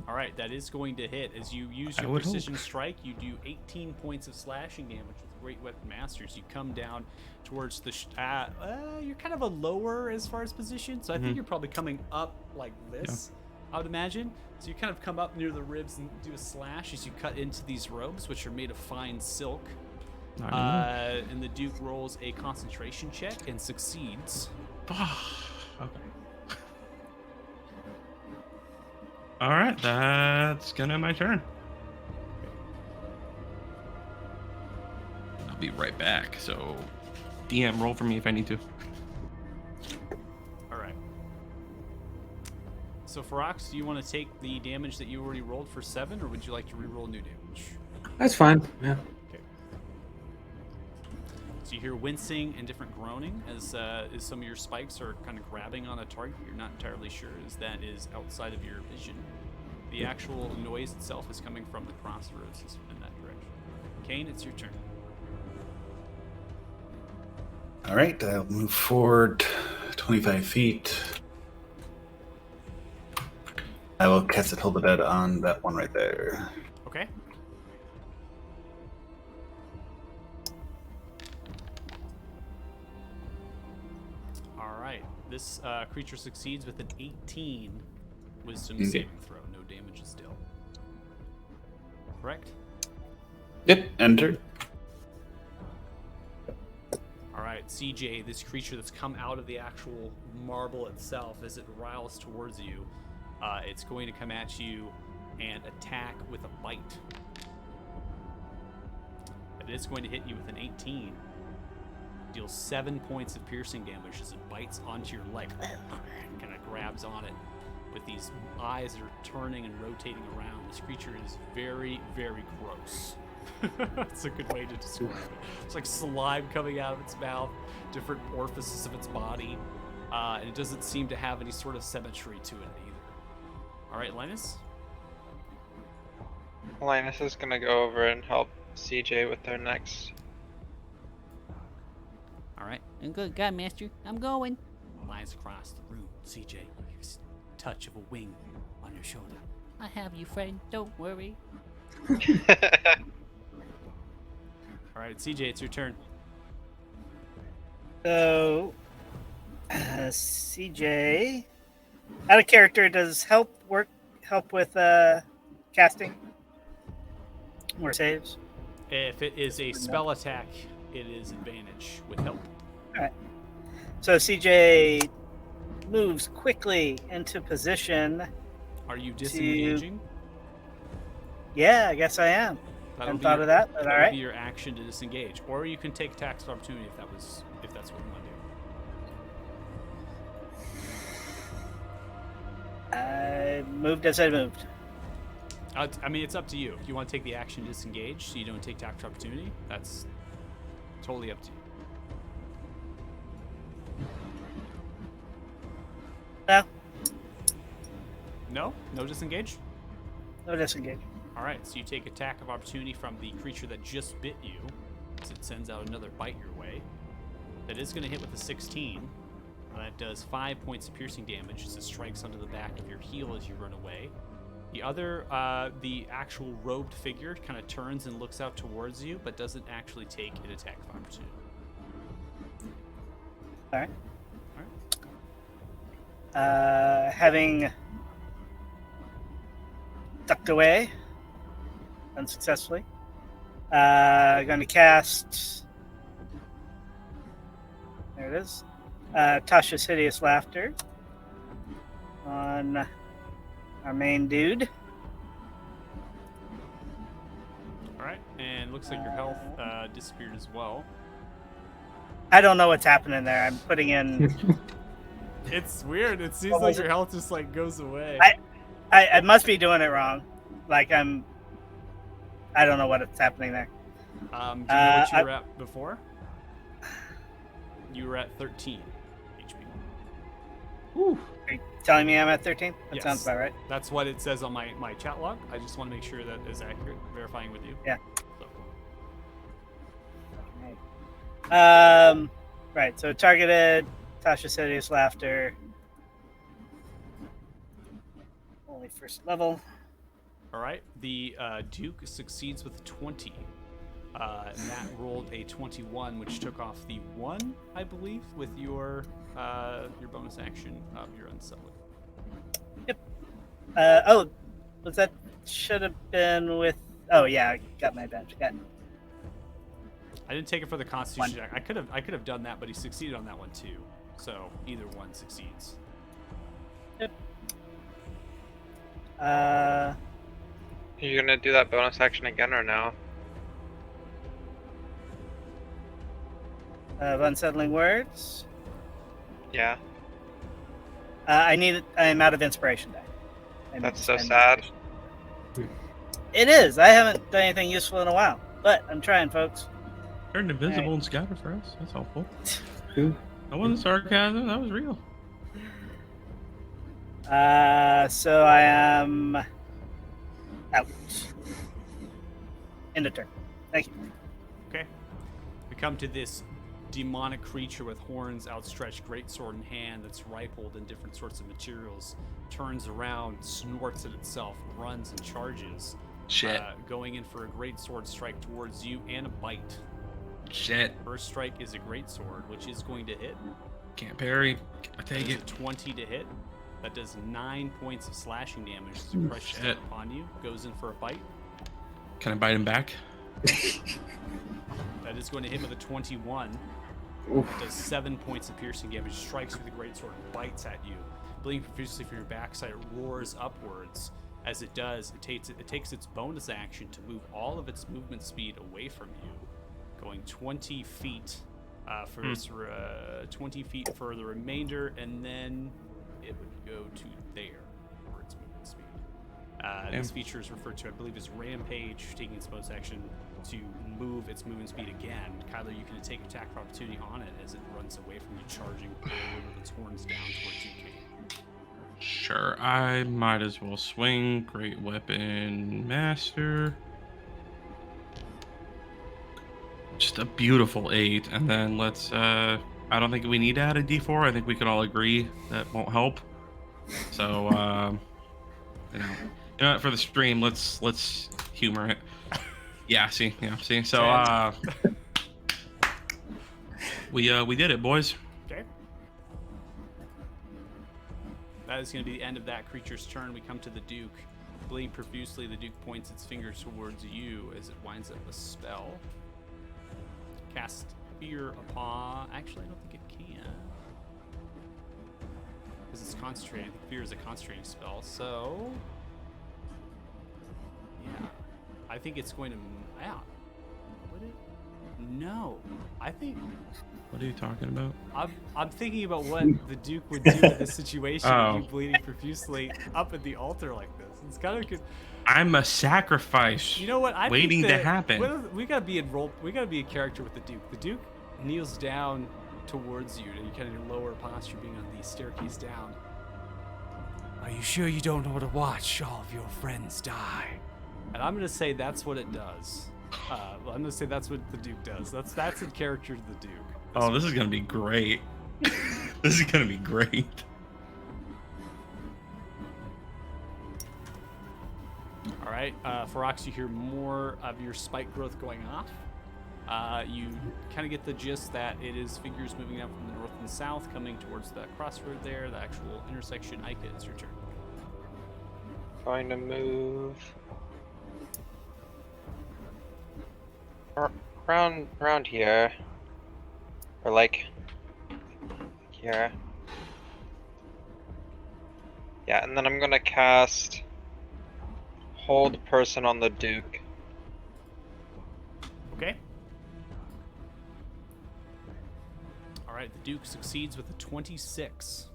All right, that is going to hit. As you use I your would hope. precision strike, you do 18 points of slashing damage with Great Weapon Masters. You come down towards the. You're kind of a lower as far as position, so I think Mhm. you're probably coming up like this. I would imagine. So you kind of come up near the ribs and do a slash as you cut into these robes, which are made of fine silk. Not anymore. And the Duke rolls a concentration check and succeeds. Okay. All right, that's gonna be my turn. I'll be right back. So, DM, roll for me if I need to. All right. So, Ferox, do you want to take the damage that you already rolled for 7, or would you like to re-roll new damage? That's fine. Yeah. Okay. So you hear wincing and different groaning as some of your spikes are kind of grabbing on a target. You're not entirely sure as that is outside of your vision. The actual noise itself is coming from the crossroads in that direction. Kane, it's your turn. All right, I'll move forward 25 feet. I will cast a Toll the Dead on that one right there. Okay. All right. This creature succeeds with an 18 Wisdom Okay. saving throw. No damage is dealt. Correct? Yep, enter. All right, CJ, this creature that's come out of the actual marble itself, as it riles towards you, it's going to come at you and attack with a bite. It is going to hit you with an 18. Deals 7 points of piercing damage as it bites onto your leg. Kind of grabs on it with these eyes that are turning and rotating around. This creature is very, very gross. That's a good way to describe it. It's like slime coming out of its mouth, different orifices of its body, and it doesn't seem to have any sort of symmetry to it either. All right, Linus. Linus is gonna go over and help CJ with their next. All right. And good God, Master. I'm going. Flies across the room. CJ, here's a touch of a wing on your shoulder. I have you, friend. Don't worry. All right, CJ, it's your turn. So, CJ, out of character, does help with casting or saves? If it is a spell attack, it is advantage with help. So CJ moves quickly into position. Are you disengaging? Yeah, I guess I am. I hadn't thought of that, but that all would right. be your action to disengage, or you can take attacks of opportunity if that's what you want to do. I moved as I moved. I mean, it's up to you. If you want to take the action to disengage, so you don't take attack of opportunity, that's totally up to you. No, No disengage. no disengage. All right, so you take attack of opportunity from the creature that just bit you, as it sends out another bite your way. That is going to hit with a 16. That does 5 points of piercing damage as it strikes onto the back of your heel as you run away. The actual robed figure kind of turns and looks out towards you, but doesn't actually take an attack of opportunity. All right. All right. Having ducked away unsuccessfully, going to cast. There it is. Tasha's Hideous Laughter on our main dude. All right, and looks like your health disappeared as well. I don't know what's happening there. I'm putting in. It's weird. It seems What like was your it? health just like goes away. I must be doing it wrong. Like I don't know what's happening there. Do you know what you were at before? You were at 13 HP. Are you telling me I'm at 13? That Yes. sounds about right. That's what it says on my chat log. I just want to make sure that is accurate, verifying with you. Yeah. So, Right. So targeted. Tasha's Hideous Laughter. Only first level. all right. The Duke succeeds with 20. And that rolled a 21, which took off the 1, I believe, with your bonus action of your unsettling. Was that should have been with? Oh yeah, I got my badge. Got it. I didn't take it for the Constitution check. I could have done that, but he succeeded on that one too. So either one succeeds. Yep. Are you gonna do that bonus action again or no? Of unsettling words. Yeah. I'm out of inspiration die. That's so sad. It is. I haven't done anything useful in a while, but I'm trying, folks. Turned invisible Alright. and scattered for us. That's helpful. Ooh. That wasn't sarcasm. That was real. So I am out. End of turn. Thank you. Okay. We come to this demonic creature with horns, outstretched greatsword in hand that's rifled in different sorts of materials. Turns around, snorts at itself, runs and charges. Shit. Going in for a greatsword strike towards you and a bite. Shit. First strike is a greatsword, which is going to hit. Can't parry. I take It's it. a 20 to hit. That does 9 points of slashing damage as it crushes Shit. upon you. Goes in for a bite. Can I bite him back? That is going to hit with a 21. Oof. Does 7 points of piercing damage. Strikes with the greatsword, bites at you. Bleeding profusely from your backside, it roars upwards. As it does, it takes its bonus action to move all of its movement speed away from you, going 20 feet for 20 feet for the remainder, and then it would go to there for its movement speed. This feature is referred to, I believe, as Rampage, taking its bonus action to move its movement speed again. Kyla, you can take attack of opportunity on it as it runs away from you, charging forward with its horns down towards you, Kate. Sure, I might as well swing. Great weapon, master. Just a beautiful 8, and then let's. I don't think we need to add a D4. I think we can all agree that won't help. So, you know what, for the stream, let's humor it. Yeah, see. So, we did it, boys. Okay. That is going to be the end of that creature's turn. We come to the Duke. Bleeding profusely, the Duke points its finger towards you as it winds up a spell. Cast Fear upon... Actually, I don't think it can. Because it's concentrating. I think Fear is a concentrating spell, so... Yeah. I think it's going to... Yeah. Would it? No. I think... What are you talking about? I'm thinking about what the Duke would do in this situation with you bleeding profusely up at the altar like this. It's kind of good. I'm a sacrifice. You know what? I waiting think to happen. We gotta be in role. We gotta be a character with the Duke. The Duke kneels down towards you, and you kind of your lower posture being on the staircase down. Are you sure you don't want to watch all of your friends die? And I'm gonna say that's what it does. I'm gonna say that's what the Duke does. That's in character to the Duke. Oh, this is gonna be great. This is gonna be great. right, Ferox, you hear more of your spike growth going off. You kind of get the gist that it is figures moving out from the north and south, coming towards the crossroad there, the actual intersection. Aiko, it's your turn. Going to move around here, or like here. Yeah, and then I'm gonna cast Hold Person on the Duke. Okay. All right, the Duke succeeds with a 26.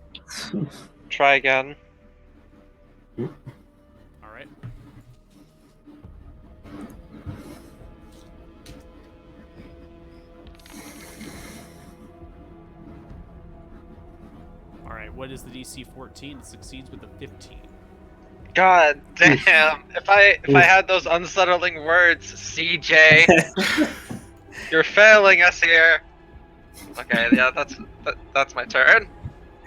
Try again. All right. All right, what is the DC 14? It succeeds with a 15. God damn! If I had those unsettling words, CJ, you're failing us here. Okay, yeah, that's my turn.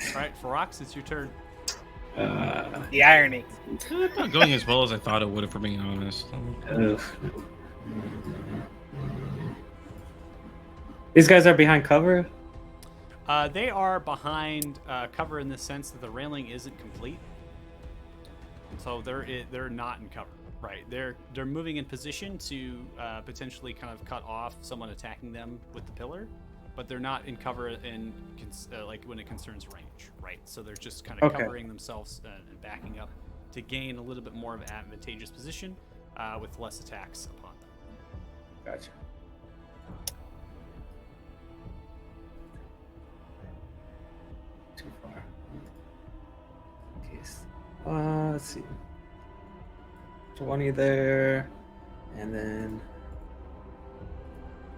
All right, Ferox, it's your turn. The irony. It's not going as well as I thought it would, if we're being honest. These guys are behind cover. They are behind cover in the sense that the railing isn't complete, so they're not in cover. Right, they're moving in position to potentially kind of cut off someone attacking them with the pillar, but they're not in cover like when it concerns range. Right, so they're just kind of covering themselves and backing up to gain a little bit more of an advantageous position with less attacks upon them. Gotcha. Too far. Okay. Let's see. 20 there, and then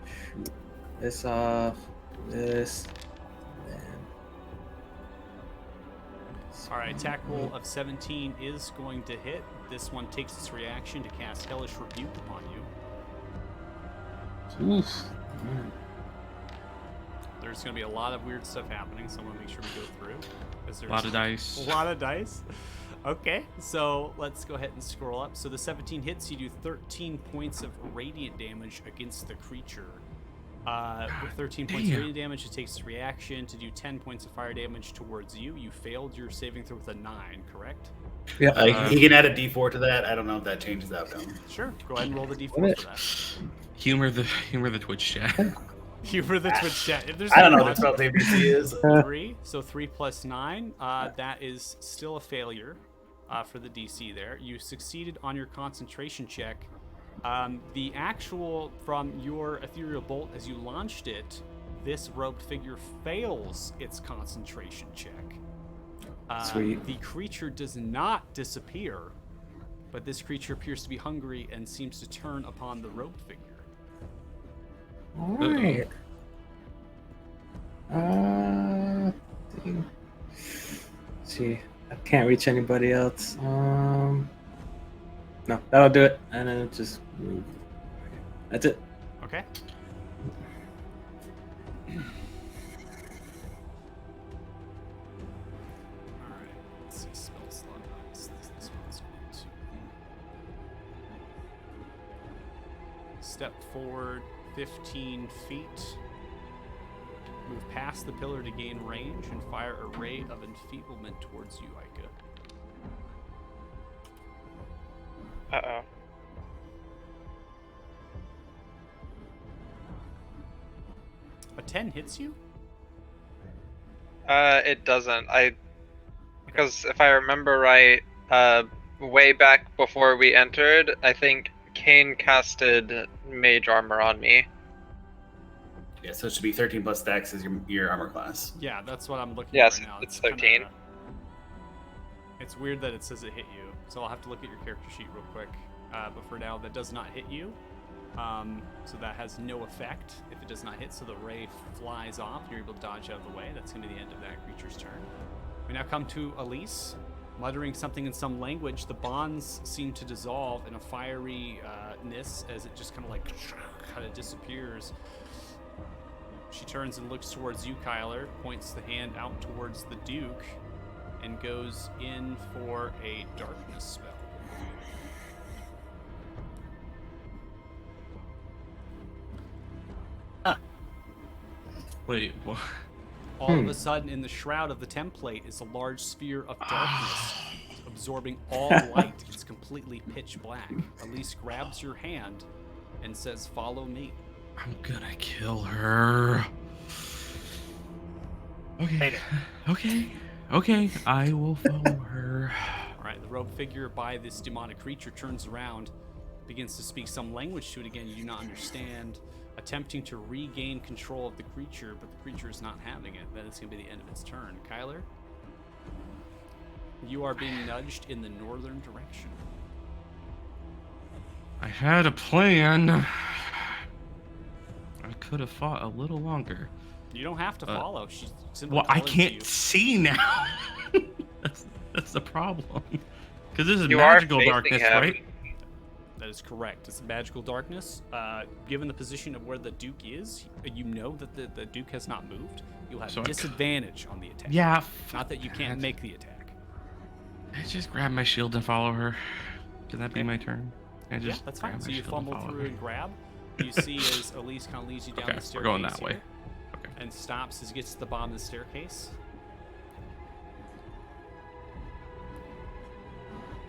shoot this off. This. And then. All right, attack roll of 17 is going to hit. This one takes its reaction to cast Hellish Rebuke upon you. Oof. There's going to be a lot of weird stuff happening, so I want to make sure we go through. There's A lot of dice. A lot of dice. Okay, so let's go ahead and scroll up. So the 17 hits, you do 13 points of radiant damage against the creature. With 13 points of radiant damage, it takes its reaction to do 10 points of fire damage towards you. You failed your saving throw with a 9, correct? Yeah. He can add a D4 to that. I don't know if that changes the outcome. Sure. Go ahead and roll the D4 for that. Humor the Twitch chat. Humor the Twitch chat. If there's I don't know what the spell save DC is. 3, so 3 plus 9. That is still a failure for the DC there. You succeeded on your concentration check. The actual, from your ethereal bolt, as you launched it, this robed figure fails its concentration check. Sweet. The creature does not disappear, but this creature appears to be hungry and seems to turn upon the robed figure. All right. Let's see, I can't reach anybody else. No, that'll do it. And then just move. That's it. Okay. Alright, let's see, spell slot. This one's going to step forward 15 feet, move past the pillar to gain range, and fire a ray of enfeeblement towards you, Aiko. Uh-oh. A 10 hits you? It doesn't. Because if I remember right, way back before we entered, I think Kane casted mage armor on me. Yeah, so it should be 13 plus dex as your armor class. Yeah, that's what I'm looking Yes, at right now. it's kinda- 13. It's weird that it says it hit you, so I'll have to look at your character sheet real quick. But for now, that does not hit you. So that has no effect if it does not hit. So the ray flies off. You're able to dodge out of the way. That's going to be the end of that creature's turn. We now come to Elise, muttering something in some language. The bonds seem to dissolve in a fiery-ness as it just kind of disappears. She turns and looks towards you, Kyler, points the hand out towards the Duke, and goes in for a darkness spell. Wait, what? All of a sudden, in the shroud of the template is a large sphere of darkness, absorbing all light. It's completely pitch black. Elise grabs your hand and says, "Follow me." I'm gonna kill her. Okay. Later. Okay. I will follow her. All right, the robed figure by this demonic creature turns around, begins to speak some language to it again you do not understand, attempting to regain control of the creature, but the creature is not having it. That is going to be the end of its turn. Kyler, you are being nudged in the northern direction. I had a plan. I could have fought a little longer. You don't have to follow. She's simply Well, I calling to can't you. see now. that's the problem. Because this is You are magical facing darkness, him. right? That is correct. It's magical darkness. Given the position of where the Duke is, you know that the Duke has not moved. You'll have So disadvantage on the attack. Yeah. Not that you can't make the attack. I just grab my shield and follow her. Can that be my turn? I Yeah, just that's grab fine. my So you shield fumble follow through her. and grab. You see as Elise kind of leads you down Okay, the staircase. we're going that way. here Okay. And stops as he gets to the bottom of the staircase.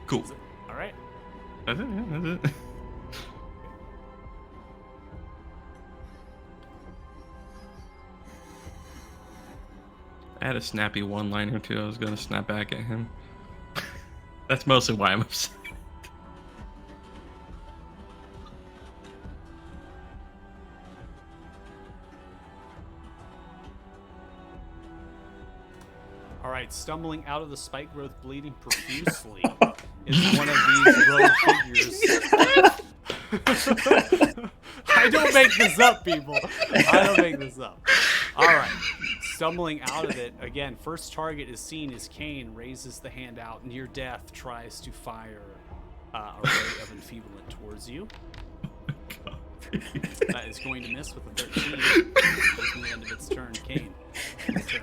Cool. All right. That's it. Yeah, that's it. I had a snappy one-liner too. I was gonna snap back at him. That's mostly why I'm upset. All right. Stumbling out of the spike growth, bleeding profusely, is one of these rogue figures. I don't make this up, people. I don't make this up. All right. Stumbling out of it, again, first target is seen as Kane raises the hand out, near death, tries to fire a ray of enfeeblement towards you. That is going to miss with a 13. Taking the end of its turn. Kane, your turn.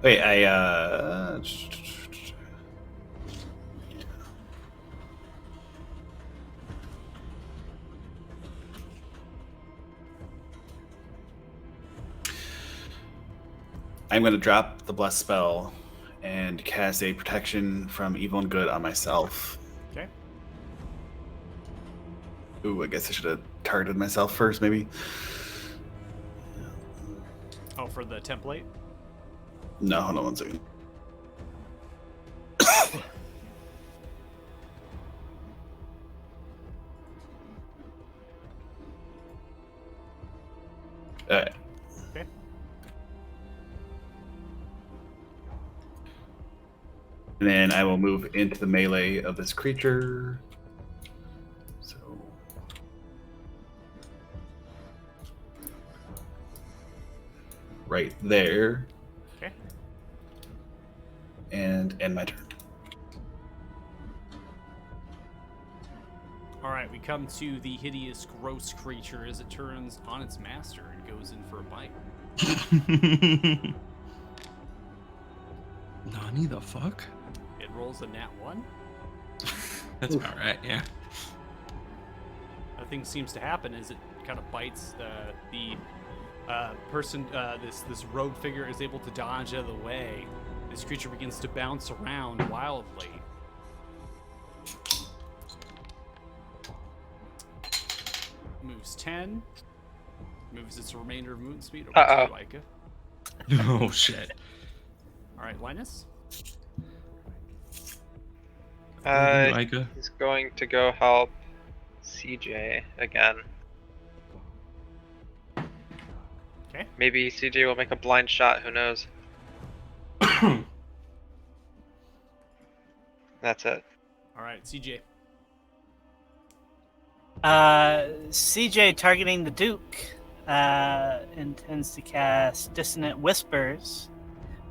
Wait, I'm going to drop the bless spell and cast a protection from evil and good on myself. Okay. Ooh, I guess I should have targeted myself first, maybe. Oh, for the template? No, hold on one second. Alright. Okay. And then I will move into the melee of this creature. So right there. Okay. And end my turn. All right, we come to the hideous, gross creature as it turns on its master and goes in for a bite. Nani the fuck? It rolls a nat 1. That's about right, yeah. Nothing seems to happen as it kind of bites the person. This rogue figure is able to dodge out of the way. This creature begins to bounce around wildly. Moves 10. Moves its remainder of movement speed over Uh-oh. to Aiko. Oh shit. All right, Linus. Aika. He's going to go help CJ again. Okay. Maybe CJ will make a blind shot, who knows? That's it. All right, CJ. CJ targeting the Duke intends to cast Dissonant Whispers,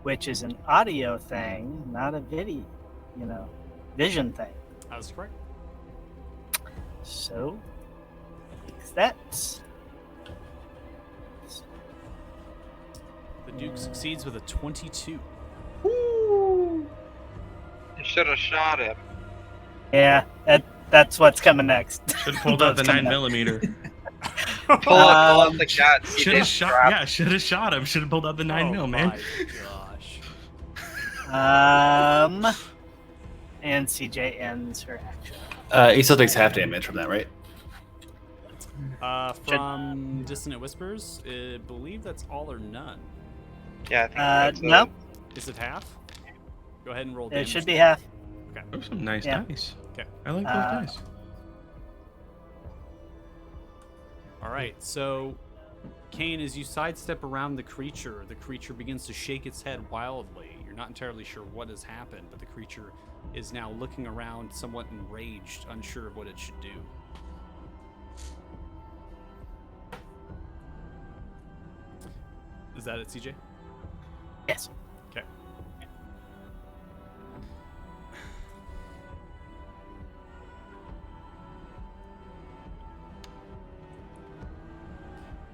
which is an audio thing, not a video, vision thing. That was correct. So, fix that. The Duke succeeds with a 22. You should have shot him. Yeah, that's what's coming next. Should have pulled out the That's coming 9mm. Pull out the guts. Should have shot. Yeah, should have shot him. Should have pulled out the 9mm, man. My gosh. And CJ ends her action. He still takes half damage from that, right? From Dissonant Whispers, I believe that's all or none. Yeah, I think that's no, Is it half? Go ahead and roll it damage. should be half. Those are some nice Yeah. dice. Okay. I like those dice. All right, so Kane, as you sidestep around the creature begins to shake its head wildly. You're not entirely sure what has happened, but the creature is now looking around, somewhat enraged, unsure of what it should do. Is that it, CJ? Yes. Okay.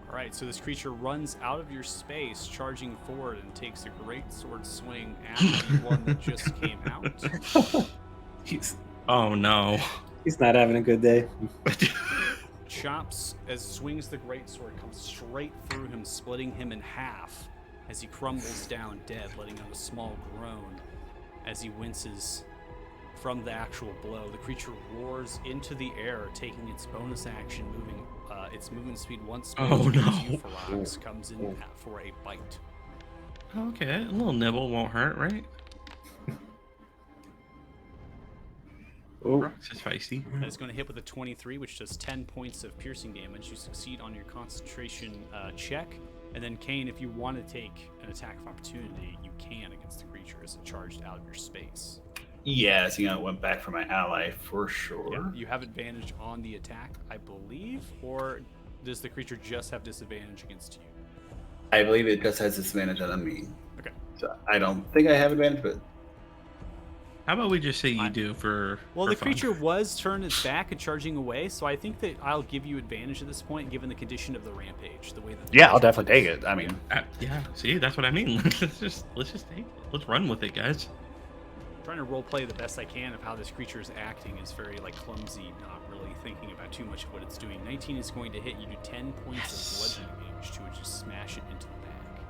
Alright, so this creature runs out of your space, charging forward, and takes a great sword swing at the one that just came out. Oh no. He's not having a good day. Chops as swings the great sword, comes straight through him, splitting him in half as he crumbles down dead, letting out a small groan as he winces from the actual blow. The creature roars into the air, taking its bonus action, moving its movement speed once more. Oh, no. Euphorox comes in for a bite. Okay, a little nibble won't hurt, right? Oh, Rocks is feisty. That is going to hit with a 23, which does 10 points of piercing damage. You succeed on your concentration check. And then, Kane, if you want to take an attack of opportunity, you can against the creature as it charged out of your space. Yeah, so it went back for my ally for sure. Yeah, you have advantage on the attack, I believe, or does the creature just have disadvantage against you? I believe it just has disadvantage on me. Okay. So I don't think I have advantage, but How about we just say you do for Well, for the fun? creature was turned its back and charging away, so I think that I'll give you advantage at this point, given the condition of the rampage, the way that. yeah, I'll definitely take it. I mean, Yeah, see, that's what I mean. let's just take it. Let's run with it, guys. I'm trying to roleplay the best I can of how this creature is acting is very clumsy, not really thinking about too much of what it's doing. 19 is going to hit. You do 10 points of bludgeoning damage to it, just smash it into the back.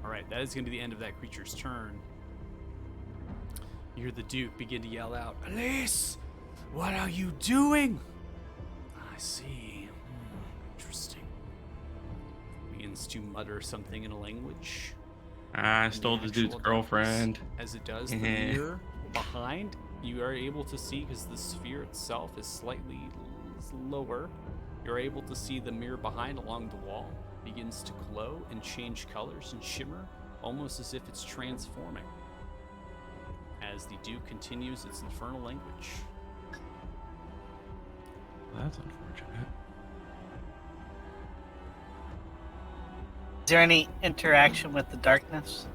All right, that is going to be the end of that creature's turn. You hear the Duke begin to yell out, "Elise, what are you doing?" I see. Interesting. Begins to mutter something in a language. I in the stole this dude's actual girlfriend. darkness. As it does, the mirror behind, you are able to see, because the sphere itself is slightly lower, you're able to see the mirror behind along the wall begins to glow and change colors and shimmer, almost as if it's transforming. As the Duke continues its infernal language. That's unfortunate. Is there any interaction with the darkness?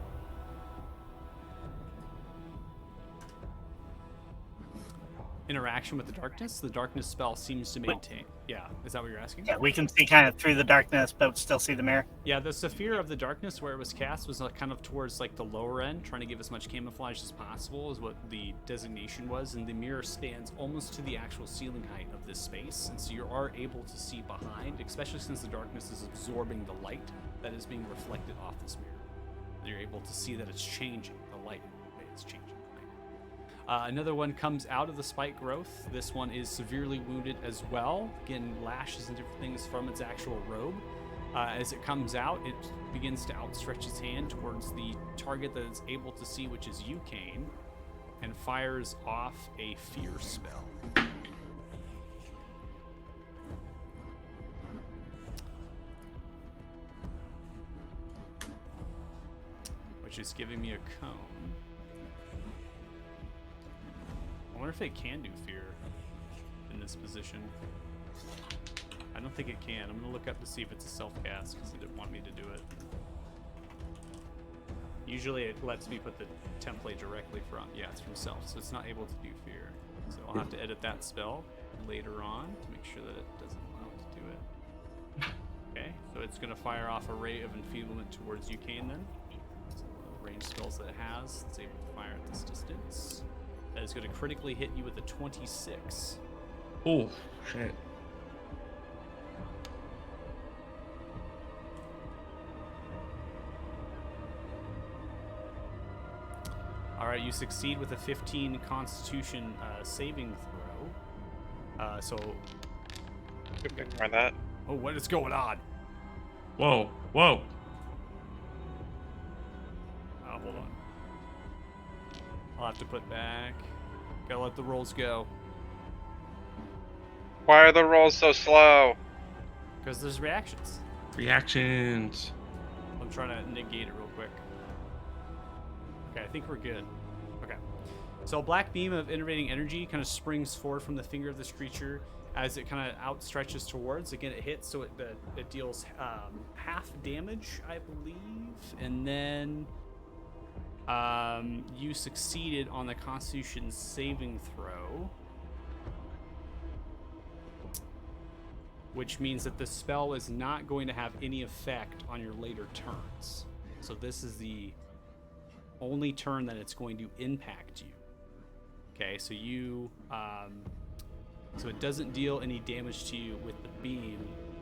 Interaction with the darkness spell seems to maintain. Yeah, is that what you're asking? Yeah, we can see kind of through the darkness, but still see the mirror. Yeah, the Sphere of the Darkness, where it was cast, was kind of towards the lower end, trying to give as much camouflage as possible, is what the designation was. And the mirror spans almost to the actual ceiling height of this space, and so you are able to see behind, especially since the darkness is absorbing the light that is being reflected off this mirror. You're able to see that it's changing. The light is changing. Another one comes out of the spike growth. This one is severely wounded as well. Again, lashes and different things from its actual robe. As it comes out, it begins to outstretch its hand towards the target that it's able to see, which is you, Kane, and fires off a fear spell. Which is giving me a cone. I wonder if it can do fear in this position. I don't think it can. I'm gonna look up to see if it's a self-cast because it didn't want me to do it. Usually it lets me put the template directly from, yeah, it's from self, so it's not able to do fear. So I'll have to edit that spell later on to make sure that it doesn't allow it to do it. Okay, so So it's going to fire off a ray of enfeeblement towards you, Kane, then. So the range spells that it has, it's able to fire at this distance. That is going to critically hit you with a 26. Oh, shit. Alright, you succeed with a 15 Constitution saving throw. So... Ignore that. Oh, what is going on? Whoa, whoa. Oh, hold on. I'll have to put back. Gotta let the rolls go. Why are the rolls so slow? Because there's reactions. Reactions. I'm trying to negate it real quick. Okay, I think we're good. Okay. So a black beam of innervating energy kind of springs forward from the finger of this creature as it kind of outstretches towards. Again, it hits, so it deals half damage, I believe. And then you succeeded on the Constitution saving throw, which means that the spell is not going to have any effect on your later turns. So this is the only turn that it's going to impact you. Okay, so you, so it doesn't deal any damage to you with the beam.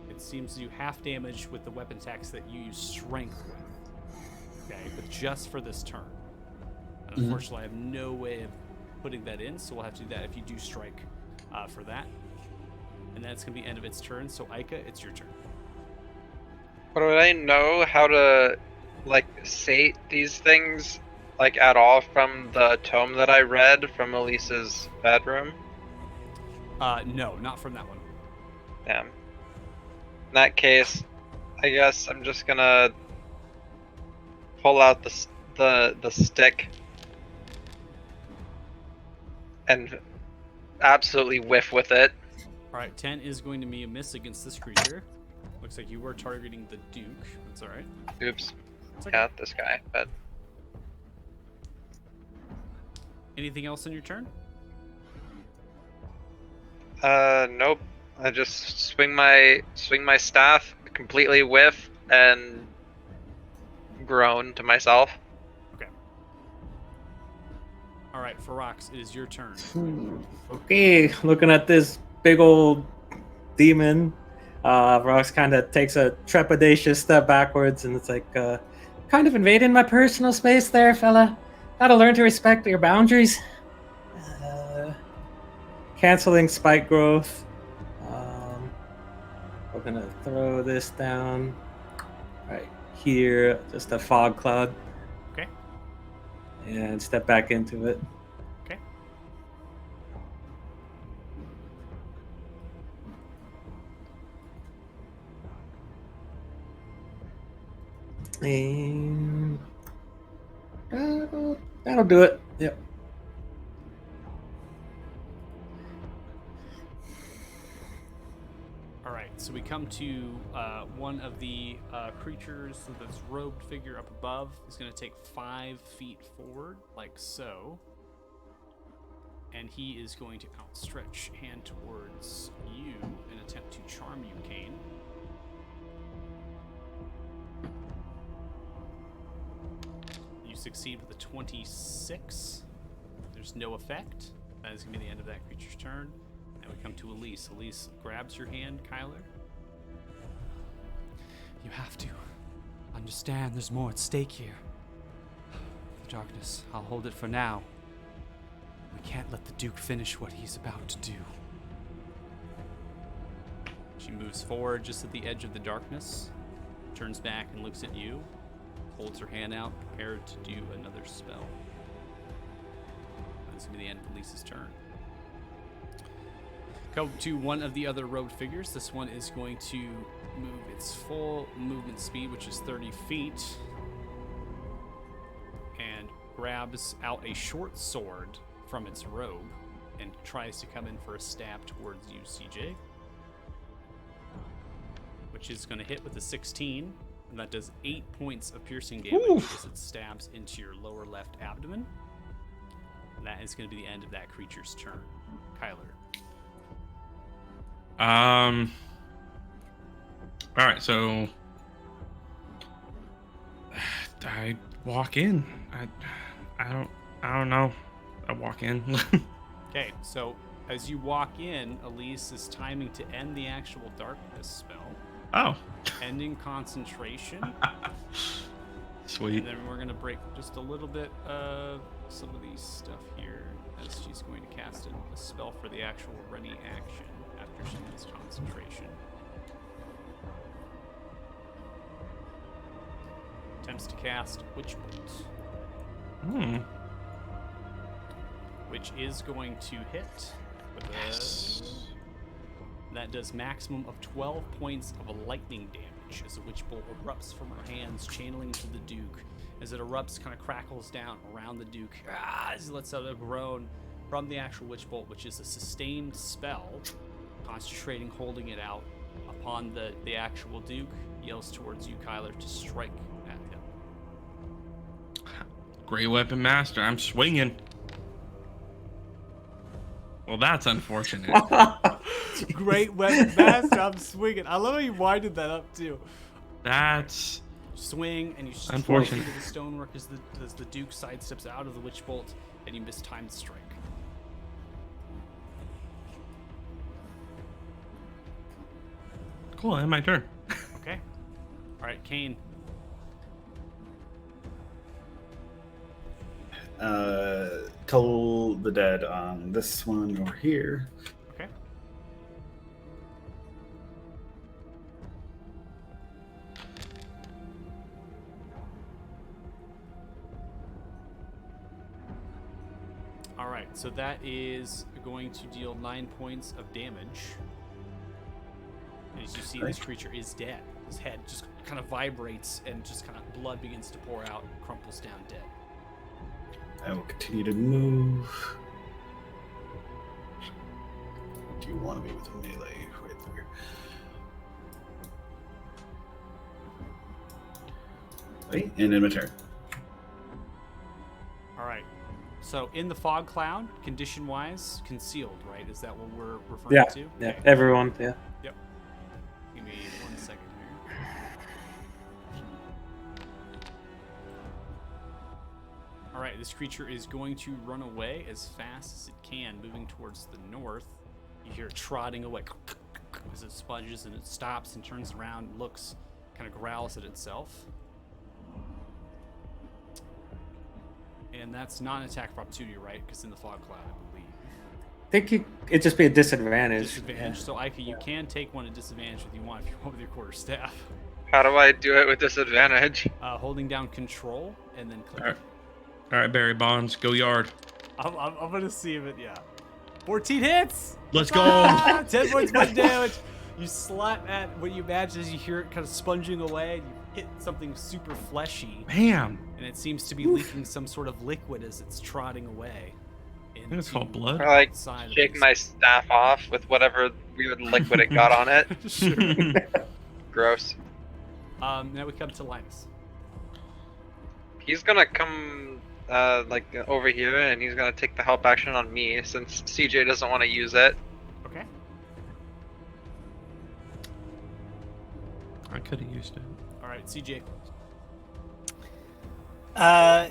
It seems to do half damage with the weapon attacks that you use strength with. Okay, but just for this turn. And unfortunately, I have no way of putting that in, so we'll have to do that if you do strike for that. And that's going to be the end of its turn. So Aika, it's your turn. But would I know how to, like, sate these things, like, at all from the tome that I read from Elise's bedroom? No, not from that one. Damn. In that case, I guess I'm just gonna pull out the stick and absolutely whiff with it. Alright, 10 is going to be a miss against this creature. Looks like you were targeting the Duke. That's alright. Oops. It's okay. Yeah, this guy, but Anything else in your turn? nope. I just swing my staff, completely whiff, and groan to myself. Okay. Alright, Ferox, it is your turn. Okay, looking at this big old demon, Rox kind of takes a trepidatious step backwards, and it's like, kind of invading my personal space there, fella. Gotta learn to respect your boundaries. Canceling spike growth. We're gonna throw this down right here, just a fog cloud. Okay. And step back into it. Okay. And that'll do it. Yep. Alright, so we come to one of the creatures, so this robed figure up above is going to take 5 feet forward, like so. And he is going to outstretch hand towards you and attempt to charm you, Kane. You succeed with a 26. There's no effect. That is going to be the end of that creature's turn. And we come to Elise. Elise grabs your hand, Kyla. You have to understand there's more at stake here. The darkness, I'll hold it for now. We can't let the Duke finish what he's about to do. She moves forward just at the edge of the darkness, turns back and looks at you, holds her hand out, prepared to do another spell. This will be the end of Elise's turn. Go to one of the other robed figures. This one is going to move its full movement speed, which is 30 feet, and grabs out a short sword from its robe and tries to come in for a stab towards you, CJ, which is going to hit with a 16, and that does 8 points of piercing damage as it stabs into your lower left abdomen. And that is going to be the end of that creature's turn. Kyler. All right, so I walk in. I don't know. I walk in. Okay, so as you walk in, Elise is timing to end the actual darkness spell, Oh, ending concentration, sweet. and then we're gonna break just a little bit of some of these stuff here, as she's going to cast a spell for the actual ready action after she ends concentration. Attempts to cast Witch Bolt, which is going to hit with that does maximum of 12 points of a lightning damage as a witch bolt erupts from her hands, channeling to the Duke. As it erupts, kind of crackles down around the Duke as he lets out a groan from the actual witch bolt, which is a sustained spell, concentrating, holding it out upon the actual Duke. Yells towards you, Kyla, to strike at him. Great weapon master. I'm swinging. Well, that's unfortunate. Great weapon master, I'm swinging. I love how you winded that up too. That's Swing and you strike unfortunate. into the stonework as the Duke sidesteps out of the witch bolt, and you mistime the strike. Cool. And my turn. Okay. All right, Kane. Toll the dead on this one over here. Okay. All right, so that is going to deal 9 points of damage. As you see, this creature is dead. His head just kind of vibrates, and just kind of blood begins to pour out and crumples down dead. I will continue to move. Do you want to be with a melee right there? Wait, and in my turn. All right. So in the fog cloud, condition-wise, concealed, right? Is that what we're referring Yeah, to? yeah, Okay. everyone, yeah. Yep. Give me 1 second here. All right, this creature is going to run away as fast as it can, moving towards the north. You hear it trotting away as it sponges, and it stops and turns around, looks, kind of growls at itself. And that's not an attack of opportunity, right? Because in the fog cloud, I believe. I think it'd just be a disadvantage. Disadvantage. So, Aiko, you can take one at disadvantage if you want with your quarterstaff. How do I do it with disadvantage? Holding down control and then click. All right, Barry Bonds, go yard. I'm gonna see if it. Yeah. 14 hits. Let's go. 10 points of damage. You slap at what you imagine as you hear it kind of sponging away. And you hit something super fleshy, Bam. and it seems to be leaking some sort of liquid as it's trotting away. I think it's called blood. I like Side of shake this. my staff off with whatever weird liquid it got on it. Sure. Gross. Now we come to Linus. He's gonna come over here, and he's gonna take the help action on me since CJ doesn't want to use it. Okay. I could have used it. All right, CJ.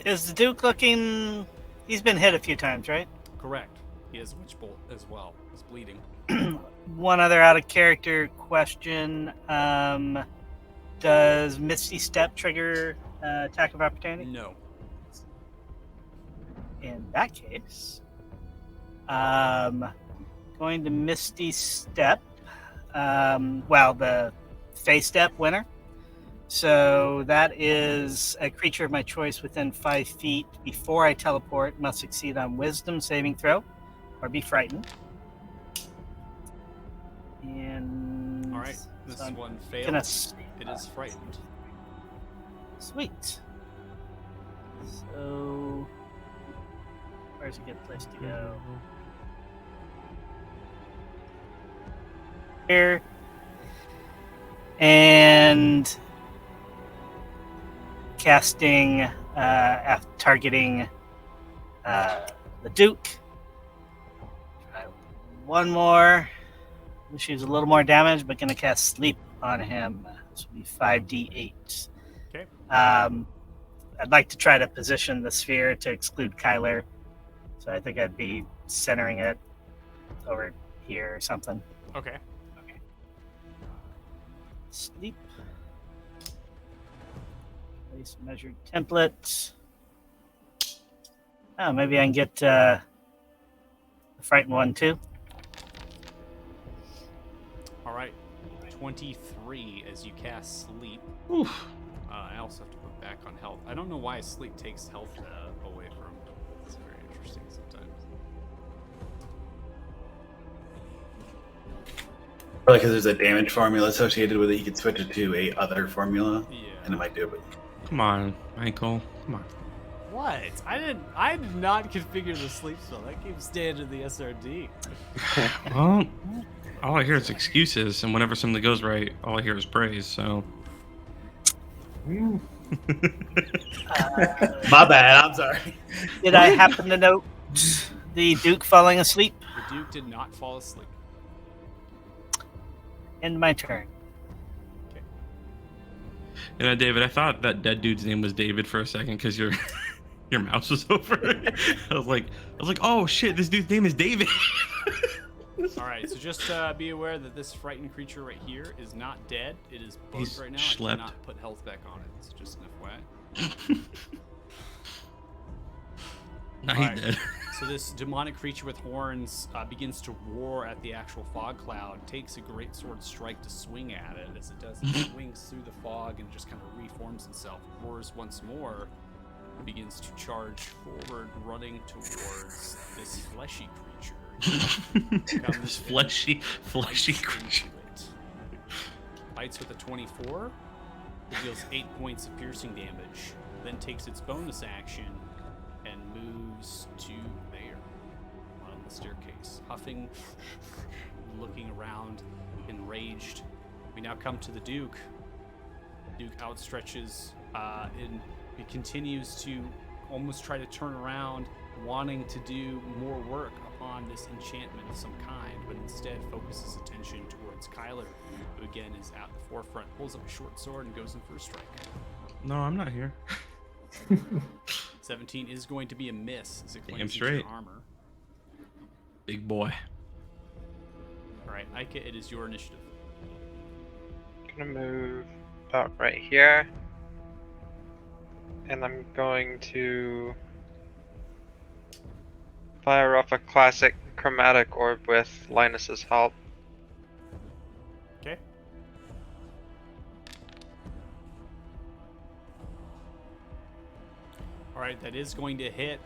Is the Duke looking? He's been hit a few times, right? Correct. He has a witch bolt as well. He's bleeding. One other out of character question: does Misty Step trigger attack of opportunity? No. In that case, going to Misty Step. The Face Step winner. So that is a creature of my choice within 5 feet before I teleport must succeed on Wisdom saving throw or be frightened. And All right. This so I'm one gonna fails. It is frightened. Sweet. So where's a good place to go? Here. And casting, targeting the Duke. Try one more. Wish he was a little more damage, but going to cast Sleep on him. This will be 5d8. Okay. I'd like to try to position the sphere to exclude Kyler. So I think I'd be centering it over here or something. Okay. Sleep. Place measured template. Oh, maybe I can get the frightened one too. All right. 23 as you cast sleep. Oof. I also have to put back on health. I don't know why sleep takes health away from. It's very interesting sometimes. Probably because there's a damage formula associated with it. You could switch it to a other formula, and it might do it. Come on, Michael. Come on. What? I did not configure the sleep spell. That came standard in the SRD. Well, all I hear is excuses, and whenever something goes right, all I hear is praise. So. Mm. My bad. I'm sorry. Did I happen to note the Duke falling asleep? The Duke did not fall asleep. End my turn. You know, David, I thought that dead dude's name was David for a second because your mouse was over. I was like, oh shit, this dude's name is David. All right, so just be aware that this frightened creature right here is not dead. It is bugged He's right now. schlepped. I cannot put health back on it. It's just an FYI. Nah, Alright. he's dead. So this demonic creature with horns begins to roar at the actual fog cloud, takes a great sword strike to swing at it. As it does, it swings through the fog and just kind of reforms itself, roars once more, and begins to charge forward, running towards this fleshy creature. This fleshy creature. Bites with a 24. It deals 8 points of piercing damage. Then takes its bonus action and moves to there on the staircase, huffing, looking around, enraged. We now come to the Duke. Duke outstretches and he continues to almost try to turn around, wanting to do more work upon this enchantment of some kind, but instead focuses attention towards Kyla, who again is at the forefront, pulls up a short sword and goes in for a strike. No, I'm not here. 17 is going to be a miss as it Damn claims straight. your armor. Big boy. All right, Aika, it is your initiative. Gonna move about right here. And I'm going to fire off a classic chromatic orb with Linus's help. Okay. All right, that is going to hit.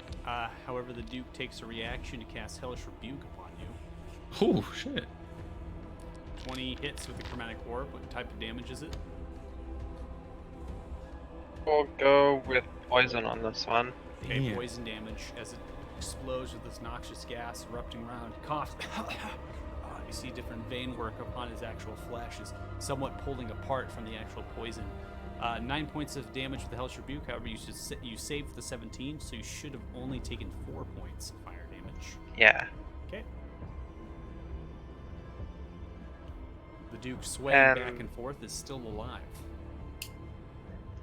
However, the Duke takes a reaction to cast Hellish Rebuke upon you. Oh shit. 20 hits with the chromatic orb. What type of damage is it? We'll go with poison on this one. Okay, Yeah. poison damage as it explodes with this noxious gas erupting around. He coughs. You see different vein work upon his actual flesh is somewhat pulling apart from the actual poison. 9 points of damage with the Hellish Rebuke. However, you saved the 17, so you should have only taken 4 points of fire damage. Yeah. Okay. The Duke swaying back And- and forth is still alive.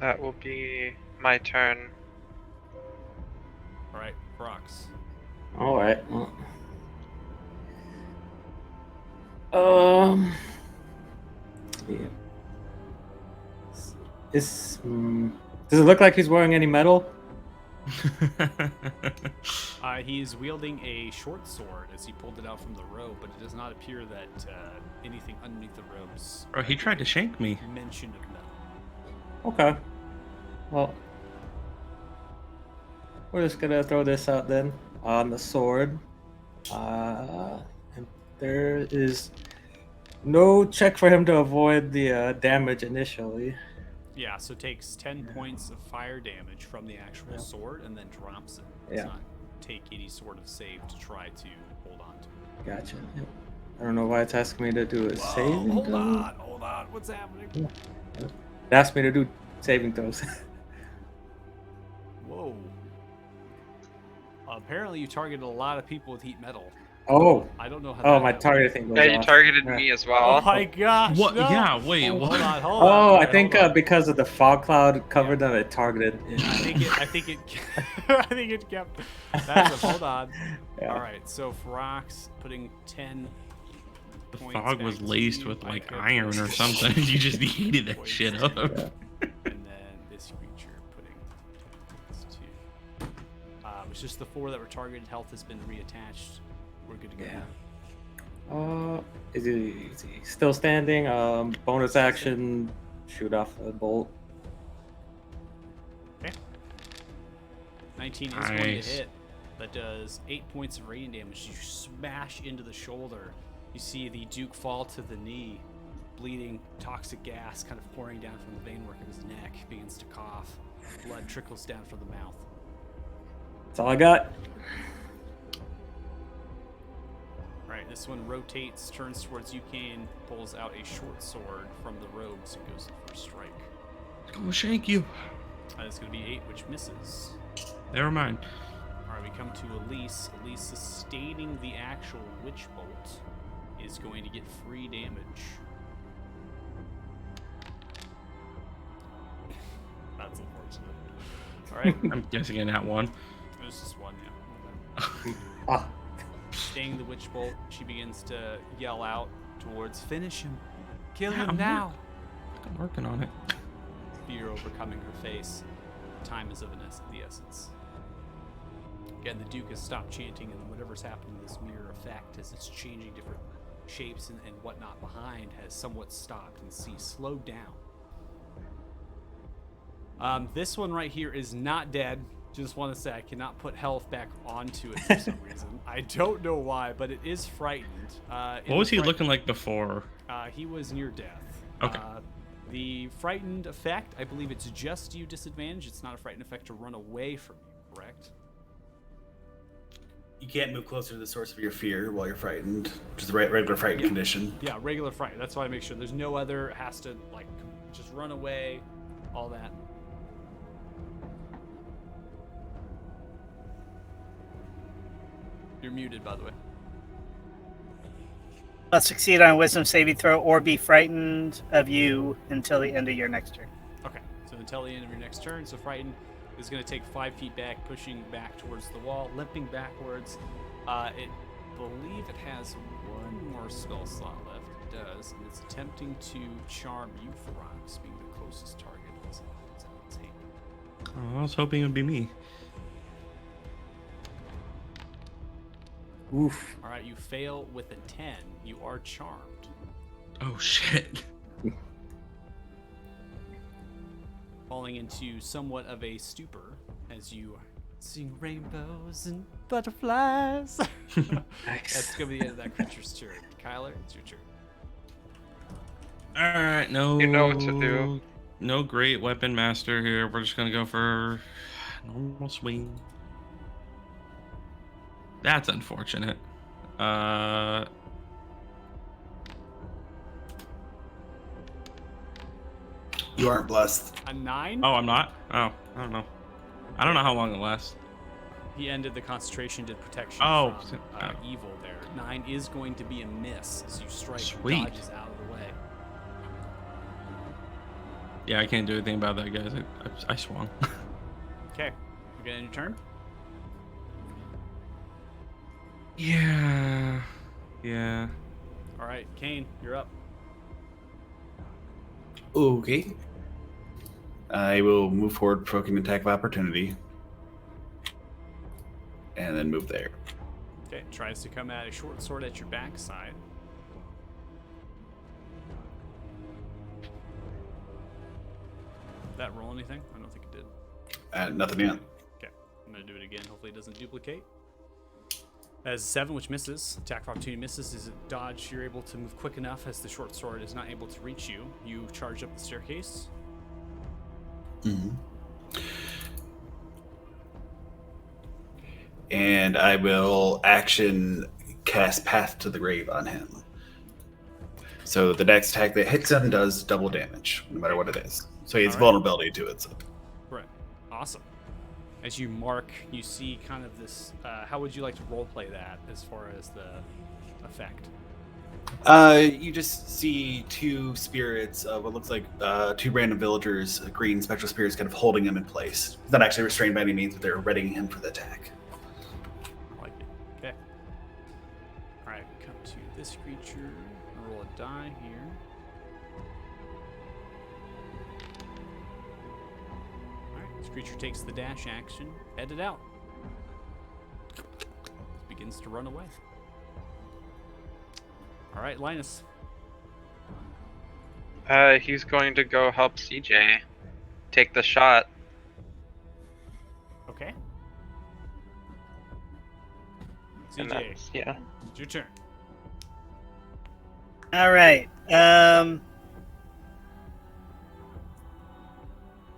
That will be my turn. All right, Brox. All right. Yeah. Does it look like he's wearing any metal? He is wielding a short sword as he pulled it out from the robe, but it does not appear that anything underneath the robes Bro, he tried to shank me. mention of metal. Okay. Well, we're just gonna throw this out then on the sword. And there is no check for him to avoid the damage initially. Yeah, so takes 10 points of fire damage from the actual sword and then drops it. Does Yeah. not take any sort of save to try to hold on to. Gotcha. Yep. I don't know why it's asking me to do a saving Hold throw. on, what's happening? It asked me to do saving throws. Whoa. Apparently you targeted a lot of people with heat metal. Oh, I don't know how. oh, that my happened. target thing goes Yeah, you off. targeted Yeah. me as Oh well. my gosh! What? No. Yeah, wait, Hold what? on, hold on. Oh, All I right, think hold on. because of the fog cloud covered them, it targeted. I think it. I think it kept. That's hold on. Yeah. All right, so Ferox putting 10. The points fog back was to laced you. with like Aiko iron or puts something. You just heated that points shit to up. you. Yeah. And then this creature putting 10 points to. It's just the 4 that were targeted. Health has been reattached. We're good to go. Yeah. Is he still standing? Bonus action, shoot off a bolt. 19 is going to Nice. hit. That does 8 points of radiant damage. You smash into the shoulder. You see the Duke fall to the knee, bleeding, toxic gas kind of pouring down from the vein-work of his neck, begins to cough. Blood trickles down from the mouth. That's all I got. Alright, this one rotates, turns towards you, Kane, pulls out a short sword from the robes and goes in for a strike. Go shank you. That is going to be 8, which misses. Never mind. Alright, we come to Elise. Elise, sustaining the actual witch bolt, is going to get free damage. That's unfortunate. Alright, I'm guessing in that one. there's just one, yeah. Ah, Staying the witch bolt, she begins to yell out towards finish him. Kill Yeah, him I'm now. I'm working on it. Fear overcoming her face. Time is of the essence. Again, the Duke has stopped chanting, and whatever's happening in this mirror effect as it's changing different shapes and whatnot behind has somewhat stopped and slowed down. This one right here is not dead. Just want to say I cannot put health back onto it for some reason. I don't know why, but it is frightened. What was he looking like before? He was near death. Okay. The frightened effect, I believe it's just you disadvantage. It's not a frightened effect to run away from you, correct? You can't move closer to the source of your fear while you're frightened, which is the regular frightened condition. Yeah, regular fright. That's why I make sure there's no other has to like just run away, all that. You're muted, by the way. Must succeed on a wisdom saving throw or be frightened of you until the end of your next turn. Okay, so until the end of your next turn, so frightened is going to take 5 feet back, pushing back towards the wall, limping backwards. It believe it has one more spell slot left. It does, and it's attempting to charm you, Ferox, being the closest target as it holds out its hand. Oh, I was hoping it would be me. oof. All right, you fail with a 10. You are charmed. Oh shit. Falling into somewhat of a stupor as you sing rainbows and butterflies. That's gonna be the end of that creature's turn. Kyla, it's your turn. All right, no. You know what to do. No great weapon master here. We're just gonna go for normal swing. That's unfortunate. You aren't blessed. A 9. Oh, I'm not. Oh, I don't know. I don't know how long it lasts. He ended the concentration, did protection Oh, from oh. evil there. 9 is going to be a miss as you strike. Sweet. Dodges out of the way. Yeah, I can't do anything about that, guys. I swung. Okay, you get in your turn. Yeah. Yeah. All right, Kane, you're up. Okay. I will move forward, provoking an attack of opportunity. And then move there. Okay, tries to come at a short sword at your backside. Did that roll anything? I don't think it did. Nothing yet. Okay, I'm gonna do it again. Hopefully it doesn't duplicate. That is a 7, which misses. Attack of opportunity misses. Is it dodge? You're able to move quick enough as the short sword is not able to reach you. You charge up the staircase. Mm-hmm. And I will action cast Path to the Grave on him. So the next attack that hits him does double damage, no matter what it is. So he has All right. vulnerability to it. So. Right. Awesome. As you mark, you see kind of this. How would you like to roleplay that as far as the effect? You just see two spirits of what looks like two random villagers, green spectral spirits, kind of holding him in place. He's not actually restrained by any means, but they're readying him for the attack. I like it. Okay. All right, come to this creature. Roll a die here. All right, this creature takes the dash action, headed out. Begins to run away. All right, Linus. He's going to go help CJ take the shot. Okay. And CJ, that's, yeah. it's your turn. All right. I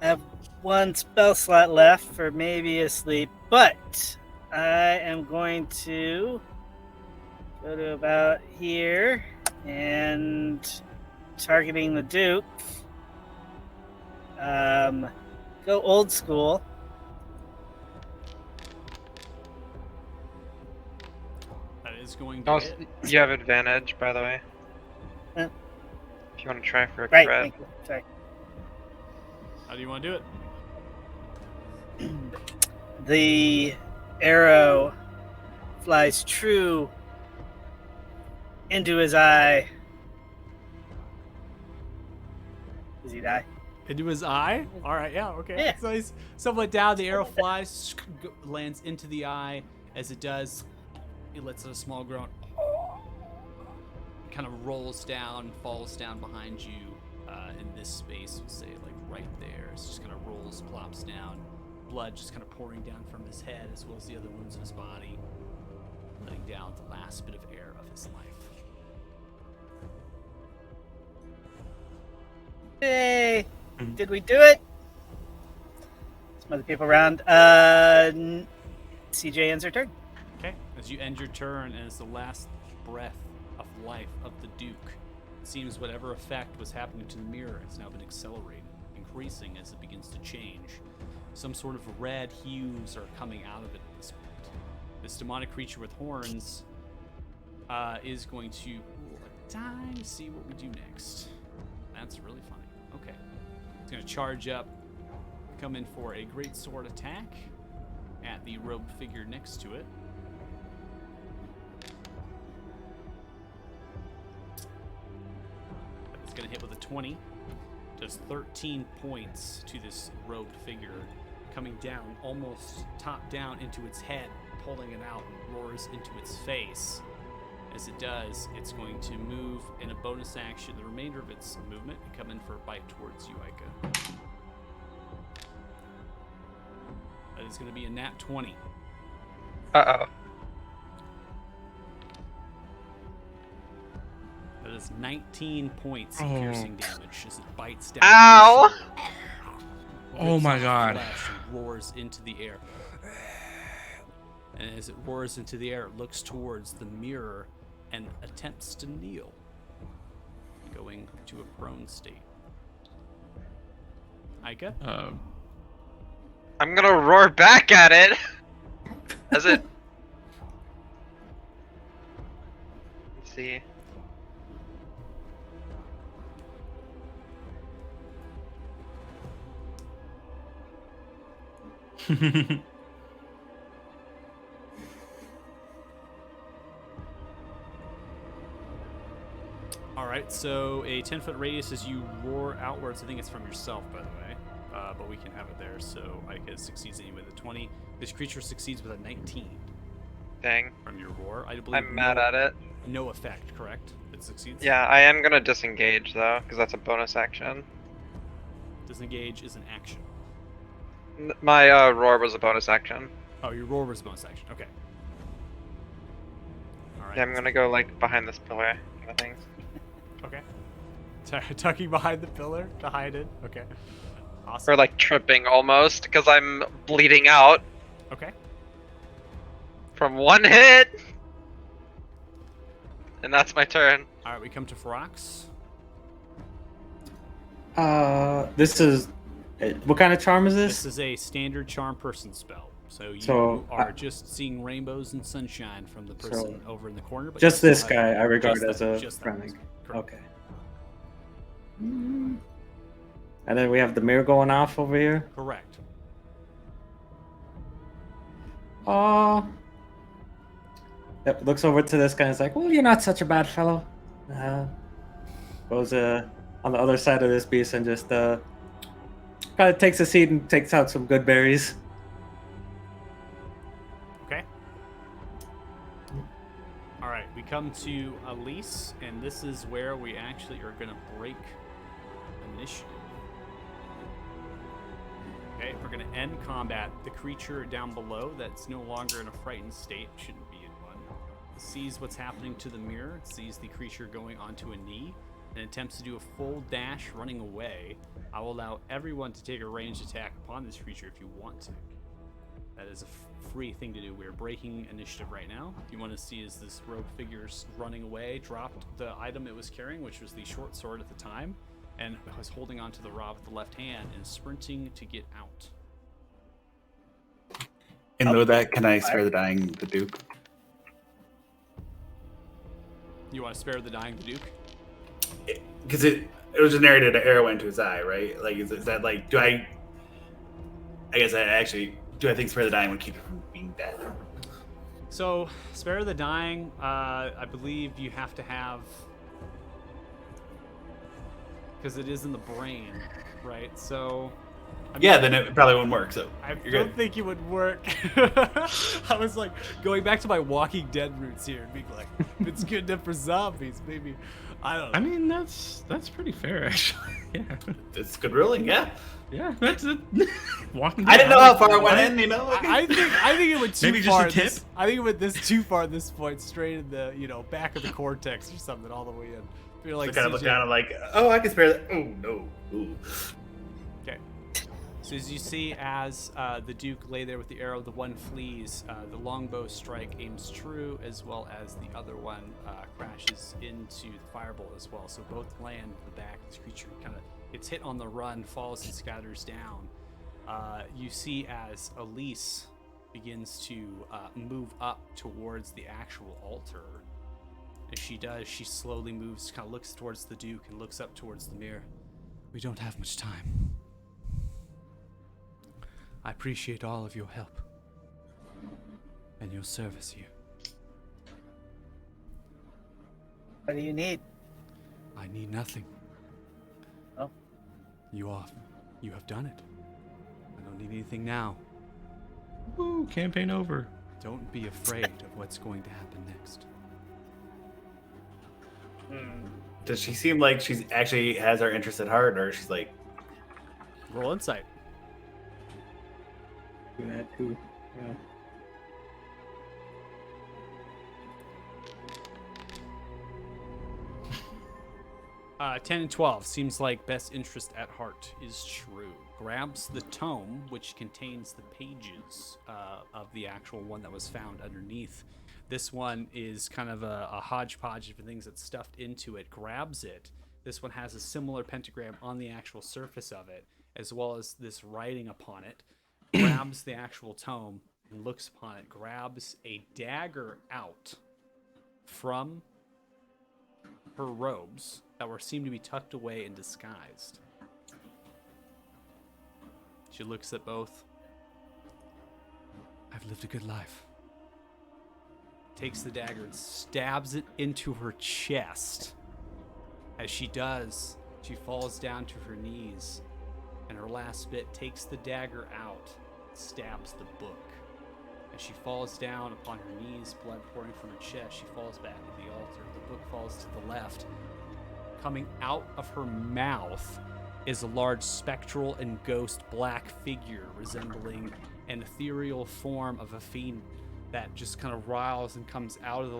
have one spell slot left for maybe a sleep, but I am going to go to about here and targeting the Duke. Go old school. That is going to Oh, hit. you have advantage, by the way. Huh? If you want to try for a Right. crit. Thank you. Sorry. How do you want to do it? The arrow flies true into his eye. Does he die? Into his eye? All right, yeah, okay. Yeah. So he's somewhat down. The arrow flies, lands into the eye. As it does, it lets out a small groan. Kind of rolls down, falls down behind you in this space. We'll say like right there. It just kind of rolls, plops down. Blood just kind of pouring down from his head as well as the other wounds in his body, letting down the last bit of air of his life. Hey, did we do it? Some other people around. CJ ends her turn. Okay, as you end your turn, and as the last breath of life of the Duke, it seems whatever effect was happening to the mirror has now been accelerated, increasing as it begins to change. Some sort of red hues are coming out of it at this point. This demonic creature with horns is going to roll a die to see what we do next. That's really funny. Okay. It's going to charge up, come in for a great sword attack at the robed figure next to it. It's going to hit with a 20. Does 13 points to this robed figure, coming down, almost top down into its head, pulling it out and roars into its face. As it does, it's going to move in a bonus action, the remainder of its movement, and come in for a bite towards you, Aiko. That is going to be a nat 20. Uh-oh. That is 19 points of piercing damage as it bites down. Ow! on your shoulder, Oh rips my off God. flesh and roars into the air. And as it roars into the air, it looks towards the mirror and attempts to kneel, going to a prone state. Aika? I'm gonna roar back at it as it. Let's see. Alright, so a 10-foot radius as you roar outwards. I think it's from yourself, by the way. But we can have it there. So Aika succeeds anyway with a 20. This creature succeeds with a 19 Dang. from your roar. I believe I'm mad at it. No effect, correct? It succeeds? Yeah, I am gonna disengage though, because that's a bonus action. Disengage is an action. My roar was a bonus action. Oh, your roar was a bonus action. Okay. Alright. Yeah, I'm gonna go like behind this pillar kind of thing. Okay. Tucking behind the pillar to hide it. Okay. Awesome. Or like tripping almost, because I'm bleeding out Okay. from one hit. And that's my turn. Alright, we come to Ferox. This is What kind of charm is This this? is a standard charm person spell. So you So, are just seeing rainbows and sunshine from the person over in the corner. But Just you this still have- guy I regard just as that- a just that friendly. person. Correct. Okay. And then we have the mirror going off over here. Correct. Oh. Yep, looks over to this guy and is like, well, you're not such a bad fellow. Goes on the other side of this beast and just kind of takes a seat and takes out some good berries. Okay. All right, we come to Elise, and this is where we actually are going to break initiative. Okay, we're going to end combat. The creature down below that's no longer in a frightened state, shouldn't be in one, sees what's happening to the mirror, sees the creature going onto a knee, and attempts to do a full dash running away. I will allow everyone to take a ranged attack upon this creature if you want to. That is a free thing to do. We're breaking initiative right now. If you want to see is this rogue figure's running away, dropped the item it was carrying, which was the short sword at the time, and was holding onto the rod with the left hand and sprinting to get out. In lieu of that, can I spare the dying the Duke? You want to spare the dying the Duke? Because it was just narrated an arrow into his eye, right? Like, is that like, do I guess do I think spare the dying would keep it from being dead? So, spare the dying, I believe you have to have, because it is in the brain, right? So, Yeah, then it probably wouldn't work. So I you're don't good. think it would work. I was like going back to my Walking Dead roots here and being like, if it's good enough for zombies, maybe. I don't know. I mean, that's pretty fair, actually. Yeah. It's good ruling. Yeah. Yeah, that's it. Walking I didn't know how far it went I- in. You know. I think it went too Maybe just far. a tip? I think it went too far at this point, straight in the back of the cortex or something, all the way in. Feel like So kind of look CJ down and like, oh, I can spare that. Oh no. Ooh. Okay. So as you see, as the Duke lay there with the arrow, the one flees. The longbow strike aims true, as well as the other one crashes into the firebolt as well. So both land in the back. This creature kind of gets hit on the run, falls and scatters down. You see as Elise begins to move up towards the actual altar. As she does, she slowly moves, kind of looks towards the Duke and looks up towards the mirror. We don't have much time. I appreciate all of your help and your service here. What do you need? I need nothing. Oh. You have done it. I don't need anything now. Woo, campaign over. Don't be afraid of what's going to happen next. Does she seem like she's actually has our interest at heart, or she's like, Roll insight. Do that too. Yeah. Uh, 10 and 12 seems like best interest at heart is true. Grabs the tome, which contains the pages of the actual one that was found underneath. This one is kind of a hodgepodge of things that's stuffed into it. Grabs it. This one has a similar pentagram on the actual surface of it, as well as this writing upon it. Grabs the actual tome and looks upon it. Grabs a dagger out from her robes that seem to be tucked away and disguised. She looks at both. I've lived a good life. Takes the dagger and stabs it into her chest. As she does, she falls down to her knees, and her last bit takes the dagger out, stabs the book. As she falls down upon her knees, blood pouring from her chest, she falls back to the altar. The book falls to the left. Coming out of her mouth is a large spectral and ghost black figure resembling an ethereal form of a fiend that just kind of riles and comes out of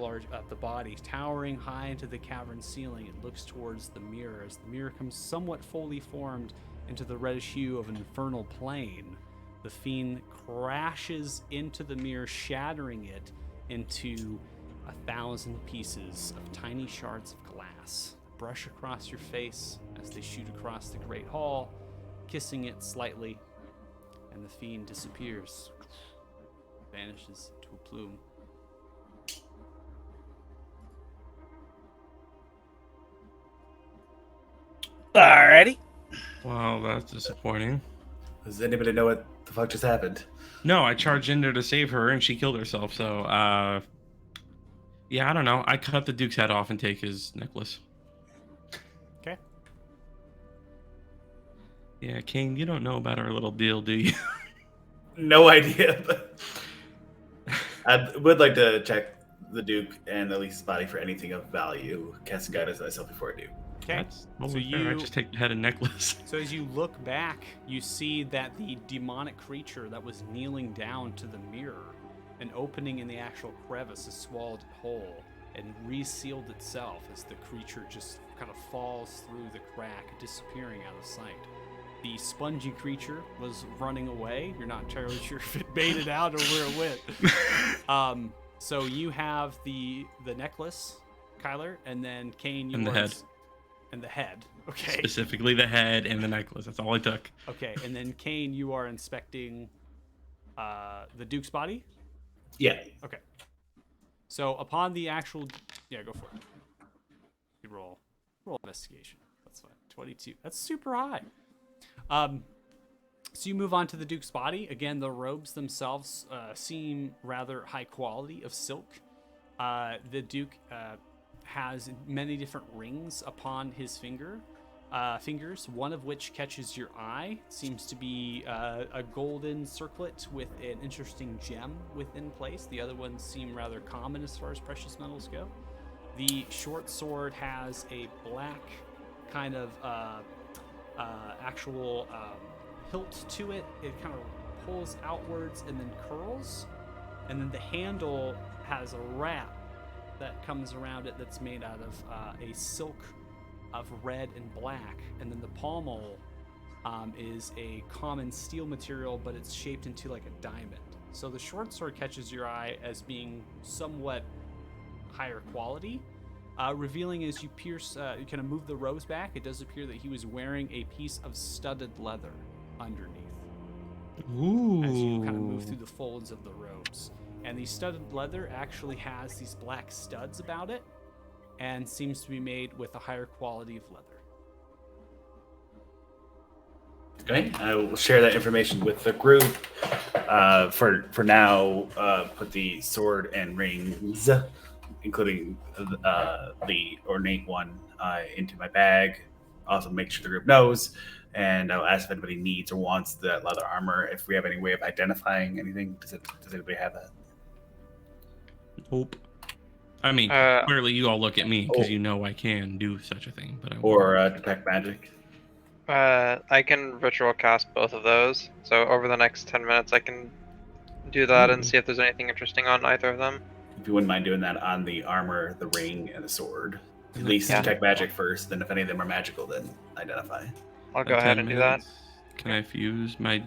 the body, towering high into the cavern ceiling. It looks towards the mirror as the mirror comes somewhat fully formed into the reddish hue of an infernal plane. The fiend crashes into the mirror, shattering it into 1,000 pieces of tiny shards of glass. Brush across your face as they shoot across the great hall, kissing it slightly, and the fiend disappears, vanishes to a plume. Alrighty. Wow, that's disappointing. Does anybody know what the fuck just happened? No, I charged in there to save her, and she killed herself. So, yeah, I don't know. I cut the Duke's head off and take his necklace. Okay. Yeah, King, you don't know about our little deal, do you? No idea. I would like to check the Duke and Elise's body for anything of value. Cast some guidance myself before I do. Okay. That's So totally fair. I you just take the head and necklace. So as you look back, you see that the demonic creature that was kneeling down to the mirror, an opening in the actual crevice has swallowed it whole and resealed itself as the creature just kind of falls through the crack, disappearing out of sight. The spongy creature was running away. You're not entirely sure if it baited out or where it went. So you have the necklace, Kyler, and then Kane, you And the are head. And the head. Okay. Specifically the head and the necklace. That's all I took. Okay, and then Kane, you are inspecting the Duke's body? Yeah. Okay. So upon the actual... Yeah, go for it. You roll investigation. That's fine. 22. That's super high. So you move on to the Duke's body. Again, the robes themselves seem rather high quality of silk. The Duke has many different rings upon his fingers, one of which catches your eye. It seems to be a golden circlet with an interesting gem within place. The other ones seem rather common as far as precious metals go. The short sword has a black kind of actual hilt to it. It kind of pulls outwards and then curls. And then the handle has a wrap that comes around it that's made out of a silk of red and black. And then the pommel is a common steel material, but it's shaped into like a diamond. So the short sword catches your eye as being somewhat higher quality. Revealing as you pierce, you kind of move the robes back, it does appear that he was wearing a piece of studded leather underneath. Ooh. As you kind of move through the folds of the robes. And the studded leather actually has these black studs about it and seems to be made with a higher quality of leather. Okay, I will share that information with the group. For now, put the sword and rings, including the ornate one, into my bag. Also, make sure the group knows, and I'll ask if anybody needs or wants that leather armor. If we have any way of identifying anything, does anybody have that? Nope. I mean, clearly you all look at me because you know I can do such a thing, but I won't. Or detect magic? I can ritual cast both of those. So over the next 10 minutes, I can do that and see if there's anything interesting on either of them. If you wouldn't mind doing that on the armor, the ring, and the sword. At least detect magic first, then if any of them are magical, then identify. I'll go ahead and do that. Can I fuse my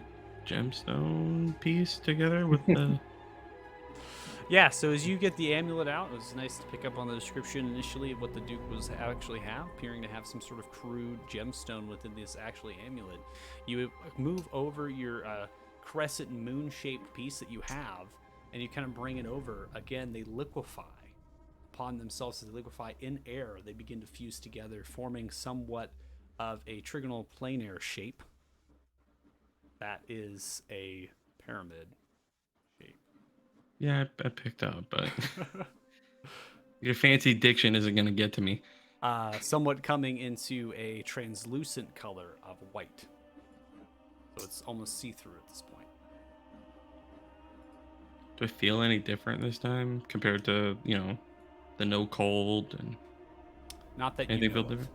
gemstone piece together with the... Yeah, so as you get the amulet out, it was nice to pick up on the description initially of what the Duke was actually appearing to have some sort of crude gemstone within this actually amulet. You move over your crescent moon-shaped piece that you have, and you kind of bring it over. Again, they liquefy upon themselves. As they liquefy in air, they begin to fuse together, forming somewhat of a trigonal planar shape. That is a pyramid. Yeah, I picked up, but your fancy diction isn't going to get to me. Somewhat coming into a translucent color of white. So it's almost see-through at this point. Do I feel any different this time compared to, the no cold and Not that anything you know feel of. different?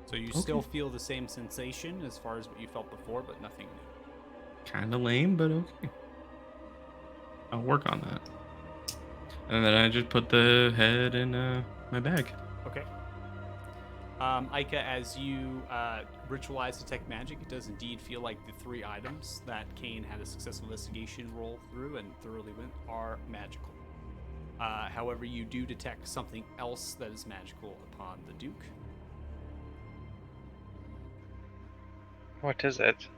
So you still feel the same sensation as far as what you felt before, but nothing new. Kind of lame, but okay. I'll work on that. And then I just put the head in my bag. Okay. Aika, as you ritualize detect magic, it does indeed feel like the 3 items that Kane had a successful investigation roll through and thoroughly went are magical. However, you do detect something else that is magical upon the Duke. What is it?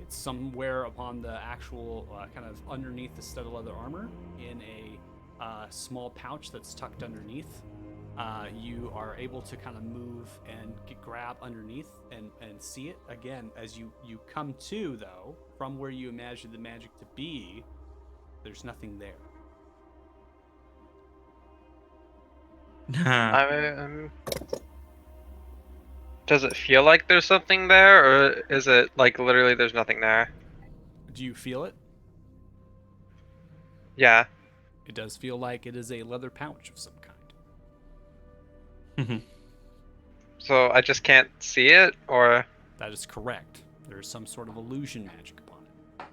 It's somewhere upon the actual kind of underneath the studded leather armor in a small pouch that's tucked underneath. You are able to kind of move and grab underneath and see it. Again, as you come to, though, from where you imagined the magic to be, there's nothing there. Does it feel like there's something there, or is it like literally there's nothing there? Do you feel it? Yeah. It does feel like it is a leather pouch of some kind. So I just can't see it, or That is correct. There is some sort of illusion magic upon it.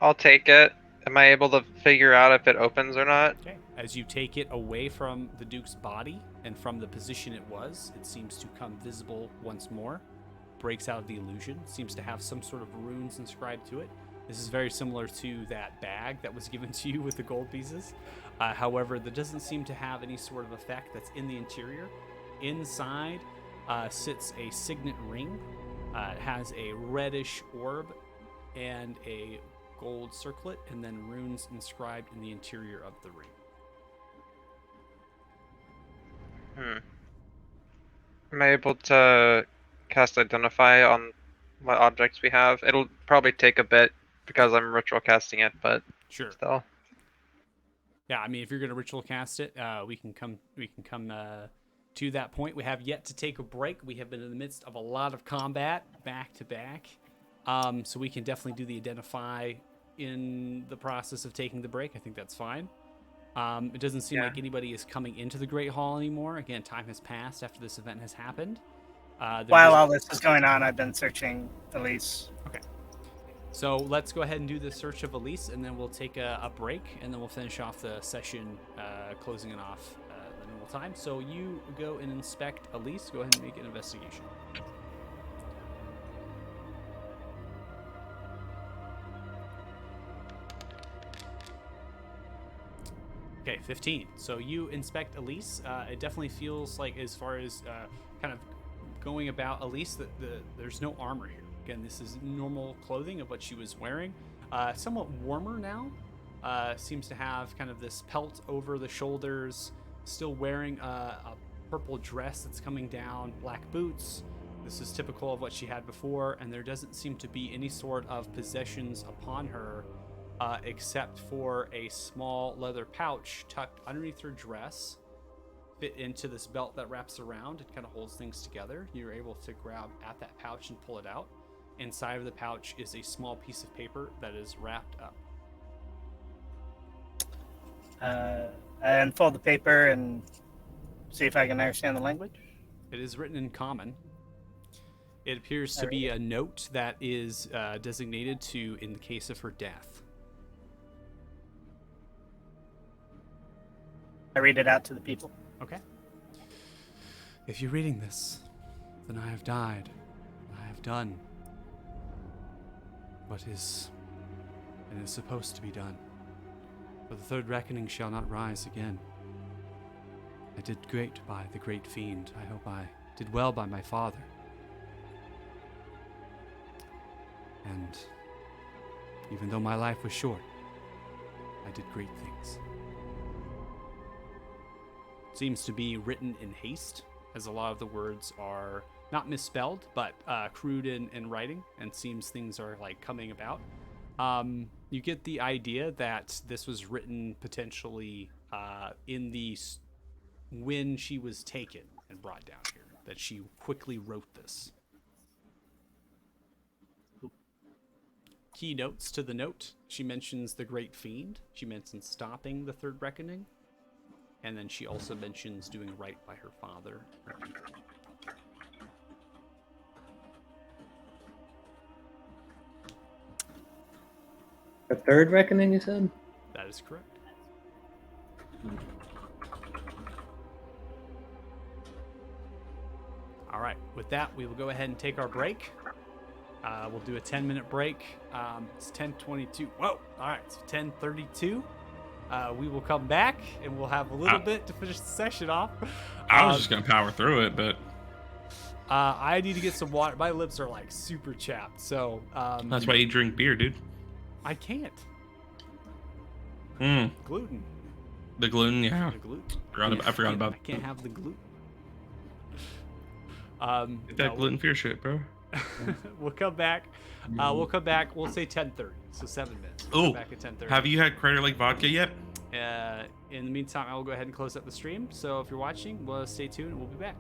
I'll take it. Am I able to figure out if it opens or not? Okay. As you take it away from the Duke's body and from the position it was, it seems to come visible once more. Breaks out of the illusion. Seems to have some sort of runes inscribed to it. This is very similar to that bag that was given to you with the gold pieces. However, that doesn't seem to have any sort of effect that's in the interior. Inside sits a signet ring. It has a reddish orb and a gold circlet, and then runes inscribed in the interior of the ring. Am I able to cast Identify on what objects we have? It'll probably take a bit because I'm ritual casting it, but Sure. still. Yeah, I mean, if you're gonna ritual cast it, we can come to that point. We have yet to take a break. We have been in the midst of a lot of combat back to back, so we can definitely do the Identify in the process of taking the break. I think that's fine. It doesn't seem like anybody is coming into the Great Hall anymore. Again, time has passed after this event has happened. While all this is going on, I've been searching Elise. Okay. So let's go ahead and do the search of Elise, and then we'll take a break, and then we'll finish off the session, closing it off the normal time. So you go and inspect Elise. Go ahead and make an investigation. Okay, 15. So you inspect Elise. It definitely feels like, as far as kind of going about Elise, that there's no armor here. Again, this is normal clothing of what she was wearing. Somewhat warmer now. Seems to have kind of this pelt over the shoulders. Still wearing a purple dress that's coming down, black boots. This is typical of what she had before, and there doesn't seem to be any sort of possessions upon her, except for a small leather pouch tucked underneath her dress, fit into this belt that wraps around. It kind of holds things together. You're able to grab at that pouch and pull it out. Inside of the pouch is a small piece of paper that is wrapped up. I unfold the paper and see if I can understand the language. It is written in common. It appears to be a note that is designated to in the case of her death. I read it out to the people. Okay. If you're reading this, then I have died. I have done what is and is supposed to be done. For the third reckoning shall not rise again. I did great by the great fiend. I hope I did well by my father. And even though my life was short, I did great things. Seems to be written in haste, as a lot of the words are not misspelled, but crude in writing, and seems things are like coming about. You get the idea that this was written potentially in the when she was taken and brought down here, that she quickly wrote this. Key notes to the note: she mentions the great fiend, she mentions stopping the third reckoning, and then she also mentions doing right by her father. The third reckoning, you said? That is correct. All right, with that, we will go ahead and take our break. We'll do a 10-minute break. It's 10:22. Whoa! All right, so 10:32. We will come back, and we'll have a little bit to finish the session off. I was just going to power through it, but... I need to get some water. My lips are like super chapped, so That's why you drink beer, dude. I can't. Mm, Gluten. the gluten, yeah. The gluten. I forgot about I can't have the gluten. Get that gluten-free shit, bro. We'll come back. We'll come back. We'll say 10:30, so 7 minutes. We'll come Oh, back at 10:30. have you had Crater Lake vodka yet? In the meantime, I will go ahead and close up the stream. So if you're watching, well, stay tuned. We'll be back.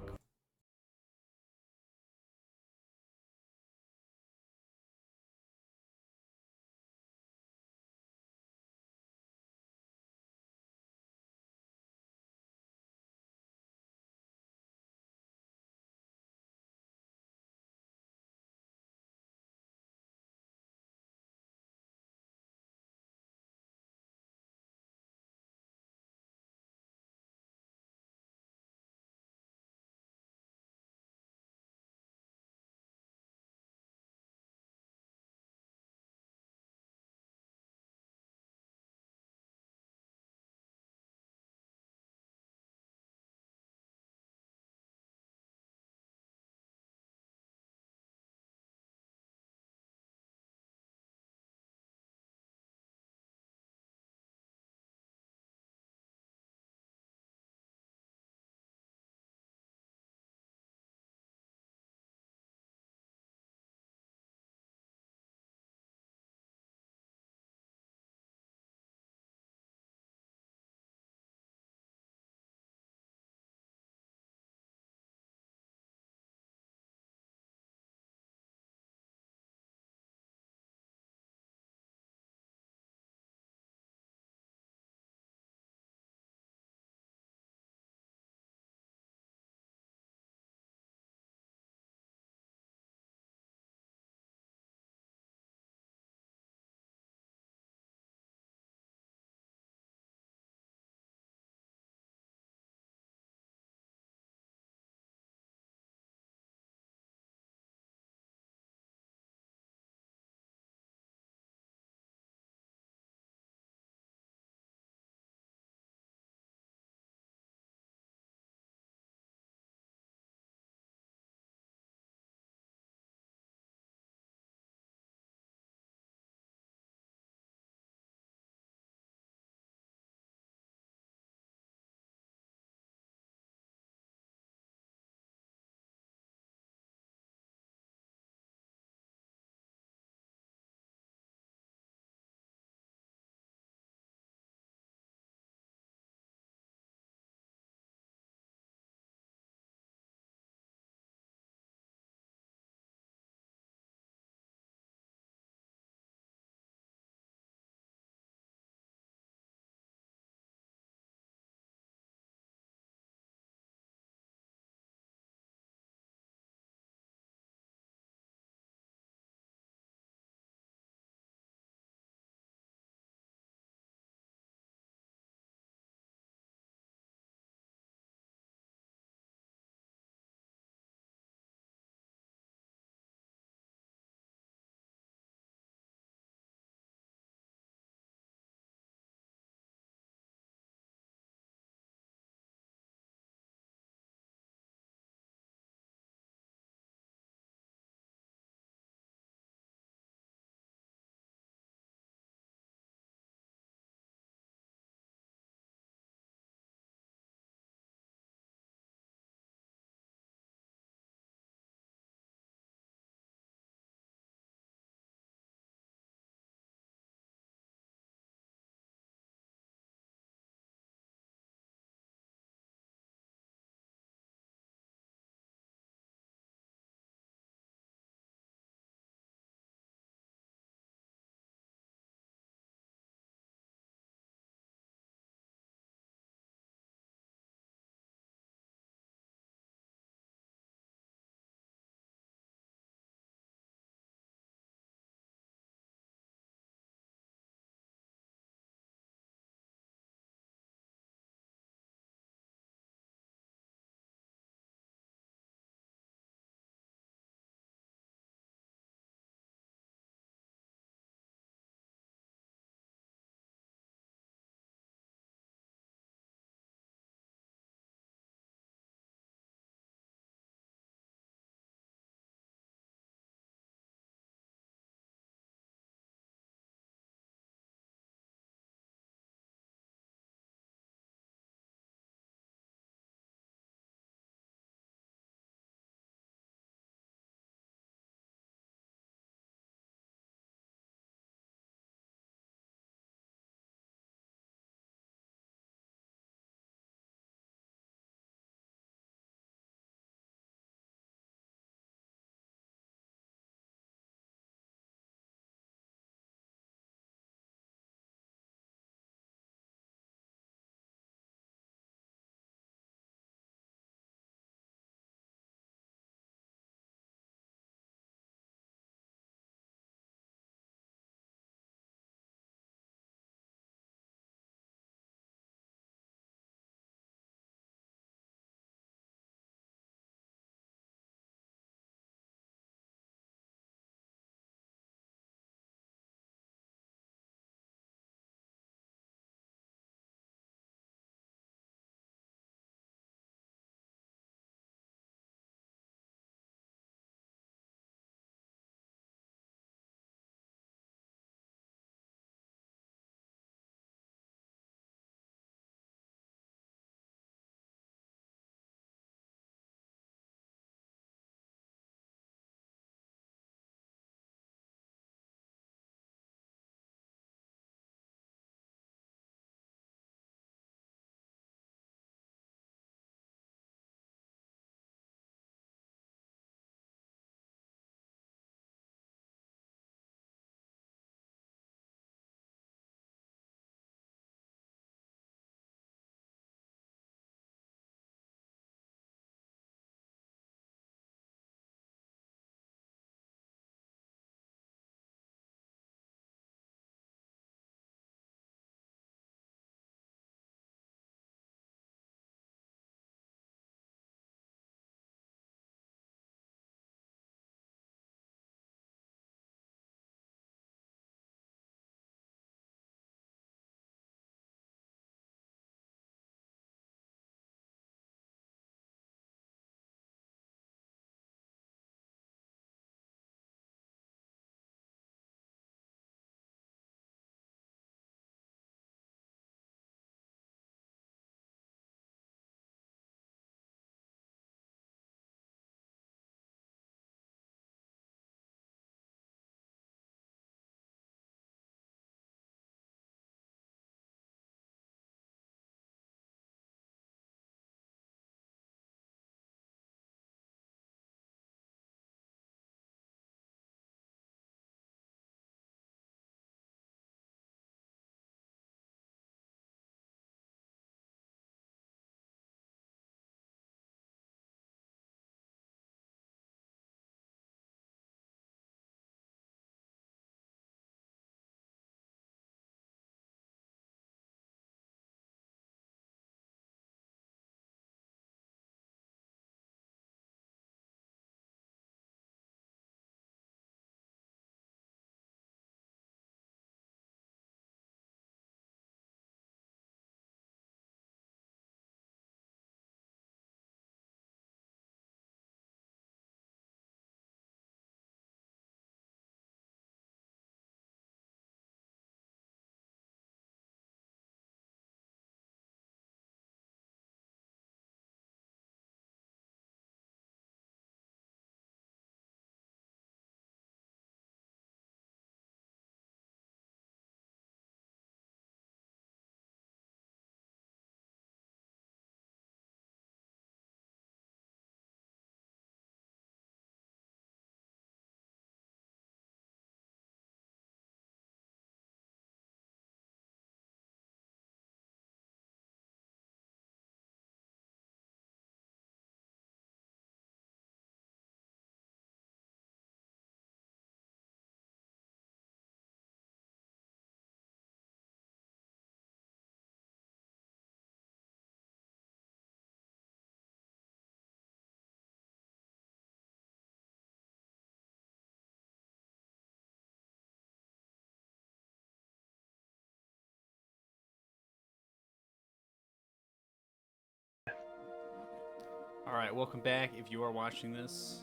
All right, welcome back. If you are watching this,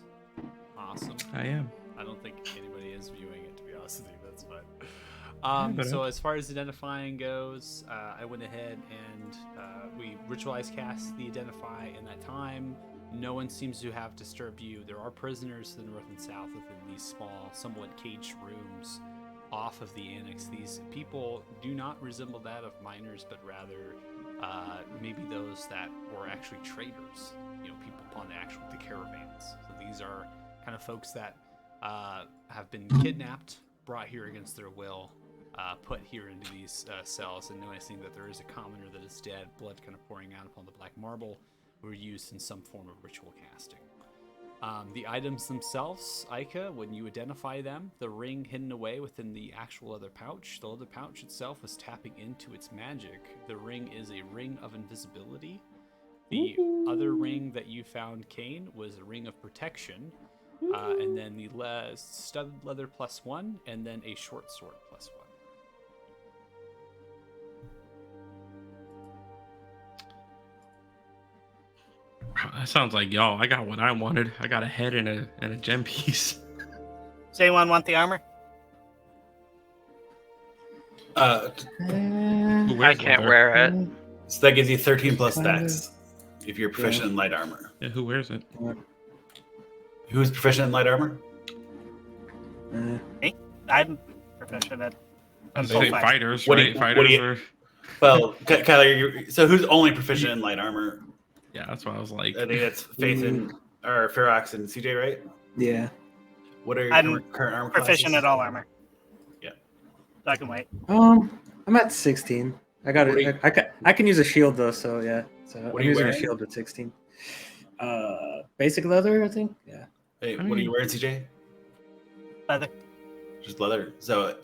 awesome. I am. I don't think anybody is viewing it, to be honest with you. That's fine. but So as far as identifying goes, I went ahead and we ritualized cast the identify in that time. No one seems to have disturbed you. There are prisoners to the north and south within these small, somewhat caged rooms off of the annex. These people do not resemble that of miners, but rather maybe those that were actually traders. You know, people upon the caravans. So these are kind of folks that have been kidnapped, brought here against their will, put here into these cells, and noticing that there is a commoner that is dead, blood kind of pouring out upon the black marble, were used in some form of ritual casting. The items themselves, Aika, when you identify them, the ring hidden away within the actual leather pouch, the leather pouch itself was tapping into its magic. The ring is a ring of invisibility. The other ring that you found, Kane, was a ring of protection, and then the studded leather +1, and then a short sword +1. That sounds like y'all. I got what I wanted. I got a head and a gem piece. Does anyone want the armor? Who I wears can't leather? wear it. So that gives you 13 plus dex if you're proficient in light armor. Yeah, who wears it? Who's proficient in light armor? I'm proficient at. I I'm say both fighters. fighters, What do right? you- Fighters what do you- are. Well, Kyla, so who's only proficient in light armor? Yeah, that's what I was like. I think that's Faith and or Ferox and CJ, right? Yeah. What are your I'm current armor Proficient classes? at all armor. Yeah. So I can wait. I'm at 16. I got What are you- it. I can use a shield though, so yeah. So What are I'm you using wearing? a shield at 16. Basic leather, I think. Yeah. Hey, I what are you mean- wearing, CJ? Leather. Just leather. So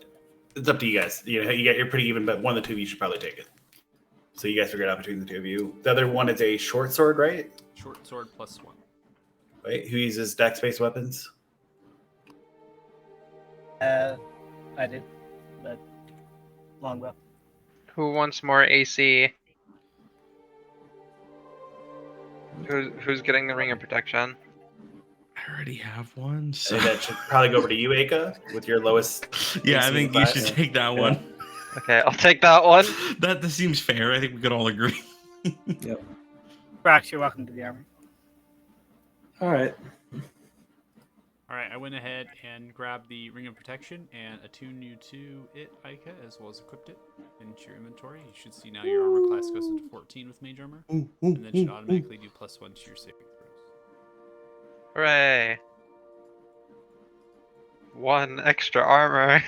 it's up to you guys. You're pretty even, but one of the two of you should probably take it. So you guys figure it out between the two of you. The other one is a short sword, right? Short sword +1. Right. Who uses dex-based weapons? I did, but longbow. Who wants more AC? Who's getting the ring of protection? I already have one. So So that should probably go over to you, Aika, with your lowest. yeah, I AC think you class. should take that one. Okay, I'll take that one. That seems fair. I think we could all agree. Brox, you're welcome to the armor. All right. All right, I went ahead and grabbed the ring of protection and attuned you to it, Aika, as well as equipped it into your inventory. You should see now your armor class goes up to 14 with mage armor, and then should automatically do +1 to your saving throws. Hooray! One extra armor.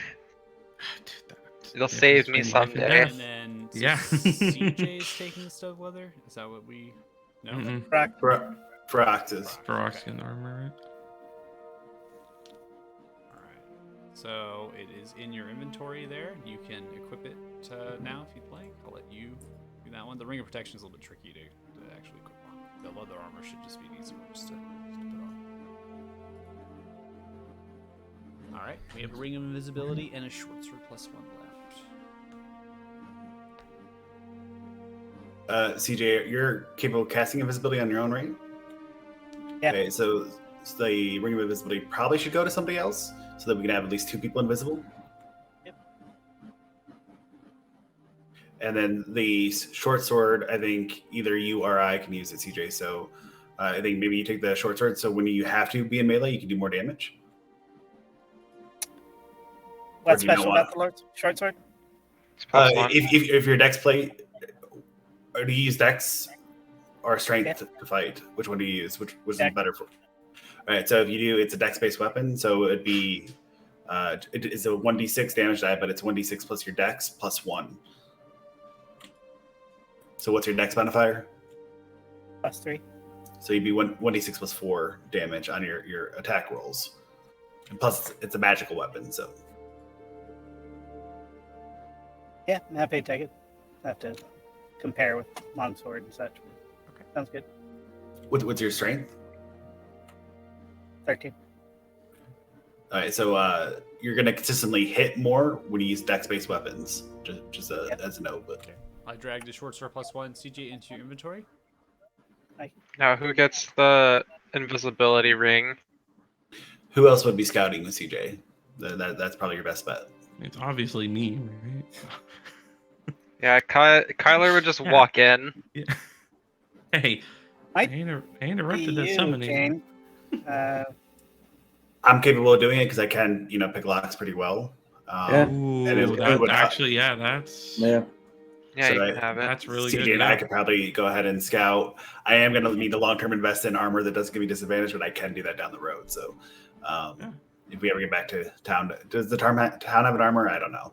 It'll save me It's been life and someday. death. And then Yeah. CJ is taking the studded leather. Is that what we? No. Mm-mm. Brox, Ferox's. Feroxian armor, right? All right. So it is in your inventory there. You can equip it now if you'd like. I'll let you do that one. The ring of protection is a little bit tricky to actually equip on. The leather armor should just be an easy one just to put on. All right. We have a ring of invisibility and a short sword +1 left. CJ, you're capable of casting invisibility on your own, right? Yeah. Okay, so the ring of invisibility probably should go to somebody else, so that we can have at least 2 people invisible. Yep. And then the short sword, I think either you or I can use it, CJ. So I think maybe you take the short sword, so when you have to be in melee, you can do more damage. what's do you know special what? about the Lord's short sword? It's +1. If your dex plate, or do you use dex or strength Yeah. to fight? Which one do you use? Which is Dex. better for? All right, so if you do, it's a dex-based weapon, so it'd be it is a 1d6 damage die, but it's 1d6 plus your dex +1. So what's your dex modifier? +3. So you'd be 1d6 plus 4 damage on your attack rolls, and plus it's a magical weapon. So Yeah, I'm happy to take it. I have to compare with longsword and such. Okay. Sounds good. what's your strength? 13. All right, so you're gonna consistently hit more when you use dex-based weapons. Just Yep. as a note, but I dragged a short sword +1 CJ into your inventory. Now, who gets the invisibility ring? Who else would be scouting with CJ? That's probably your best bet. It's obviously me, right? Yeah, Kyler would just Yeah. walk in. Yeah. Hey, I Might interrupted the you, summoning. Kane. I'm capable of doing it because I can, pick locks pretty well. Yeah. Ooh, and it that would help. actually, yeah, that's Yeah. Yeah, So you can have it. that's really CJ good. and Yeah. I could probably go ahead and scout. I am going to need to long-term invest in armor that doesn't give me disadvantage, but I can do that down the road. So, Yeah. if we ever get back to town, does the town have an armor? I don't know.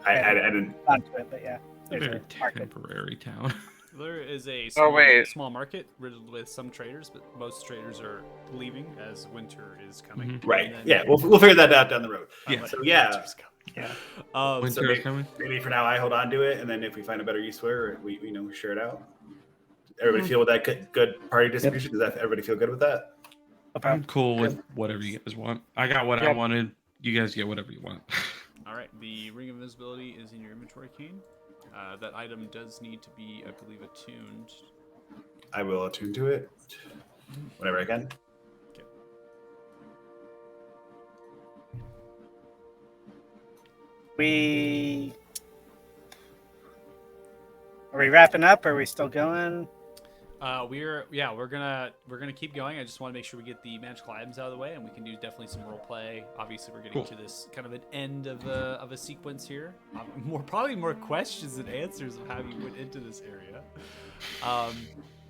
I didn't. Onto it, but yeah. It's a There's very a market. temporary town. There is a Oh, wait. small market riddled with some traders, but most traders are leaving as winter is coming. Mhm. Right. And then- Yeah. We'll figure that out down the road. Yeah. So yeah. Winter's coming. Yeah. Um, Winter so is coming. maybe for now I hold on to it, and then if we find a better use for it, we share it out. Everybody feel with that good party distribution? Does that everybody feel good with that? No I'm problem. cool with whatever you guys want. I got what I Yep. wanted. You guys get whatever you want. All right, the Ring of Invisibility is in your inventory, Kane. That item does need to be, I believe, attuned. I will attune to it whenever I can. Are we wrapping up? Are we still going? We're gonna keep going. I just want to make sure we get the magical items out of the way, and we can do definitely some role play. Obviously, we're getting Cool. to this kind of an end of a sequence here. Probably more questions than answers of how you went into this area,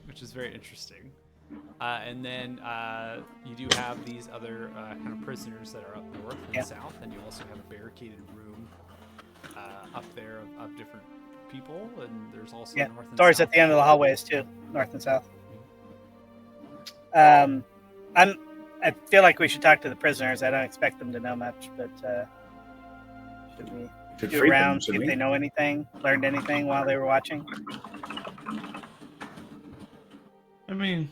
which is very interesting. And then you do have these other kind of prisoners that are up north and south, and you also have a barricaded room up there of different people, and there's also north and Doors south. at the end of the hallways too, north and south. I feel like we should talk to the prisoners. I don't expect them to know much, but should we Should do free them, around, see shouldn't if we? they know anything, learned anything while they were watching? I mean,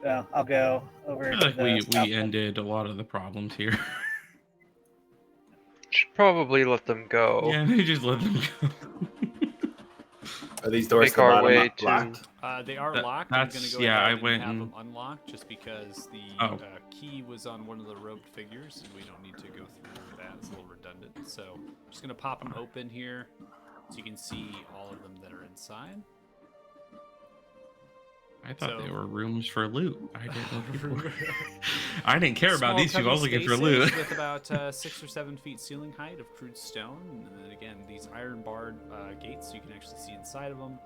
So I'll go over I feel to like the south. we ended a lot of the problems here. Should probably let them go. Yeah, they just let them go. Are these doors Make to the our bottom way locked? They are That- locked. I'm that's- gonna go yeah, ahead I and went have and- them unlocked just because the Oh. key was on one of the robed figures, and we don't need to go through that. It's a little redundant. So I'm just gonna pop them open here, so you can see all of them that are inside. I thought So- they were rooms for loot. I didn't know before. I didn't care about Small these two. I was cubby looking for spaces loot. with about 6 or 7 feet ceiling height of crude stone, and then again these iron barred gates, so you can actually see inside of them.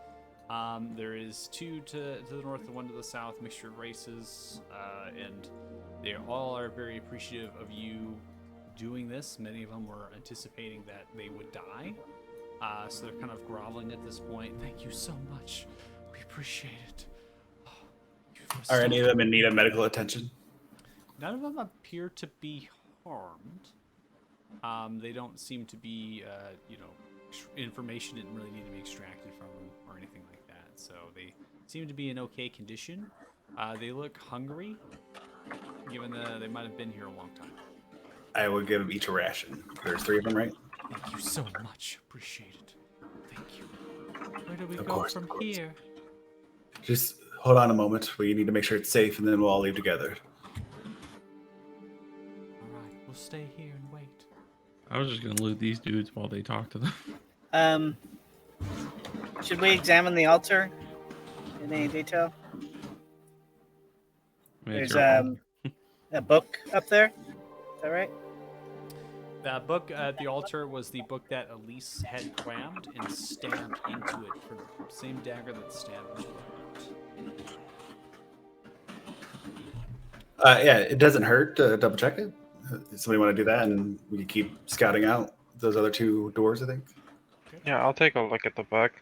There is 2 to the north and 1 to the south, mixture of races, and they all are very appreciative of you doing this. Many of them were anticipating that they would die, so they're kind of groveling at this point. Thank you so much. We appreciate it. Oh, you've Are restored any of them in need of medical attention? None of them appear to be harmed. They don't seem to be, information didn't really need to be extracted from them or anything like that. So they seem to be in okay condition. They look hungry, given they might have been here a long time. I will give them each a ration. There's 3 of them, right? Thank you so much. Appreciate it. Thank you. Where do we Of go course, from of course. here? Just hold on a moment. We need to make sure it's safe, and then we'll all leave together. All right, we'll stay here and wait. I was just gonna loot these dudes while they talk to them. Should we examine the altar in any detail? I mean, it's There's your fault. a book up there. Is that right? That book at the altar was the book that Elise had crammed and stabbed into it for the same dagger that stabbed into her heart. Yeah, it doesn't hurt to double check it. Does somebody want to do that, and we can keep scouting out those other 2 doors? I think. Yeah, I'll take a look at the book.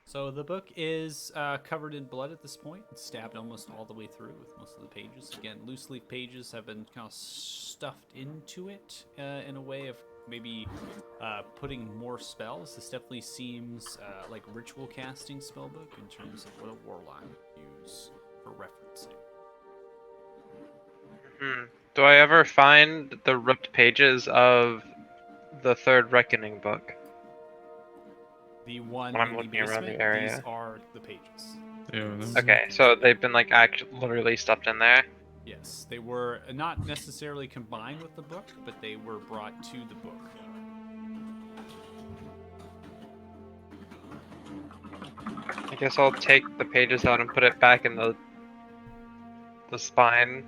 So the book is covered in blood at this point. It's stabbed almost all the way through with most of the pages. Again, loose leaf pages have been kind of stuffed into it in a way of maybe putting more spells. This definitely seems like ritual casting spellbook in terms of what a warlock would use for referencing. Do I ever find the ripped pages of the Third Reckoning book? The one When I'm in the looking around the basement, area. these are the pages. Yeah, Okay, so they've been like literally stuffed in there. Yes, they were not necessarily combined with the book, but they were brought to the book. I guess I'll take the pages out and put it back in the spine.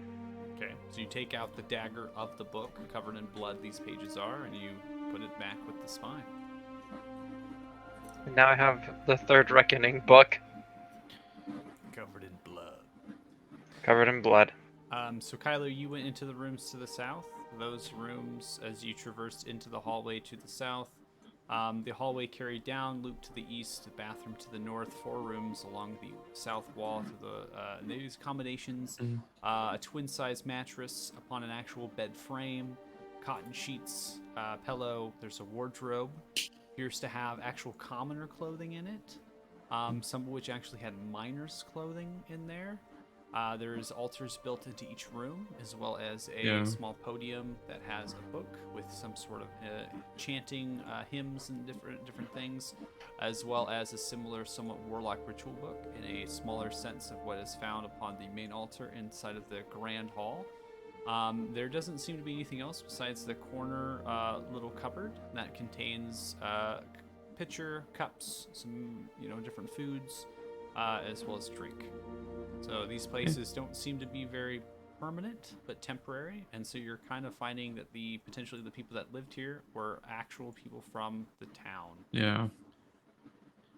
Okay, so you take out the dagger of the book, covered in blood these pages are, and you put it back with the spine. And now I have the Third Reckoning book Covered in blood. covered in blood. So Kyla, you went into the rooms to the south. Those rooms, as you traversed into the hallway to the south, the hallway carried down, looped to the east, the bathroom to the north, 4 rooms along the south wall to the. And these accommodations: a twin-size mattress upon an actual bed frame, cotton sheets, pillow. There's a wardrobe. Appears to have actual commoner clothing in it. Some of which actually had miners' clothing in there. There's altars built into each room, as well as a small podium that has a book with some sort of chanting hymns and different things, as well as a similar, somewhat warlock ritual book in a smaller sense of what is found upon the main altar inside of the grand hall. There doesn't seem to be anything else besides the corner little cupboard that contains pitcher, cups, some different foods, as well as drink. So these places don't seem to be very permanent, but temporary, and so you're kind of finding that potentially the people that lived here were actual people from the town. Yeah.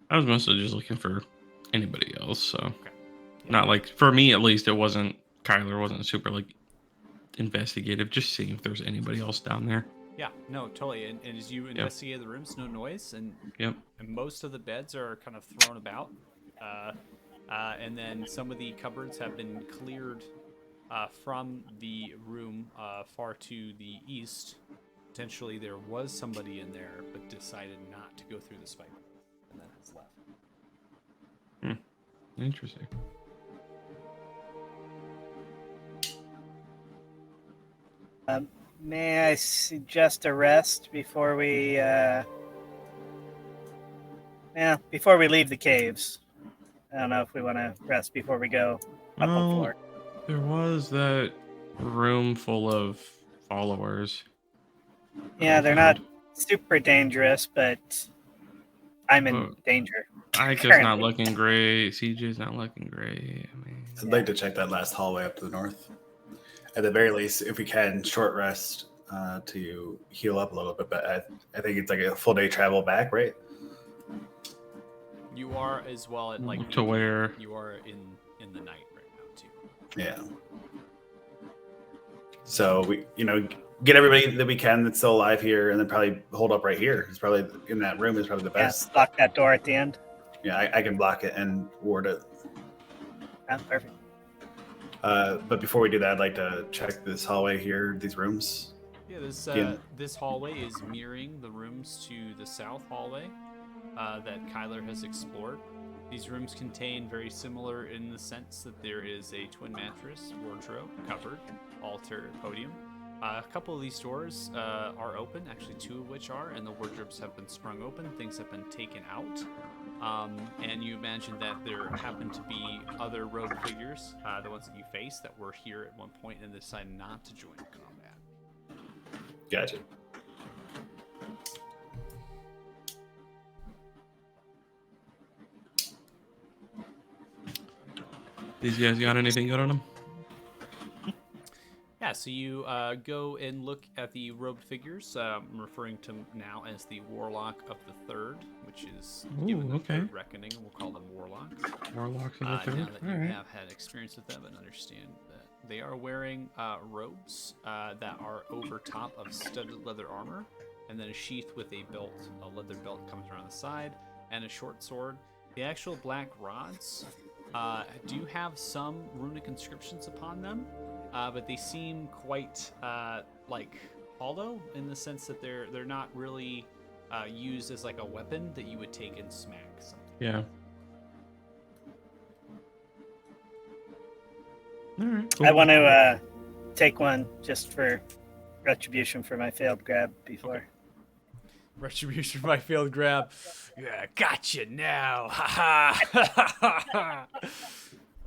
I was mostly just looking for anybody else, so Okay. not like for me at least. It wasn't Kyler wasn't super like investigative, just seeing if there's anybody else down there. Yeah, no, totally. And as you investigate the rooms, no noise, and most of the beds are kind of thrown about. And then some of the cupboards have been cleared from the room far to the east. Potentially there was somebody in there, but decided not to go through the spike, and then has left. Interesting. May I suggest a rest before we leave the caves? I don't know if we want to rest before we go up the floor. There was that room full of followers. Yeah, they're not super dangerous, but I'm in danger. Aiko's not looking great. CJ's not looking great. I mean, I'd like to check that last hallway up to the north. At the very least, if we can, short rest to heal up a little bit. But I think it's like a full day travel back, right? You are as well at like to where you are in the night right now too. Yeah. So we, get everybody that we can that's still alive here, and then probably hold up right here. It's probably in that room is probably the best. Yeah, lock that door at the end. Yeah, I can block it and ward it. Yeah, perfect. But before we do that, I'd like to check this hallway here, these rooms. Yeah, this hallway is mirroring the rooms to the south hallway that Kyler has explored. These rooms contain very similar in the sense that there is a twin mattress, wardrobe, cupboard, altar, podium. A couple of these doors are open, actually 2 of which are, and the wardrobes have been sprung open, things have been taken out. And you imagine that there happen to be other rogue figures, the ones that you face, that were here at one point and decided not to join combat. Gotcha. these guys got anything good on them? Yeah, so you go and look at the robed figures. I'm referring to now as the Warlock of the Third, which is given the Third Reckoning. We'll call them Warlocks. Warlocks of the Third. Now that you have had experience with them and understand that they are wearing robes that are over top of studded leather armor, and then a sheath with a belt, a leather belt comes around the side, and a short sword. The actual black rods do have some runic inscriptions upon them. But they seem quite like hollow in the sense that they're not really used as like a weapon that you would take and smack something. Yeah. All right. Cool. I want to take one just for retribution for my failed grab before. Retribution by failed grab. Yeah, gotcha now. Ha ha.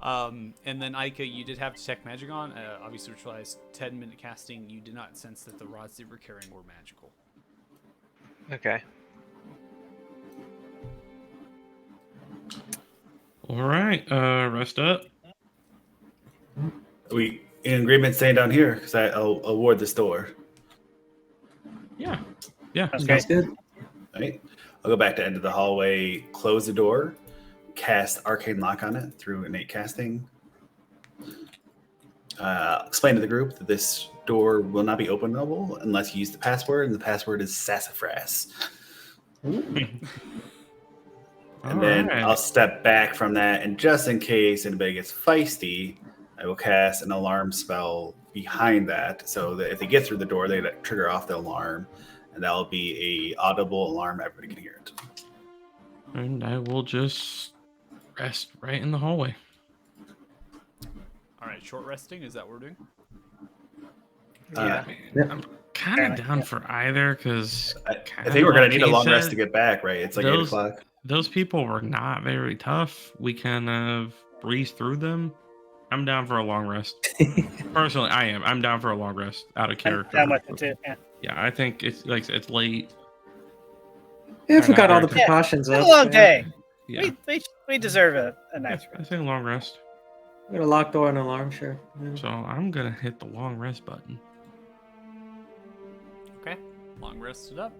And then Aika, you did have detect magic on. Obviously, which was 10-minute casting. You did not sense that the rods they were carrying were magical. Okay. All right, rest up. Are we in agreement staying down here? Because I'll ward this door. Yeah, yeah. Okay. Sounds good. Right? I'll go back to end of the hallway, close the door, cast Arcane Lock on it through innate casting. Explain to the group that this door will not be openable unless you use the password, and the password is sassafras. And then Alright. I'll step back from that, and just in case anybody gets feisty, I will cast an alarm spell behind that, so that if they get through the door, they trigger off the alarm, and that will be a audible alarm. Everybody can hear it. And I will just rest right in the hallway. All right, short resting. Is that what we're doing? Uh, I'm kind of down for either because I think we're gonna need a long rest to get back. Right? It's like 8 those- o'clock. those people were not very tough. We kind of breezed through them. I'm down for a long rest. Personally, I am. I'm down for a long rest out of I'm character. down with it too. Yeah. Yeah, I think it's late. Yeah, if we got all the Yeah. precautions It's up. a long yeah. day. Yeah, We deserve a yeah, nice I rest. think a long rest. We got a locked door and alarm, sure. Yeah. So I'm gonna hit the long rest button. Okay. Long rested up.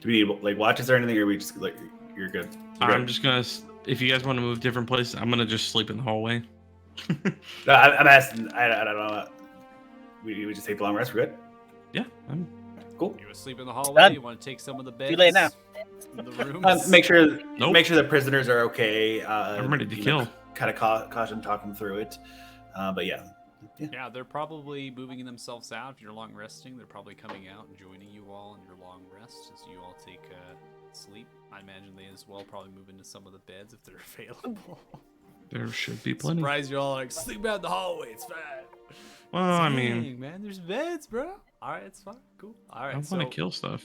Do we need like watches or anything, or are we just like you're good? You're I'm good. just gonna. If you guys want to move different places, I'm gonna just sleep in the hallway. No, I'm asking. I don't know. We just take the long rest. We're good. Yeah, I'm Cool. You asleep in the hallway. Done. You want to take some of the beds? late now. In the rooms. Make sure Nope. make sure the prisoners are okay. I'm ready to kill. Kind of caution, talk them through it. But yeah. Yeah, they're probably moving themselves out. If you're long resting, they're probably coming out and joining you all in your long rest as you all take sleep. I imagine they as well probably move into some of the beds if they're available. There should be plenty. Surprised you're all like, sleep out in the hallway. It's fine. Well, I mean, Dang, man, there's beds, bro. All right, it's fine. Cool. All right, I want to kill stuff.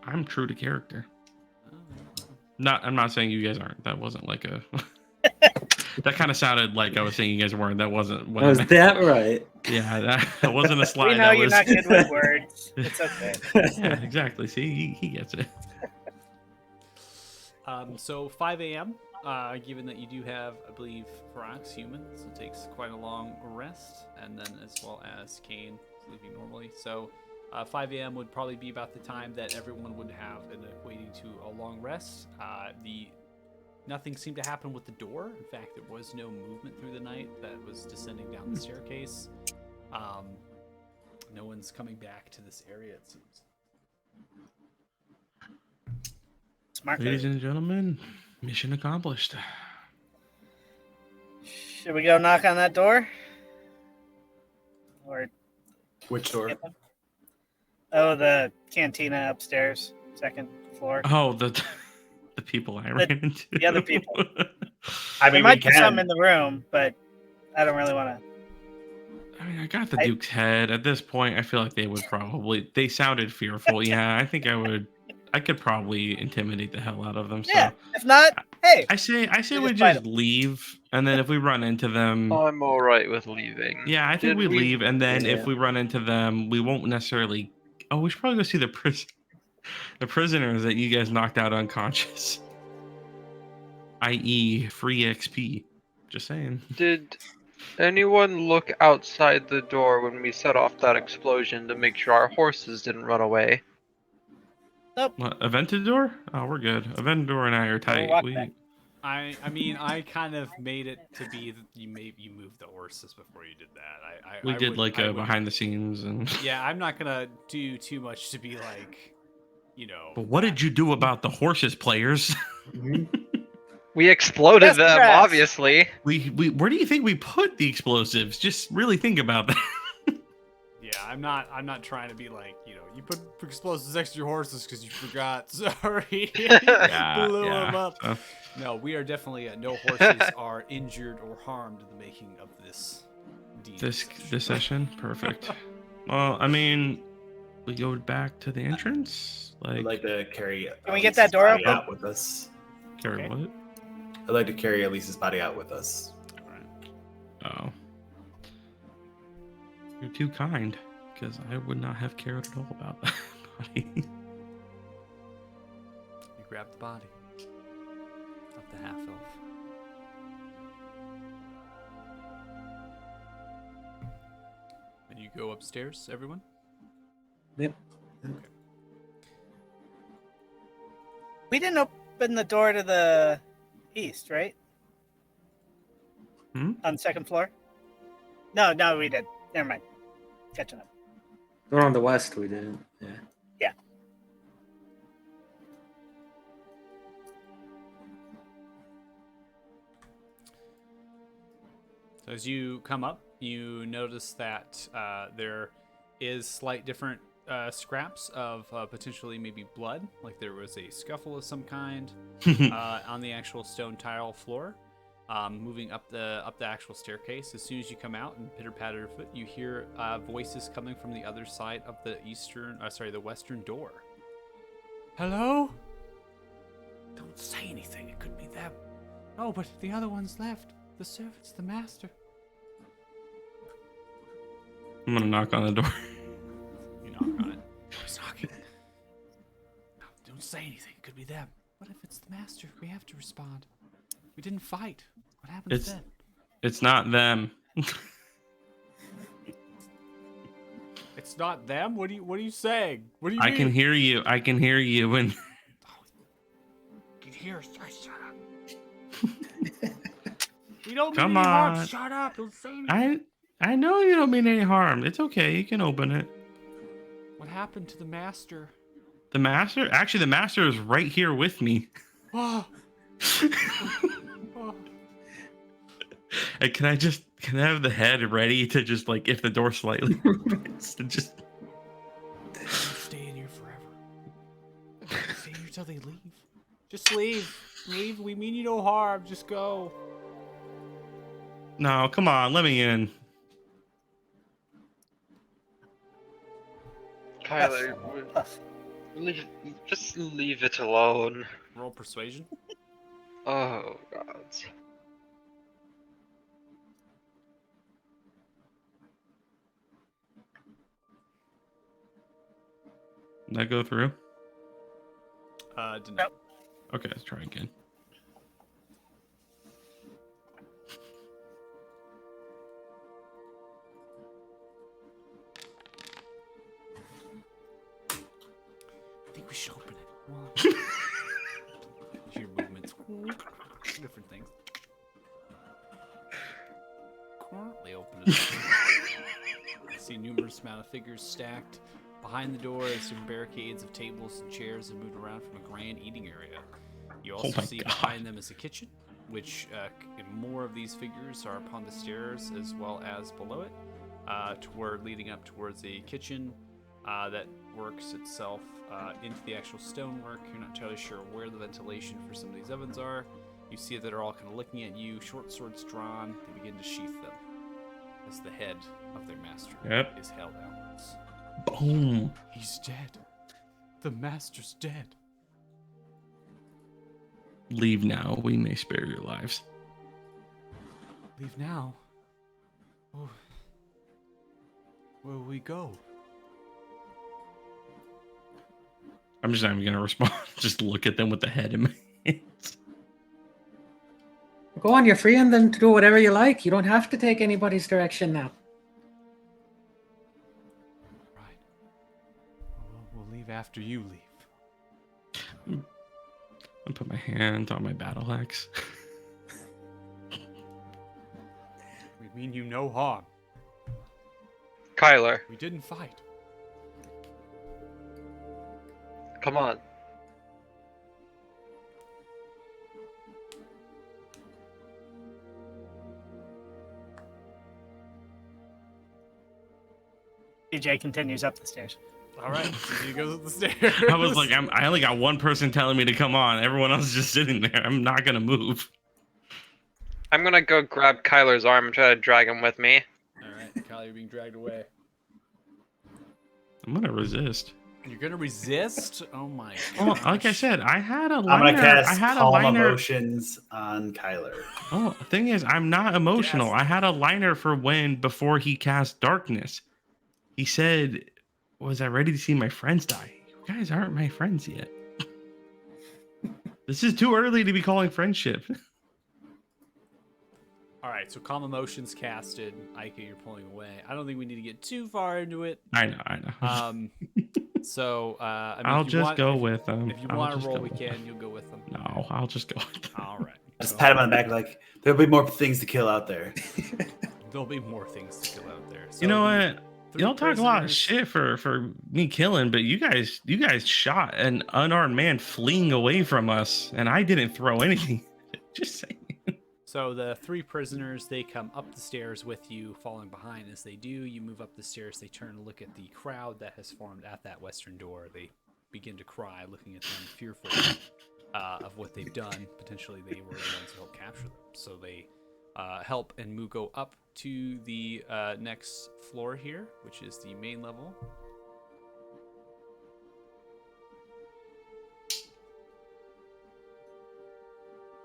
I'm true to character. I'm not saying you guys aren't. That wasn't like a. That kind of sounded like I was saying you guys weren't. That wasn't what I Was meant. that right? Yeah, that wasn't a slide. We know that you're was... not good with words. It's okay. Yeah, exactly. See, he gets it. So 5 a.m. Given that you do have, I believe, Farax human, so it takes quite a long rest, and then as well as Kane sleeping normally. So 5 a.m. would probably be about the time that everyone would have in equating to a long rest. Nothing seemed to happen with the door. In fact, there was no movement through the night that was descending down the staircase. No one's coming back to this area, it seems. Smart. Ladies and gentlemen, mission accomplished. Should we go knock on that door? Or Which door? oh, the cantina upstairs, second floor. Oh, the people I ran into. the other people. I There mean, we might be can. some in the room, but I don't really want to. I mean, I got the Duke's head. At this point, I feel like they would probably. They sounded fearful. Yeah, I think I would. I could probably intimidate the hell out of them. So Yeah. If not, hey. I say We we just fight just leave, and then if we run into them, I'm all right with leaving. yeah, I think Did we we- leave, and then Yeah. if we run into them, we won't necessarily. Oh, we should probably go see the prisoners that you guys knocked out unconscious, i.e., free XP. Just saying. Did anyone look outside the door when we set off that explosion to make sure our horses didn't run away? What, Aventador? Oh, we're good. Aventador and I are tight. walk We back. I mean, I kind of made it to be that you moved the horses before you did that. I did would- like I a would- behind the scenes and. Yeah, I'm not gonna do too much to be like, you know. But what did you do about the horses, players? We exploded Yes, them, grass. obviously. we where do you think we put the explosives? Just really think about that. Yeah, I'm not trying to be like, you know, you put explosives next to your horses because you forgot. Sorry, blew them up. So, No, we are definitely no horses are injured or harmed in the making of this D&D This session, perfect. Well, I mean, we go back to the entrance. I'd like to carry. Can we get Elise's that door body open? out with us? Carry Okay. what? I'd like to carry Elise's body out with us. Oh, you're too kind. Because I would not have cared at all about that body. You grab the body of the half elf. And you go upstairs, everyone? Yep. We didn't open the door to the east, right? Hmm? On the second floor? No, we did. Never mind. Catching up. We're on the west. We didn't. Yeah. Yeah. So as you come up, you notice that there is slight different scraps of potentially maybe blood, like there was a scuffle of some kind on the actual stone tile floor. Moving up the actual staircase, as soon as you come out and pitter patter your foot, you hear voices coming from the other side of the the western door. Hello? Don't say anything. It could be them. Oh, but the other one's left. The servants, the master. I'm gonna knock on the door. You knock on it. Who's knocking? No, don't say anything. It could be them. What if it's the master? We have to respond. We didn't fight. What happens then? It's not them. It's not them? What are you saying? What do you I mean? can hear you. I can hear you. And You can hear us. Shut up. We don't Come mean any harm. on. Shut up. Don't say anything. I know you don't mean any harm. It's okay. You can open it. What happened to the master? The master? Actually, the master is right here with me. Oh. Oh. And can I have the head ready to just like if the door slightly opens to just I'm staying here forever. Stay here till they leave. Just leave. Leave. We mean you no harm. Just go. No, come on, let me in. Kyla, just leave it alone. Roll persuasion. Oh god. Did that go through? Deny. Nope. Okay, let's try again. I think we should open it. Come on. Your movements. Different things. They open it. See numerous amount of figures stacked. Behind the door is some barricades of tables and chairs that moved around from a grand eating area. You also my see God. behind them is a kitchen, which more of these figures are upon the stairs as well as below it, toward leading up towards a kitchen that works itself into the actual stonework. You're not entirely sure where the ventilation for some of these ovens are. You see that they're all kind of looking at you, short swords drawn. They begin to sheath them as the head of their master Yep. is held outwards. Boom. He's dead. The master's dead. Leave now. We may spare your lives. Leave now. Oh. Where will we go? I'm just not even gonna respond. Just look at them with the head in my hands. Go on, you're free and then to do whatever you like. You don't have to take anybody's direction now. Right. We'll leave after you leave. I put my hand on my battle axe. We mean you no harm. Kyler, We didn't fight. come on. DJ continues up the stairs. All right. So he goes up the stairs. I was like, I only got one person telling me to come on. Everyone else is just sitting there. I'm not gonna move. I'm gonna go grab Kyler's arm and try to drag him with me. All right. right, Kyla, you're being dragged away. I'm gonna resist. You're gonna resist? Oh my Well, god. like I said, I had a I'm liner. gonna I cast had a calm liner. emotions on Kyler. Oh, the thing is, I'm not emotional. Yes. I had a liner for when before he cast darkness. He said, "Was I ready to see my friends die?" You guys aren't my friends yet. This is too early to be calling friendship. All right, so calm emotions casted. Aiko, you're pulling away. I don't think we need to get too far into it. I know. I mean, I'll if you just want, go if, with them. If you I'll want to just roll, go we with can. them. You'll go with them. No, I'll just go with them. All right. Just Go pat him ahead. on the back like there'll be more things to kill out there. There'll be more things to kill out there. So You know the what? 3 Y'all talk a lot of prisoners- shit for me killing, but you guys shot an unarmed man fleeing away from us, and I didn't throw anything. Just saying. So the 3 prisoners, they come up the stairs with you, following behind. As they do, you move up the stairs. They turn to look at the crowd that has formed at that western door. They begin to cry, looking at them, fearful of what they've done. Potentially, they were the ones who helped capture them. So they help and go up to the next floor here, which is the main level.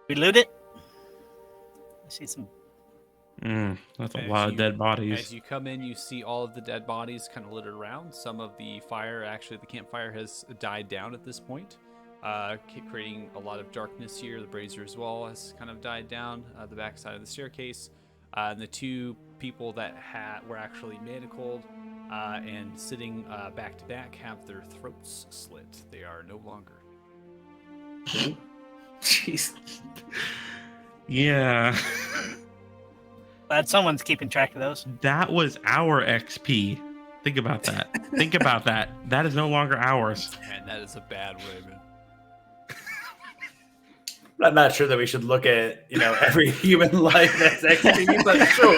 We loot it. I see some. That's a As lot of you- dead bodies. As you come in, you see all of the dead bodies kind of littered around. Some of the fire, actually, the campfire has died down at this point, creating a lot of darkness here. The brazier as well has kind of died down, the backside of the staircase. And the 2 people that were actually manacled and sitting back to back have their throats slit. They are no longer. Jeez. Yeah. Glad someone's keeping track of those. That was our XP. Think about that. Think about that. That is no longer ours. Man, that is a bad way, man. I'm not sure that we should look at every human life as XP, but sure.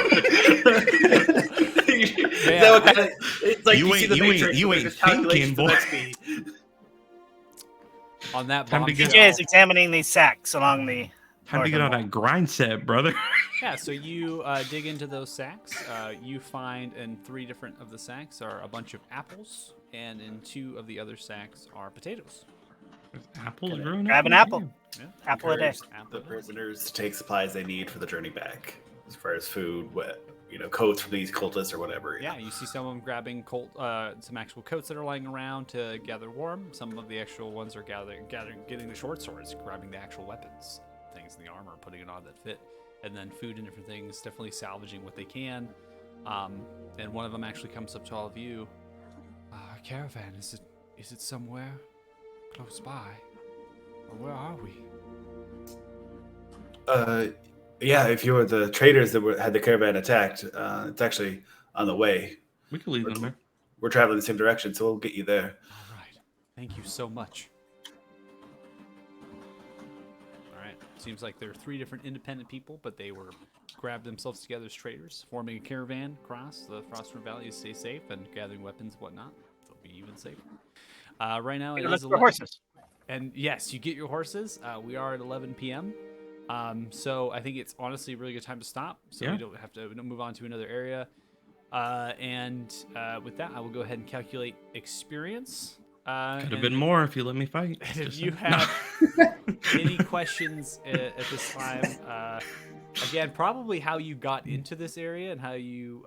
Is that what kind of, it's like You see ain't- the you ain't- Matrix, you where ain't there's calculations thinking, of boy. XP. On that Time to get- bombshell- DJ is examining these sacks along the. Time to get on that grind set, brother. Yeah, so you dig into those sacks. You find in 3 different of the sacks are a bunch of apples, and in 2 of the other sacks are potatoes. Apples growing up. Grab an in the apple. game. Yeah. Apple a day. Encourage the prisoners to take supplies they need for the journey back, as far as food, coats from these cultists or whatever. Yeah, you see some of them grabbing some actual coats that are lying around to gather warm. Some of the actual ones are getting the short swords, grabbing the actual weapons, things in the armor, putting it on that fit, and then food and different things. Definitely salvaging what they can. And one of them actually comes up to all of you. Caravan, is it somewhere close by? Or where are we? Yeah, if you were the traders that had the caravan attacked, it's actually on the way. We can leave them there. We're traveling the same direction, so we'll get you there. All right. Thank you so much. All right. Seems like there are 3 different independent people, but they grabbed themselves together as traders, forming a caravan across the Frostburn Valley to stay safe and gathering weapons and whatnot. They'll be even safer. Right now, it Look is for 11 horses. And yes, you get your horses. We are at 11 p.m. So I think it's honestly a really good time to stop, so Yeah. we don't have to move on to another area. And with that, I will go ahead and calculate experience. Could have been more if you let me fight. If Just you saying. have any questions at this time, again, probably how you got into this area and how you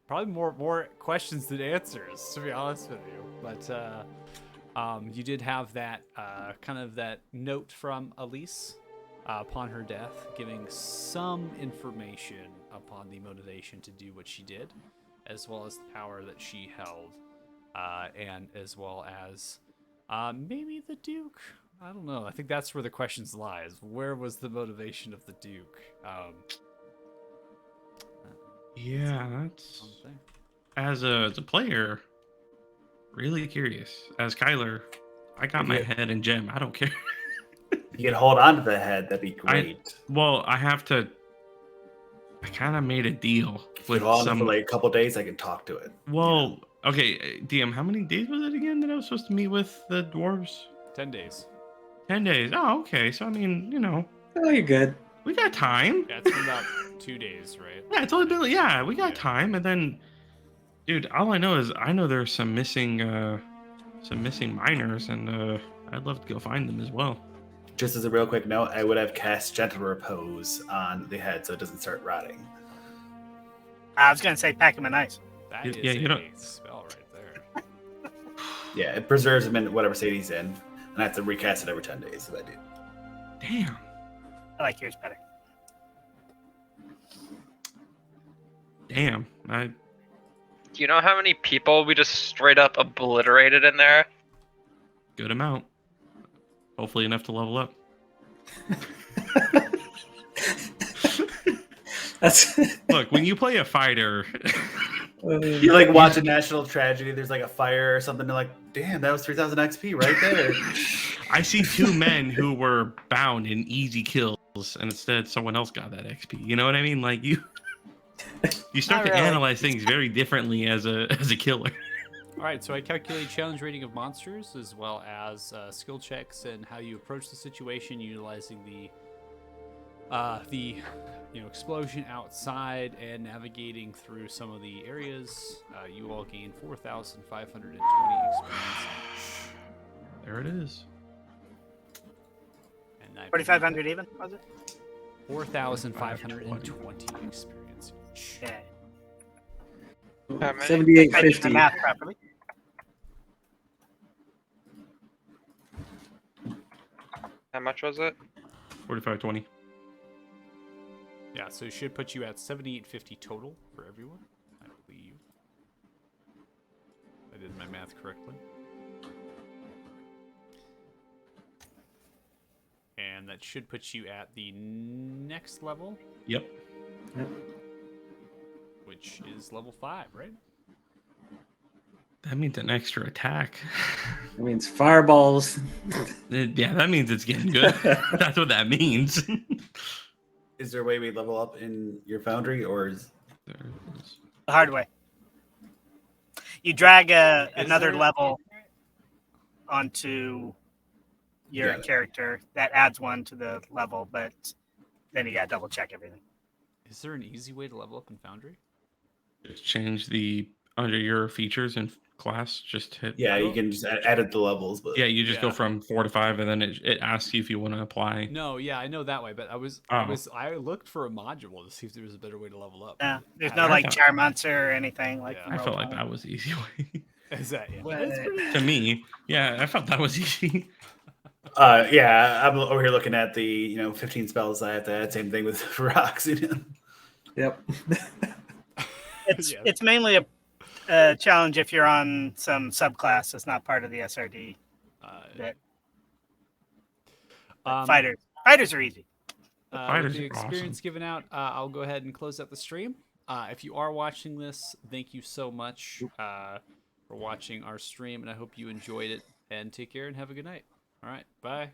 probably more questions than answers, to be honest with you. But you did have that kind of that note from Elise upon her death, giving some information upon the motivation to do what she did, as well as the power that she held, and as well as maybe the Duke. I don't know. I think that's where the questions lies. Where was the motivation of the Duke? Yeah, that's Something. as a player, really curious. As Kyler, I got my Okay. head in gem. I don't care. You can hold on to the head, that'd be great. Well, I kind of made a deal If with you hold on some. for like a couple days, I can talk to it. Well, okay, DM, how many days was it again that I was supposed to meet with the dwarves? 10 days. 10 days. Oh, okay. So I mean, Oh, you're good. We got time. Yeah, it's been about 2 days, right? Yeah, it's only been, yeah, we got Yeah. time. And then, dude, all I know is there's some missing miners, and I'd love to go find them as well. Just as a real quick note, I would have cast Gentle Repose on the head so it doesn't start rotting. I was gonna say pack him in ice. That is Yeah, you a don't- spell right there. Yeah, it preserves him in whatever state he's in, and I have to recast it every 10 days if I do. Damn. I like yours better. Damn. Do you know how many people we just straight up obliterated in there? Good amount. Hopefully enough to level up. That's Look, when you play a fighter, You like watch a national tragedy, there's like a fire or something, and like, damn, that was 3,000 XP right there. I see two men who were bound in easy kills, and instead someone else got that XP. You know what I mean? Like you start Not to really. analyze things very differently as a killer. All right, so I calculate challenge rating of monsters as well as skill checks and how you approach the situation utilizing the explosion outside and navigating through some of the areas. You all gain 4,520 experience. There it is. And I 4,500 even, was it? 4,520 experience each. Yeah. How many? I did the 78.50. math properly. How much was it? 4520. Yeah, so it should put you at 7,850 total for everyone, I believe. I did my math correctly. And that should put you at the next level, Yep. which is level 5, right? That means an extra attack. That means fireballs. Yeah, that means it's getting good. That's what that means. Is there a way we level up in your foundry, or is There it is. The hard way. You drag another there- level onto your Got it. character. That adds one to the level, but then you gotta double check everything. Is there an easy way to level up in Foundry? Just change the under your features and class. Just hit. yeah, you can just edit the levels, but Yeah, you just go Yeah. from 4 to 5, and then it asks you if you want to apply. No, yeah, I know that way, but I looked for a module to see if there was a better way to level up. Yeah, there's I no don't like know. charm monster or anything like. Yeah. from I felt like Roll20. that was the easy way. Is that yeah? Well, That's pretty- To me, yeah, I felt that was easy. yeah, I'm over here looking at the 15 spells I have to add. Same thing with rocks. Yep. It's Yeah. it's mainly a challenge if you're on some subclass that's not part of the SRD. That fighters are easy. Fighters With the are awesome. experience given out, I'll go ahead and close out the stream. If you are watching this, thank you so much for watching our stream, and I hope you enjoyed it. And take care and have a good night. All right, bye.